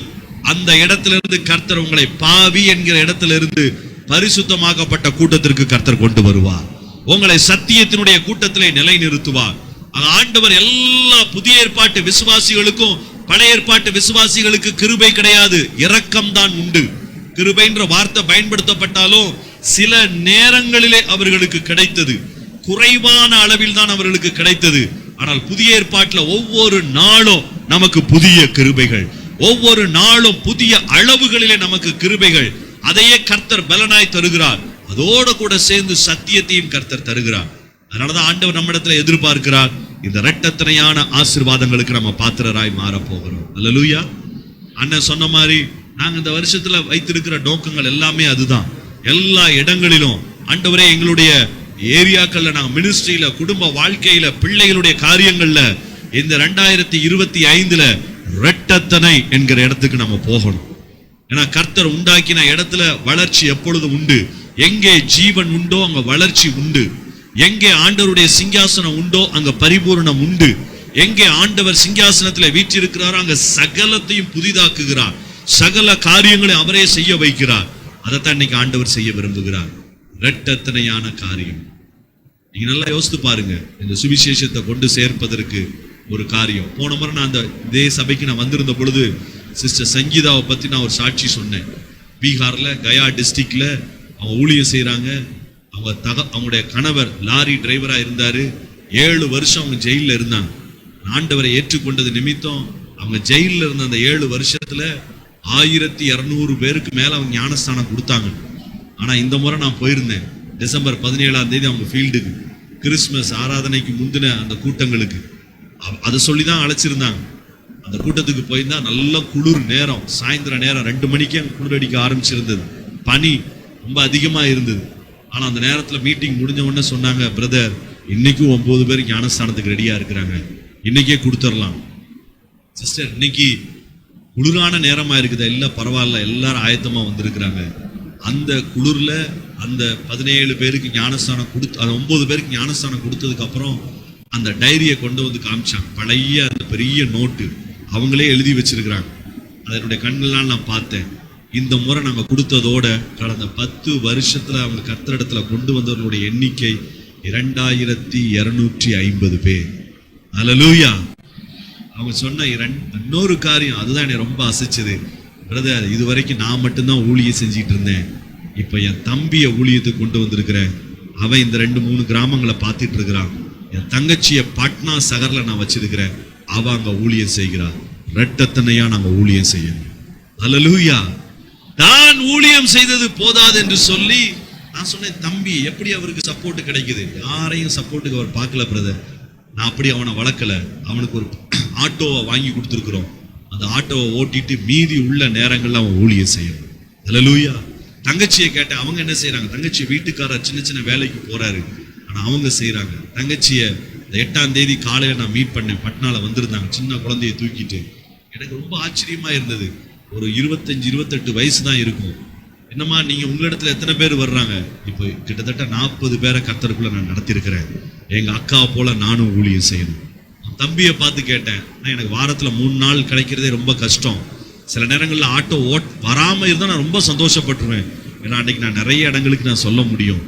அந்த இடத்துல இருந்து கர்த்தர் உங்களை பாவி என்கிற இடத்துல இருந்து பரிசுத்தமாக்கப்பட்ட கூட்டத்திற்கு கர்த்தர் கொண்டு வருவார். உங்களை சத்தியத்தினுடைய கூட்டத்திலே நிலை நிறுத்துவார். ஆண்டவர் எல்லா புதிய ஏற்பாட்டு விசுவாசிகளுக்கும் பழைய ஏற்பாட்டு விசுவாசிகளுக்கு கிருபை கிடையாது, இரக்கம் தான் உண்டு. கிருபைன்ற வார்த்தை பயன்படுத்தப்பட்டாலும் சில நேரங்களிலே அவர்களுக்கு கிடைத்தது, குறைவான அளவில் தான் அவர்களுக்கு கிடைத்தது. ஆனால் புதிய ஏற்பாட்டில் ஒவ்வொரு நாளும் நமக்கு புதிய கிருபைகள், ஒவ்வொரு நாளும் புதிய அளவுகளிலே நமக்கு கிருபைகள். அதையே கர்த்தர் பலனாய் தருகிறார். அதோடு கூட சேர்ந்து சத்தியத்தையும் கர்த்தர் தருகிறார். அதனாலதான் ஆண்டவர் நம்மிடத்துல எதிர்பார்க்கிறார், இந்த இரட்டத்தனையான ஆசீர்வாதங்களுக்கு நம்ம பாத்திரராய் மாற போகிறோம். அல்லேலூயா. அண்ணன் சொன்ன மாதிரி நாங்க இந்த வருஷத்துல வைத்திருக்கிற நோக்கங்கள் எல்லாமே அதுதான். எல்லா இடங்களிலும் ஆண்டவரே எங்களுடைய ஏரியாக்கள்ல, நாங்க மினிஸ்ட்ரியில, குடும்ப வாழ்க்கையில, பிள்ளைகளுடைய காரியங்கள்ல இந்த 2025 இரட்டத்தனை என்கிற இடத்துக்கு நம்ம போகணும். ஏன்னா கர்த்தர் உண்டாக்கின இடத்துல வளர்ச்சி எப்பொழுது உண்டு. எங்கே ஜீவன் உண்டோ அங்க வளர்ச்சி உண்டு. எங்கே ஆண்டவருடைய சிங்காசனம் உண்டோ அங்க பரிபூரணம் உண்டு. எங்கே ஆண்டவர் சிங்காசனத்துல வீற்றிருக்கிறாரோ அங்க சகலத்தையும் புதிதாக்குகிறார். சகல காரியங்களையும் அவரே செய்ய வைக்கிறார். அதைத்தான் இன்னைக்கு ஆண்டவர் செய்ய விரும்புகிறார். இரட்டத்தனையான காரியம். நீங்க நல்லா யோசித்து பாருங்க. இந்த சுவிசேஷத்தை கொண்டு சேர்ப்பதற்கு ஒரு காரியம். போன முறை நான் அந்த இதே சபைக்கு நான் வந்திருந்த பொழுது சிஸ்டர் சங்கீதாவை பத்தி நான் ஒரு சாட்சி சொன்னேன். பீகார்ல கயா டிஸ்ட்ரிக்ட்ல அவங்க ஊழியம் செய்யறாங்க. அவங்களுடைய கணவர் லாரி டிரைவரா இருந்தாரு. 7 வருஷம் அவங்க ஜெயில இருந்தாங்க. ஆண்டவரை ஏற்றுக்கொண்டது நிமித்தம் அவங்க ஜெயில இருந்த அந்த 7 வருஷத்துல 1200 பேருக்கு மேல அவங்க ஞானஸ்தானம் கொடுத்தாங்க. ஆனா இந்த முறை நான் போயிருந்தேன் டிசம்பர் 17ஆம் தேதி அவங்க ஃபீல்டுக்கு, கிறிஸ்துமஸ் ஆராதனைக்கு முந்தின அந்த கூட்டங்களுக்கு. அதை சொல்லிதான் அழைச்சிருந்தாங்க. அந்த கூட்டத்துக்கு போயிருந்தா நல்ல குளிர் நேரம், சாயந்தர நேரம் 2 மணிக்கு அங்கே குளிர் அடிக்க ஆரம்பிச்சிருந்தது. பனி ரொம்ப அதிகமா இருந்தது. ஆனா அந்த நேரத்துல மீட்டிங் முடிஞ்ச உடனே சொன்னாங்க, பிரதர் இன்னைக்கும் 9 பேர் ஞானஸ்தானத்துக்கு ரெடியா இருக்கிறாங்க, இன்னைக்கே கொடுத்துடலாம். சிஸ்டர், இன்னைக்கு குளிரான நேரமா இருக்குது, எல்லாம் பரவாயில்ல, எல்லாரும் ஆயத்தமா வந்திருக்கிறாங்க. அந்த குளிர்ல அந்த 17 பேருக்கு ஞானஸ்தானம் கொடுத்து, அந்த 9 பேருக்கு ஞானஸ்தானம் கொடுத்ததுக்கு அப்புறம் அந்த டைரியை கொண்டு வந்து காமிச்சாங்க. பழைய அந்த பெரிய நோட்டு அவங்களே எழுதி வச்சிருக்கிறாங்க. அதனுடைய கண்களால் நான் பார்த்தேன். இந்த முறை நாங்கள் கொடுத்ததோட கடந்த 10 வருஷத்துல அவங்க கர்த்தரிடத்துல கொண்டு வந்தவர்களுடைய எண்ணிக்கை 2250 பேர். அல்லேலூயா. அவங்க சொன்ன இன்னொரு காரியம், அதுதான் என்னை ரொம்ப அசைச்சது. பிரதர், இது வரைக்கும் நான் மட்டும்தான் ஊழியம் செஞ்சிட்டு இருந்தேன், இப்ப என் தம்பிய ஊழியத்துக்கு கொண்டு வந்திருக்கிறேன். அவன் இந்த 2-3 கிராமங்களை பார்த்துட்டு இருக்கிறான். என் தங்கச்சிய பாட்னா சகர்ல நான் வச்சிருக்கிறேன், அவ அங்க ஊழியம் செய்கிறார். ரெட்டத்தனையா நாங்க ஊழியம் செய்யணும். அல்லேலூயா. நான் ஊழியம் செய்தது போதாது என்று சொல்லி நான் சொன்னேன், தம்பி எப்படி அவருக்கு சப்போர்ட் கிடைக்குது? யாரையும் சப்போர்ட்டுக்கு அவர் பார்க்கல பிரதர். நான் அப்படி அவனை வளர்க்கல. அவனுக்கு ஒரு ஆட்டோவை வாங்கி கொடுத்துருக்குறோம். அந்த ஆட்டோவை ஓட்டிட்டு மீதி உள்ள நேரங்கள்ல அவன் ஊழியம் செய்யணும். அல்லேலூயா. தங்கச்சியை கேட்டேன், அவங்க என்ன செய்யறாங்க? தங்கச்சி வீட்டுக்காரர் சின்ன சின்ன வேலைக்கு போறாரு, ஆனா அவங்க செய்யறாங்க. தங்கச்சியை 8ஆம் தேதி காலையில நான் மீட் பண்ணேன். பட்னால வந்திருந்தாங்க சின்ன குழந்தையை தூக்கிட்டு. எனக்கு ரொம்ப ஆச்சரியமா இருந்தது. ஒரு 25-28 வயசு தான் இருக்கும். என்னம்மா நீங்க உங்களிடத்துல எத்தனை பேர் வர்றாங்க? இப்போ கிட்டத்தட்ட 40 பேரை கர்த்தருக்குள்ள நான் நடத்திருக்கிறேன். எங்க அக்கா போல நானும் ஊழியம் செய்யணும். தம்பியை பார்த்து கேட்டேன், எனக்கு வாரத்துல 3 நாள் கிடைக்கிறதே ரொம்ப கஷ்டம். சில நேரங்கள்ல ஆட்டோ வராம இருந்தா நான் ரொம்ப சந்தோஷப்பட்டுருவேன். ஏன்னா அன்னைக்கு நான் நிறைய இடங்களுக்கு நான் சொல்ல முடியும்.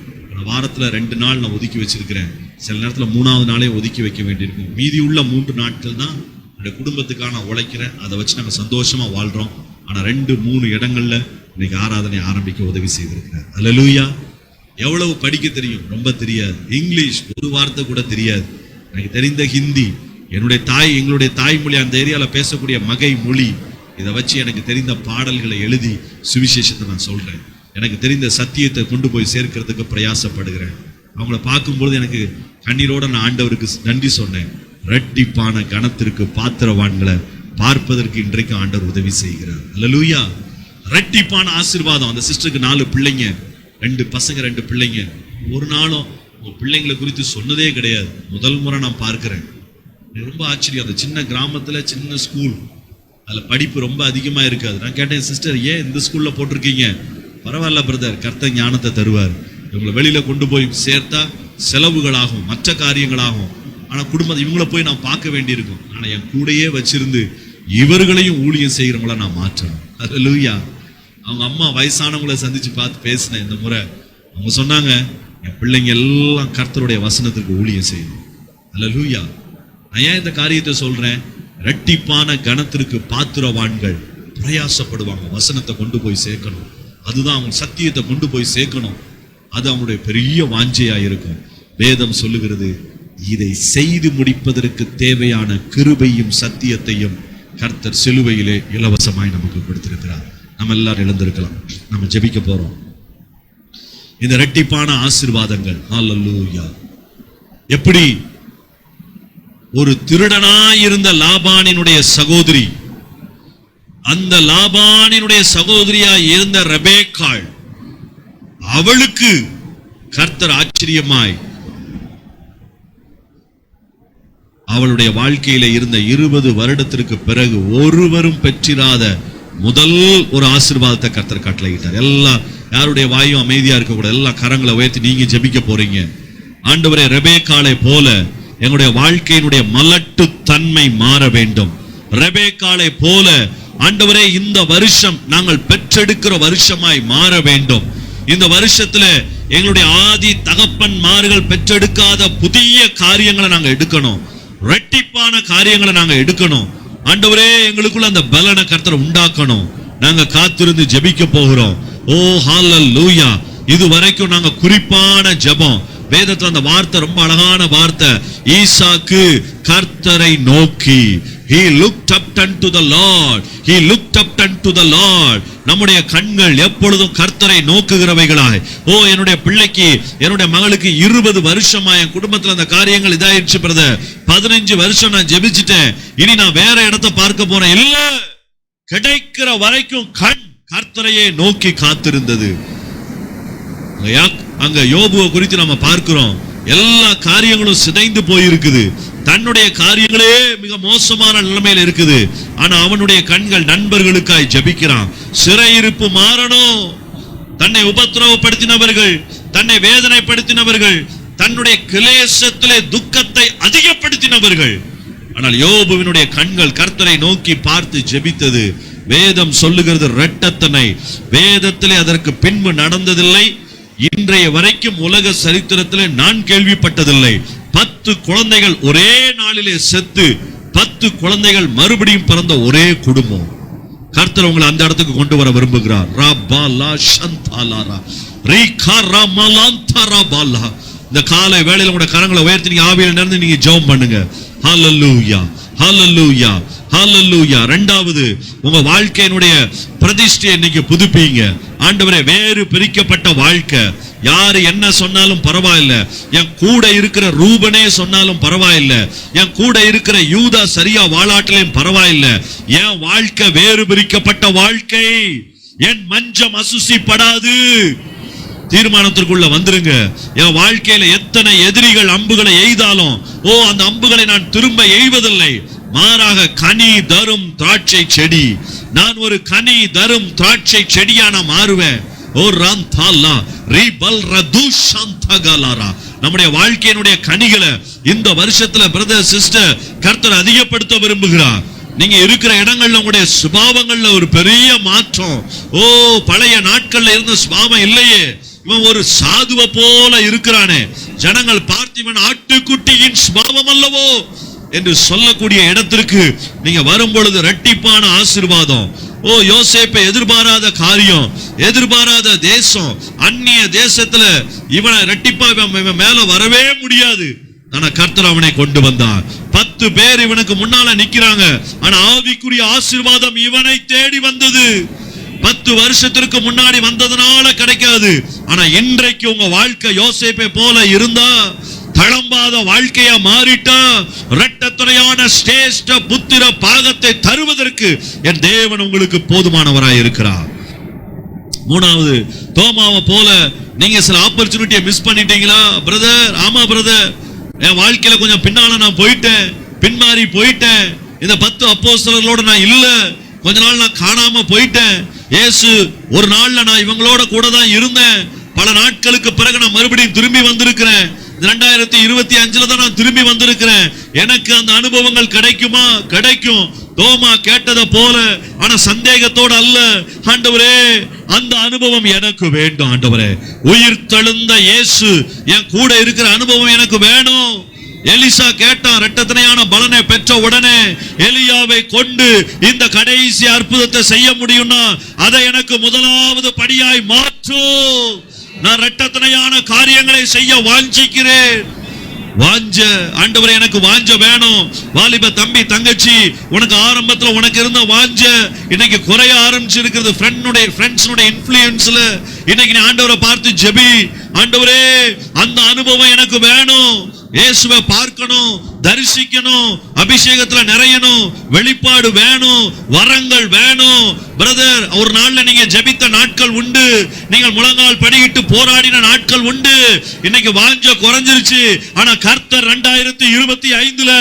வாரத்துல 2 நாள் நான் ஒதுக்கி வச்சிருக்கிறேன். சில நேரத்துல 3ஆவது நாளே ஒதுக்கி வைக்க வேண்டியிருக்கும். மீதி உள்ள 3 நாட்கள் தான் என்னுடைய குடும்பத்துக்காக நான் உழைக்கிறேன். அதை வச்சு நாங்கள் சந்தோஷமா வாழ்றோம். ஆனா 2-3 இடங்கள்ல இன்னைக்கு ஆராதனை ஆரம்பிக்க உதவி செய்திருக்கிறார். அல்லேலூயா. எவ்வளவு படிக்க தெரியும்? ரொம்ப தெரியாது. இங்கிலீஷ் ஒரு வார்த்தை கூட தெரியாது. எனக்கு தெரிந்த ஹிந்தி, எங்களுடைய தாய்மொழி, அந்த ஏரியால பேசக்கூடிய மகை மொழி, இதை வச்சு எனக்கு தெரிந்த பாடல்களை எழுதி சுவிசேஷத்தை நான் சொல்றேன். எனக்கு தெரிந்த சத்தியத்தை கொண்டு போய் சேர்க்கிறதுக்கு பிரயாசப்படுகிறேன். அவங்கள பார்க்கும்போது எனக்கு கண்ணீரோட நான் ஆண்டவருக்கு நன்றி சொன்னேன். இரட்டிப்பான கனத்திற்கு பாத்திரவான்களை பார்ப்பதற்கு இன்றைக்கு ஆண்டவர் உதவி செய்கிறார். அல்லேலூயா. இரட்டிப்பான ஆசீர்வாதம். அந்த சிஸ்டருக்கு 4 பிள்ளைங்க, 2 பசங்க 2 பிள்ளைங்க. ஒரு நாளும் பிள்ளைங்களை குறித்து சொன்னதே கிடையாது. முதல் முறை நான் பார்க்கிறேன். ரொம்ப ஆச்சரியம். அந்த சின்ன கிராமத்துல சின்ன ஸ்கூல், அதுல படிப்பு ரொம்ப அதிகமா இருக்காது. நான் கேட்டேன், சிஸ்டர் ஏன் இந்த ஸ்கூல்ல போட்டிருக்கீங்க? பரவாயில்ல பிரதர், கர்த்தர் ஞானத்தை தருவார். இவங்களை வெளியில கொண்டு போய் சேர்த்தா செலவுகளாகும், மற்ற காரியங்களாகும். ஆனா குடும்பம் இவங்களை போய் நான் பார்க்க வேண்டியிருக்கும். ஆனா என் கூடையே வச்சிருந்து இவர்களையும் ஊழியம் செய்கிறவங்கள நான் மாற்றணும். அல்லேலூயா. அவங்க அம்மா வயசானவங்களை சந்திச்சு பார்த்து பேசினேன் இந்த முறை. அவங்க சொன்னாங்க, என் பிள்ளைங்க எல்லாம் கர்த்தருடைய வசனத்துக்கு ஊழியம் செய்யணும். அல்லேலூயா. நான் ஏன் இந்த காரியத்தை சொல்றேன்? இரட்டிப்பான கனத்திற்கு பாத்திரவான்கள் பிரயாசப்படுவாங்க. வசனத்தை கொண்டு போய் சேர்க்கணும். அதுதான் அவங்க சத்தியத்தை கொண்டு போய் சேர்க்கணும். அது அவங்களுடைய பெரிய வாஞ்சையா இருக்கும். வேதம் சொல்லுகிறது, இதை செய்து முடிப்பதற்கு தேவையான கிருபையும் சத்தியத்தையும் கர்த்தர் சிலுவையிலே இலவசமாய் நமக்கு கொடுத்திருக்கிறார். நம்ம எல்லாரும் எழுந்திருக்கலாம். நம்ம ஜெபிக்க போறோம். இந்த இரட்டிப்பான ஆசீர்வாதங்கள். ஹல்லேலூயா. எப்படி ஒரு திருடனாயிருந்த லாபானினுடைய சகோதரி, அந்த லாபானினுடைய சகோதரியா இருந்த ரெபேக்காள், அவளுக்கு கர்த்தர் ஆச்சரியமாய் அவளுடைய வாழ்க்கையில இருந்த 20 வருடத்திற்கு பிறகு ஒருவரும் பெற்றிராத முதல் ஒரு ஆசீர்வாதத்தை கர்த்தர் கட்டளையிட்டார். எல்லாம் யாருடைய வாயும் அமைதியா இருக்க கூடாது. எல்லா கரங்களை உயர்த்தி நீங்க ஜெபிக்க போறீங்க. ஆண்டவரே, ரெபேக்காளை போல எங்களுடைய வாழ்க்கையினுடைய மலட்டு தன்மை மாற வேண்டும். ரெபேக்காளை போல ஆண்டவரே, இந்த வருஷம் நாங்கள் பெற்றெடுக்கிற வருஷமாய் மாற வேண்டும். இந்த வருஷத்துல எங்களுடைய ஆதி தகப்பன்மார்கள் பெற்றெடுக்காத புதிய காரியங்களை நாங்க எடுக்கணும். இரட்டிப்பான காரியங்களை நாங்க எடுக்கணும். ஆண்டவரே, எங்களுக்குள்ள அந்த பலனை கர்த்தர் உண்டாக்கணும். நாங்க காத்திருந்து ஜெபிக்க போகிறோம். ஓ ஹல்லேலூயா. இது வரைக்கும் நாங்க குறிப்பான ஜெபம். வேதத்துல அந்த வார்த்தை ரொம்ப அழகான வார்த்தை. ஈசாக்கு கர்த்தரை நோக்கி, he looked up unto the Lord, he looked up unto the Lord. நம்முடைய கண்கள் எப்பொழுதும் கர்த்தரை நோக்குகிறவைகளாய். ஓ, என்னுடைய பிள்ளைக்கு, என்னுடைய மகளுக்கு 20 வருஷமா என் குடும்பத்துல அந்த காரியங்கள் இதாயிடுச்சு பிரதர். 15 வருஷம் நான் ஜெபிச்சிட்டேன், இனி நான் வேற இடத்தை பார்க்க போறேன். இல்ல, கிடைக்கிற வரைக்கும் கண் கர்த்தரையே நோக்கி காத்திருந்தது. அங்க யோபுவை குறித்து நம்ம பார்க்கிறோம். எல்லா காரியங்களும் சிதைந்து போயிருக்குது. தன்னுடைய காரியங்களே மிக மோசமான நிலைமையில இருக்குது. ஆனா அவனுடைய கண்கள் நண்பர்களுக்காய் ஜெபிக்கிறான். சிறையிருப்பு மாறணும். தன்னை உபத்திரவப்படுத்தினவர்கள், தன்னை வேதனைப்படுத்தினவர்கள், தன்னுடைய கிளேசத்திலே துக்கத்தை அதிகப்படுத்தினவர்கள். ஆனால் யோபுவினுடைய கண்கள் கர்த்தரை நோக்கி பார்த்து ஜெபித்தது. வேதம் சொல்லுகிறது இரட்டத்தனை. வேதத்திலே அதற்கு பின்பு நடந்ததில்லை. இன்றைய வரைக்கும் உலக சரித்திரத்திலே நான் கேள்விப்பட்டதில்லை. 10 குழந்தைகள் ஒரே நாளிலே செத்து 10 குழந்தைகள் மறுபடியும் பிறந்த ஒரே குடும்பம். கர்த்தர் உங்களை அந்த இடத்துக்கு கொண்டு வர விரும்புகிறார். இந்த காலை வேளையில உங்களுடைய கரங்களை உயர்த்தி நீங்க ஆவியில நிறந்து நீங்க ஜெபம் பண்ணுங்க. ஹல்லேலூயா, ஹல்லேலூயா, ஹல்லேலூயா. இரண்டாவது, உங்க வாழ்க்கையினுடைய பிரதிஷ்டையை இன்னைக்கு புதுப்பிங்க. ஆண்டவரே, வேறு பிரிக்கப்பட்ட வாழ்க்கை. யாரு என்ன சொன்னாலும் பரவாயில்லை, என் கூட இருக்கிற ரூபனே சொன்னாலும் பரவாயில்லை, என் கூட இருக்கிற யூதா சரியா வாழாட்டிலையும் பரவாயில்லை, என் வாழ்க்கை வேறு பிரிக்கப்பட்ட வாழ்க்கை. என் மஞ்சம் அசுசிப்படாது. தீர்மானத்திற்குள்ள வந்துருங்க. என் வாழ்க்கையில எத்தனை எதிரிகள் அம்புகளை எய்தாலும் அந்த அம்புகளை நான் திரும்ப எய்வதில்லை. மாறாக கனி தரும் திராட்சை செடி. நான் ஒரு கனி தரும் திராட்சை செடியா நான் மாறுவேன். நம்முடைய வாழ்க்கையினுடைய கனிகளை இந்த வருஷத்துல பிரதர் சிஸ்டர் கர்த்தர் அதிகப்படுத்த விரும்புகிறார். நீங்க இருக்கிற இடங்கள்ல உங்களுடைய சுபாவங்கள்ல ஒரு பெரிய மாற்றம். பழைய நாட்கள்ல இருந்த சுபாவம் இல்லையே, இவன் ஒரு சாதுவ போல இருக்கிறானே, ஜனங்கள் பார்த்து இவன் ஆட்டுக்குட்டியின் சுபாவம் அல்லவோ என்று சொல்லக்கூடிய இடத்திற்கு நீங்க வரும் பொழுது இரட்டிப்பான ஆசீர்வாதம். யோசேப்பை எதிர்பாராத காரியம், எதிர்பாராத தேசம், அந்நிய தேசத்துல இவனை இரட்டிப்பா இவன் மேல வரவே முடியாது. ஆனா கர்த்தர் அவனை கொண்டு வந்தார். 10 பேர் இவனுக்கு முன்னால நிக்கிறாங்க. ஆனா ஆவிக்குரிய ஆசீர்வாதம் இவனை தேடி வந்தது. 10 வருஷத்திற்கு முன்னாடி வந்ததுனால கிடைக்காது. ஆனா இன்றைக்கு உங்க வாழ்க்கை யோசேப்பை போல இருந்தா, தளம்பாத வாழ்க்கையா மாறிட்டா, இரட்டத்துறையான சிரேஷ்ட புத்திர பாகத்தை தருவதற்கு என் தேவன் உங்களுக்கு போதுமானவராய் இருக்கிறார். மூணாவது, தோமாவை போல நீங்க சில ஆப்பர்ச்சுனிட்டியை மிஸ் பண்ணிட்டீங்களா பிரதர்? ஆமா பிரதர், என் வாழ்க்கையில கொஞ்சம் பின்னால நான் போயிட்டேன், பின்மாறி போயிட்டேன். இந்த 10 அப்போஸ்தலர்களோட நான் இல்ல, கொஞ்ச நாள் நான் காணாம போயிட்டேன். இயேசு ஒரு நாள்ல நான் இவங்களோட கூட தான் இருந்தேன். பல நாட்களுக்கு பிறகு நான் மறுபடியும் திரும்பி வந்திருக்கிறேன். 2025 தான் நான் திரும்பி வந்திருக்கிறேன். எனக்கு அந்த அனுபவங்கள் கிடைக்குமா? கிடைக்கும். தோமா கேட்டதை போல, ஆனா சந்தேகத்தோட அல்ல. ஆண்டவரே, அந்த அனுபவம் எனக்கு வேண்டும். ஆண்டவரே, உயிர் தெழுந்த இயேசு என் கூட இருக்கிற அனுபவம் எனக்கு வேணும். எலிசா கேட்டான், இரட்டத்தனையான பலனை பெற்ற உடனே எலியாவை கொண்டு இந்த கடைசி அற்புதத்தை செய்ய முடியும்னா அதை எனக்கு முதலாவது படியாய் மாற்று. நான் இரட்டத்தனையான காரியங்களை செய்ய வாஞ்சிக்கிறேன். வாஞ்ச ஆண்டவரே, எனக்கு வாஞ்ச வேணும். வாலிப தம்பி தங்கச்சி, உனக்கு ஆரம்பத்துல உனக்கு இருந்த வாஞ்ச இன்னைக்கு குறைய ஆரம்பிச்சிருக்கிறது. ஃப்ரெண்ட்ஸ்னுடைய இன்ஃப்ளூயன்ஸ்ல இன்னைக்கு நீ ஆண்டவரை பார்த்து ஜெபி. ஆண்டவரே, அந்த அனுபவம் எனக்கு வேணும். இயேசுவை பார்க்கணும், தரிசிக்கணும், அபிஷேகத்துல நிறையணும், வெளிப்பாடு வேணும், வரங்கள் வேணும். பிரதர், ஒரு நாள்ல நீங்க ஜெபித்த நாட்கள் உண்டு, நீங்கள் முழங்கால் படியிட்டு போராடின நாட்கள் உண்டு. இன்னைக்கு வாஞ்ச குறைஞ்சிருச்சு. ஆனா கர்த்தர் 2025ல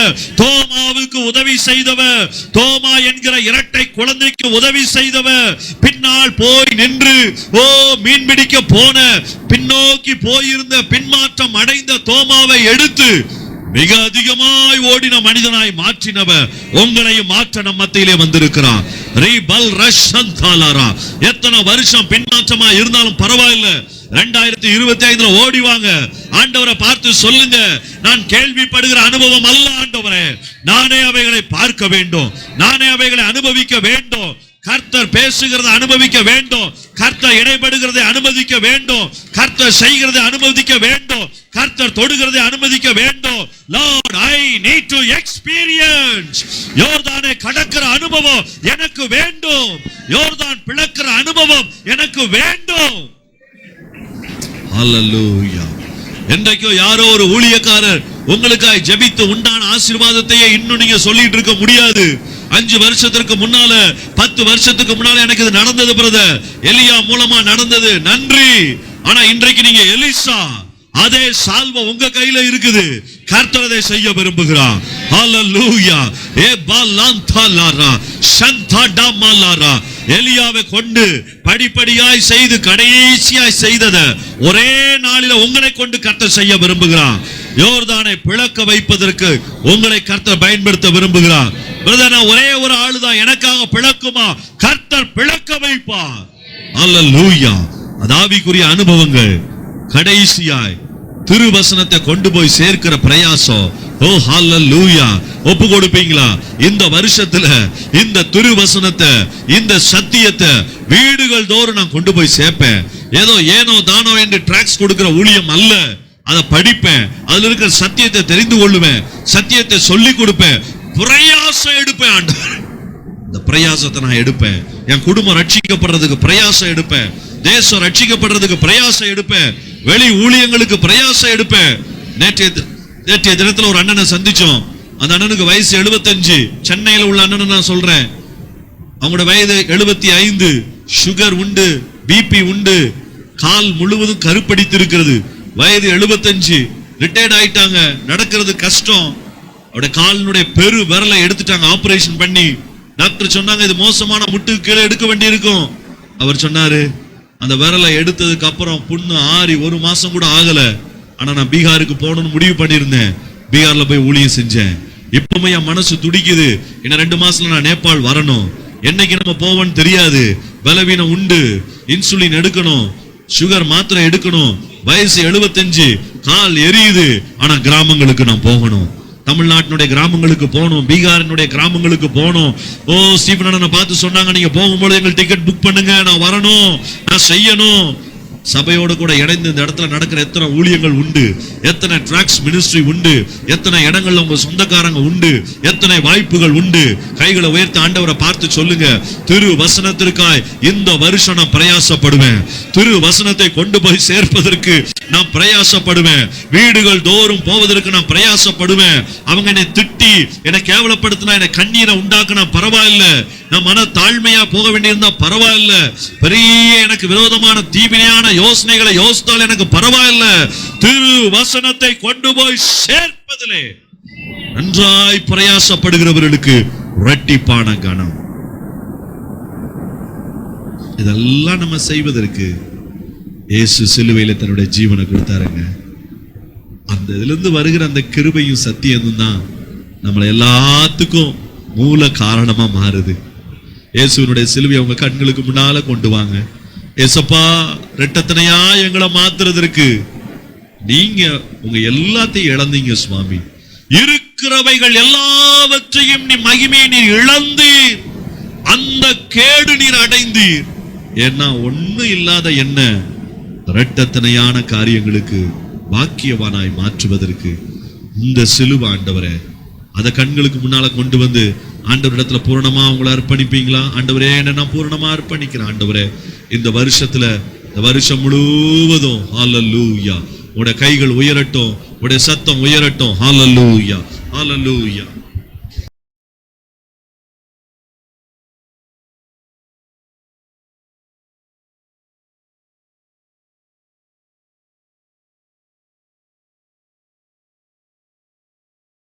தோமாவுக்கு உதவி செய்தவர், தோமா என்கிற இரட்டை குழந்தைக்கு உதவி செய்தவர், பின்னால் போய் நின்று மீன் பிடிக்க போன, பின்னோக்கி போயிருந்த, பின்மாற்றம் அடைந்த தோமாவை எடுத்து மிக அதிகமாய் ஓடின மனிதனாய் மாற்றினவர் உங்களையும் மாற்ற நம் மத்தியிலே வந்திருக்கிறார். எத்தனை வருஷம் பின்மாற்றமா இருந்தாலும் பரவாயில்லை, 2025 ஓடிவாங்க. ஆண்டவரை பார்த்து சொல்லுங்க, நான் கேள்விப்படுகிற அனுபவம் அல்ல ஆண்டவரே, நானே அவைகளை பார்க்க வேண்டும், நானே அவைகளை அனுபவிக்க வேண்டும். கர்த்தர் பேசுகிறதை அனுபவிக்க வேண்டும், கர்த்தர் இடைபடுகிறதை அனுமதிக்க வேண்டும், கர்த்தர் செய்கிறதை அனுமதிக்க வேண்டும், கர்த்தர் தொடுகிறதை அனுமதிக்க வேண்டும். Lord, I need to experience. யோர்தானை கடக்கிற அனுபவம் எனக்கு வேண்டும், யோர்தான் பிளக்கிற அனுபவம் எனக்கு வேண்டும். ஹல்லேலூயா. என்றைக்கோ யாரோ ஒரு ஊழியக்காரர் உங்களுக்காய் ஜெபித்து உண்டான ஆசீர்வாதத்தையே இன்னும் நீங்க சொல்லிட்டு இருக்க முடியாது. 5 வருஷத்துக்கு முன்னால, 10 வருஷத்துக்கு முன்னால எனக்கு இது நடந்தது பிரதர், எலியா மூலமா நடந்தது, நன்றி. ஆனா இன்றைக்கு நீங்க எலிசா, அதே சால்வை உங்க கையில இருக்குது. கர்த்தர் அதை செய்ய விரும்புகிறார். ஹல்லேலூயா. எலியாவை கொண்டு படிப்படியாய் செய்து கடைசியாய் செய்தத ஒரே நாளில உங்களை கொண்டு கர்த்தர் செய்ய விரும்புகிறார். யோர்தானை பிளக்க வைப்பதற்கு உங்களை கர்த்தர் பயன்படுத்த விரும்புகிறார். பிரதர், ஒரே ஒரு ஆளுதான் எனக்காக பிளக்குமா? கர்த்தர் பிளக்க வைப்பார். ஹல்லேலூயா. அதாவிக்குரிய அனுபவங்கள். கடைசியாய் திருவசனத்தை கொண்டு போய் சேர்க்கிற பிரயாசம். ஓ ஹல்லேலூயா. ஒப்பு கொடுப்பீங்களா? இந்த வருஷத்துல இந்த திருவசனத்தை, இந்த சத்தியத்தை வீடுகள் தோறும் நான் கொண்டு போய் சேர்ப்பேன். ஏனோ தானோ என்று டிராக்ஸ் கொடுக்கிற ஊழியம் அல்ல. அதை படிப்பேன், அதுல இருக்கிற சத்தியத்தை தெரிந்து கொள்ளுவேன், சத்தியத்தை சொல்லி கொடுப்பேன், பிரயாசம் எடுப்பேன். ஆண்டவரே, இந்த பிரயாசத்தை நான் எடுப்பேன். என் குடும்பம் ரட்சிக்கப்படுறதுக்கு பிரயாசம் எடுப்பேன். தேசம் ரட்சிக்கப்படுறதுக்கு பிரயாசம் எடுப்பேன். வெளி ஊழியங்களுக்கு பிரயாசம் எடுப்பேன். நேற்றைய தினத்துல ஒரு அண்ணனை சந்திச்சோம். அந்த அண்ணனுக்கு வயசு 75. சென்னையில உள்ள அண்ணனை நான் சொல்றேன். அவங்களோட வயது 75. சுகர் உண்டு, பிபி உண்டு, கால் முழுவதும் கருப்படித்து இருக்கிறது. வயது 75. ரிட்டையர்ட் ஆயிட்டாங்க. நடக்கிறது கஷ்டம். அவருடைய காலினுடைய பெரு விரலை எடுத்துட்டாங்க ஆபரேஷன் பண்ணி. டாக்டர் சொன்னாங்க இது மோசமான முட்டுக்கு கீழே எடுக்க வேண்டி இருக்கும். அவர் சொன்னாரு, அந்த விரலை எடுத்ததுக்கு அப்புறம் புண்ணு ஆறி 1 மாசம் கூட ஆகல. ஆனா நான் பீகாருக்கு போகணும்னு முடிவு பண்ணியிருந்தேன். பீகார்ல போய் ஊழியம் செஞ்சேன். இப்பவுமே என் மனசு துடிக்குது. இன்னும் 2 மாசத்துல நான் நேபாள் வரணும். என்னைக்கு நம்ம போவோம்னு தெரியாது. பலவீனம் உண்டு, இன்சுலின் எடுக்கணும், சுகர் மாத்திரை எடுக்கணும். வயசு 75, கால் எரியுது. ஆனா கிராமங்களுக்கு நான் போகணும். தமிழ்நாட்டினுடைய கிராமங்களுக்கு போகணும், பீகாரினுடைய கிராமங்களுக்கு போகணும். ஓ ஸ்டீபனை பார்த்து சொன்னாங்க, நீங்க போகும்போது எங்களுக்கு டிக்கெட் புக் பண்ணுங்க, நான் வரணும், நான் செய்யணும். சபையோடு கூட இணைந்து இந்த இடத்துல நடக்கிற எத்தனை ஊழியங்கள் உண்டு, எத்தனை டிராக்ஸ் மினிஸ்ட்ரி உண்டு, எத்தனை இடங்கள்ல உங்க சொந்தக்காரங்க உண்டு, எத்தனை வாய்ப்புகள் உண்டு. கைகளை உயர்த்தி ஆண்டவரை பார்த்து சொல்லுங்க, திரு வசனத்திற்காய் இந்த வருஷம் நான் பிரயாசப்படுவேன். திரு வசனத்தை கொண்டு போய் சேர்ப்பதற்கு நான் பிரயாசப்படுவேன். வீடுகள் தோறும் போவதற்கு நான் பிரயாசப்படுவேன். அவங்க என்னை திட்டி என்னை கேவலப்படுத்தினா, என்னை கண்ணீரை உண்டாக்குனா பரவாயில்ல, நான் மன தாழ்மையா போக வேண்டியிருந்தா பரவாயில்ல, பெரிய எனக்கு விரோதமான தீவினையான யோசனைகளை யோசித்தால் எனக்கு பரவாயில்ல. திரு வசனத்தை கொண்டு போய் சேர்ப்பதிலே நன்றாய் பிரயாசப்படுகிறவர்களுக்கு இரட்டிப்பான கனம். இதெல்லாம் நம்ம செய்வதற்கு இயேசு சிலுவையில தன்னுடைய ஜீவனை கொடுத்தாருங்க. அந்த இதுல இருந்து வருகிற அந்த கிருபையும் சத்தியமும் தான் நம்மளை எல்லாத்துக்கும் மூல காரணமா மாறுது. இயேசுவினுடைய சிலுவை உங்க கண்களுக்கு முன்னால கொண்டு வாங்க. ஏசப்பா, ரெட்டத்தனையா எங்களை மாத்துறதற்கு நீங்க உங்க எல்லாத்தையும் இழந்தீங்க சுவாமி. இருக்கிறவைகள் எல்லாவற்றையும் நீ மகிமையை நீர் இழந்தீர், அந்த கேடு நீர் அடைந்தீர். ஏன்னா ஒண்ணு இல்லாத என்ன ரெட்டத்தனையான காரியங்களுக்கு பாக்கியவானாய் மாற்றுவதற்கு இந்த சிலுவை ஆண்டவரே, அத கண்களுக்கு முன்னால கொண்டு வந்து ஆண்டவரிடத்துல பூரணமா உங்களை அர்ப்பணிப்பீங்களா? ஆண்டவரே, என்ன நான் பூரணமா அர்ப்பணிக்கிறேன். ஆண்டவரே, இந்த வருஷத்துல, இந்த வருஷம் முழுவதும் ஹல்லேலூயா, உடைய கைகள் உயரட்டும், உடைய சத்தம் உயரட்டும். ஹல்லேலூயா, ஹல்லேலூயா.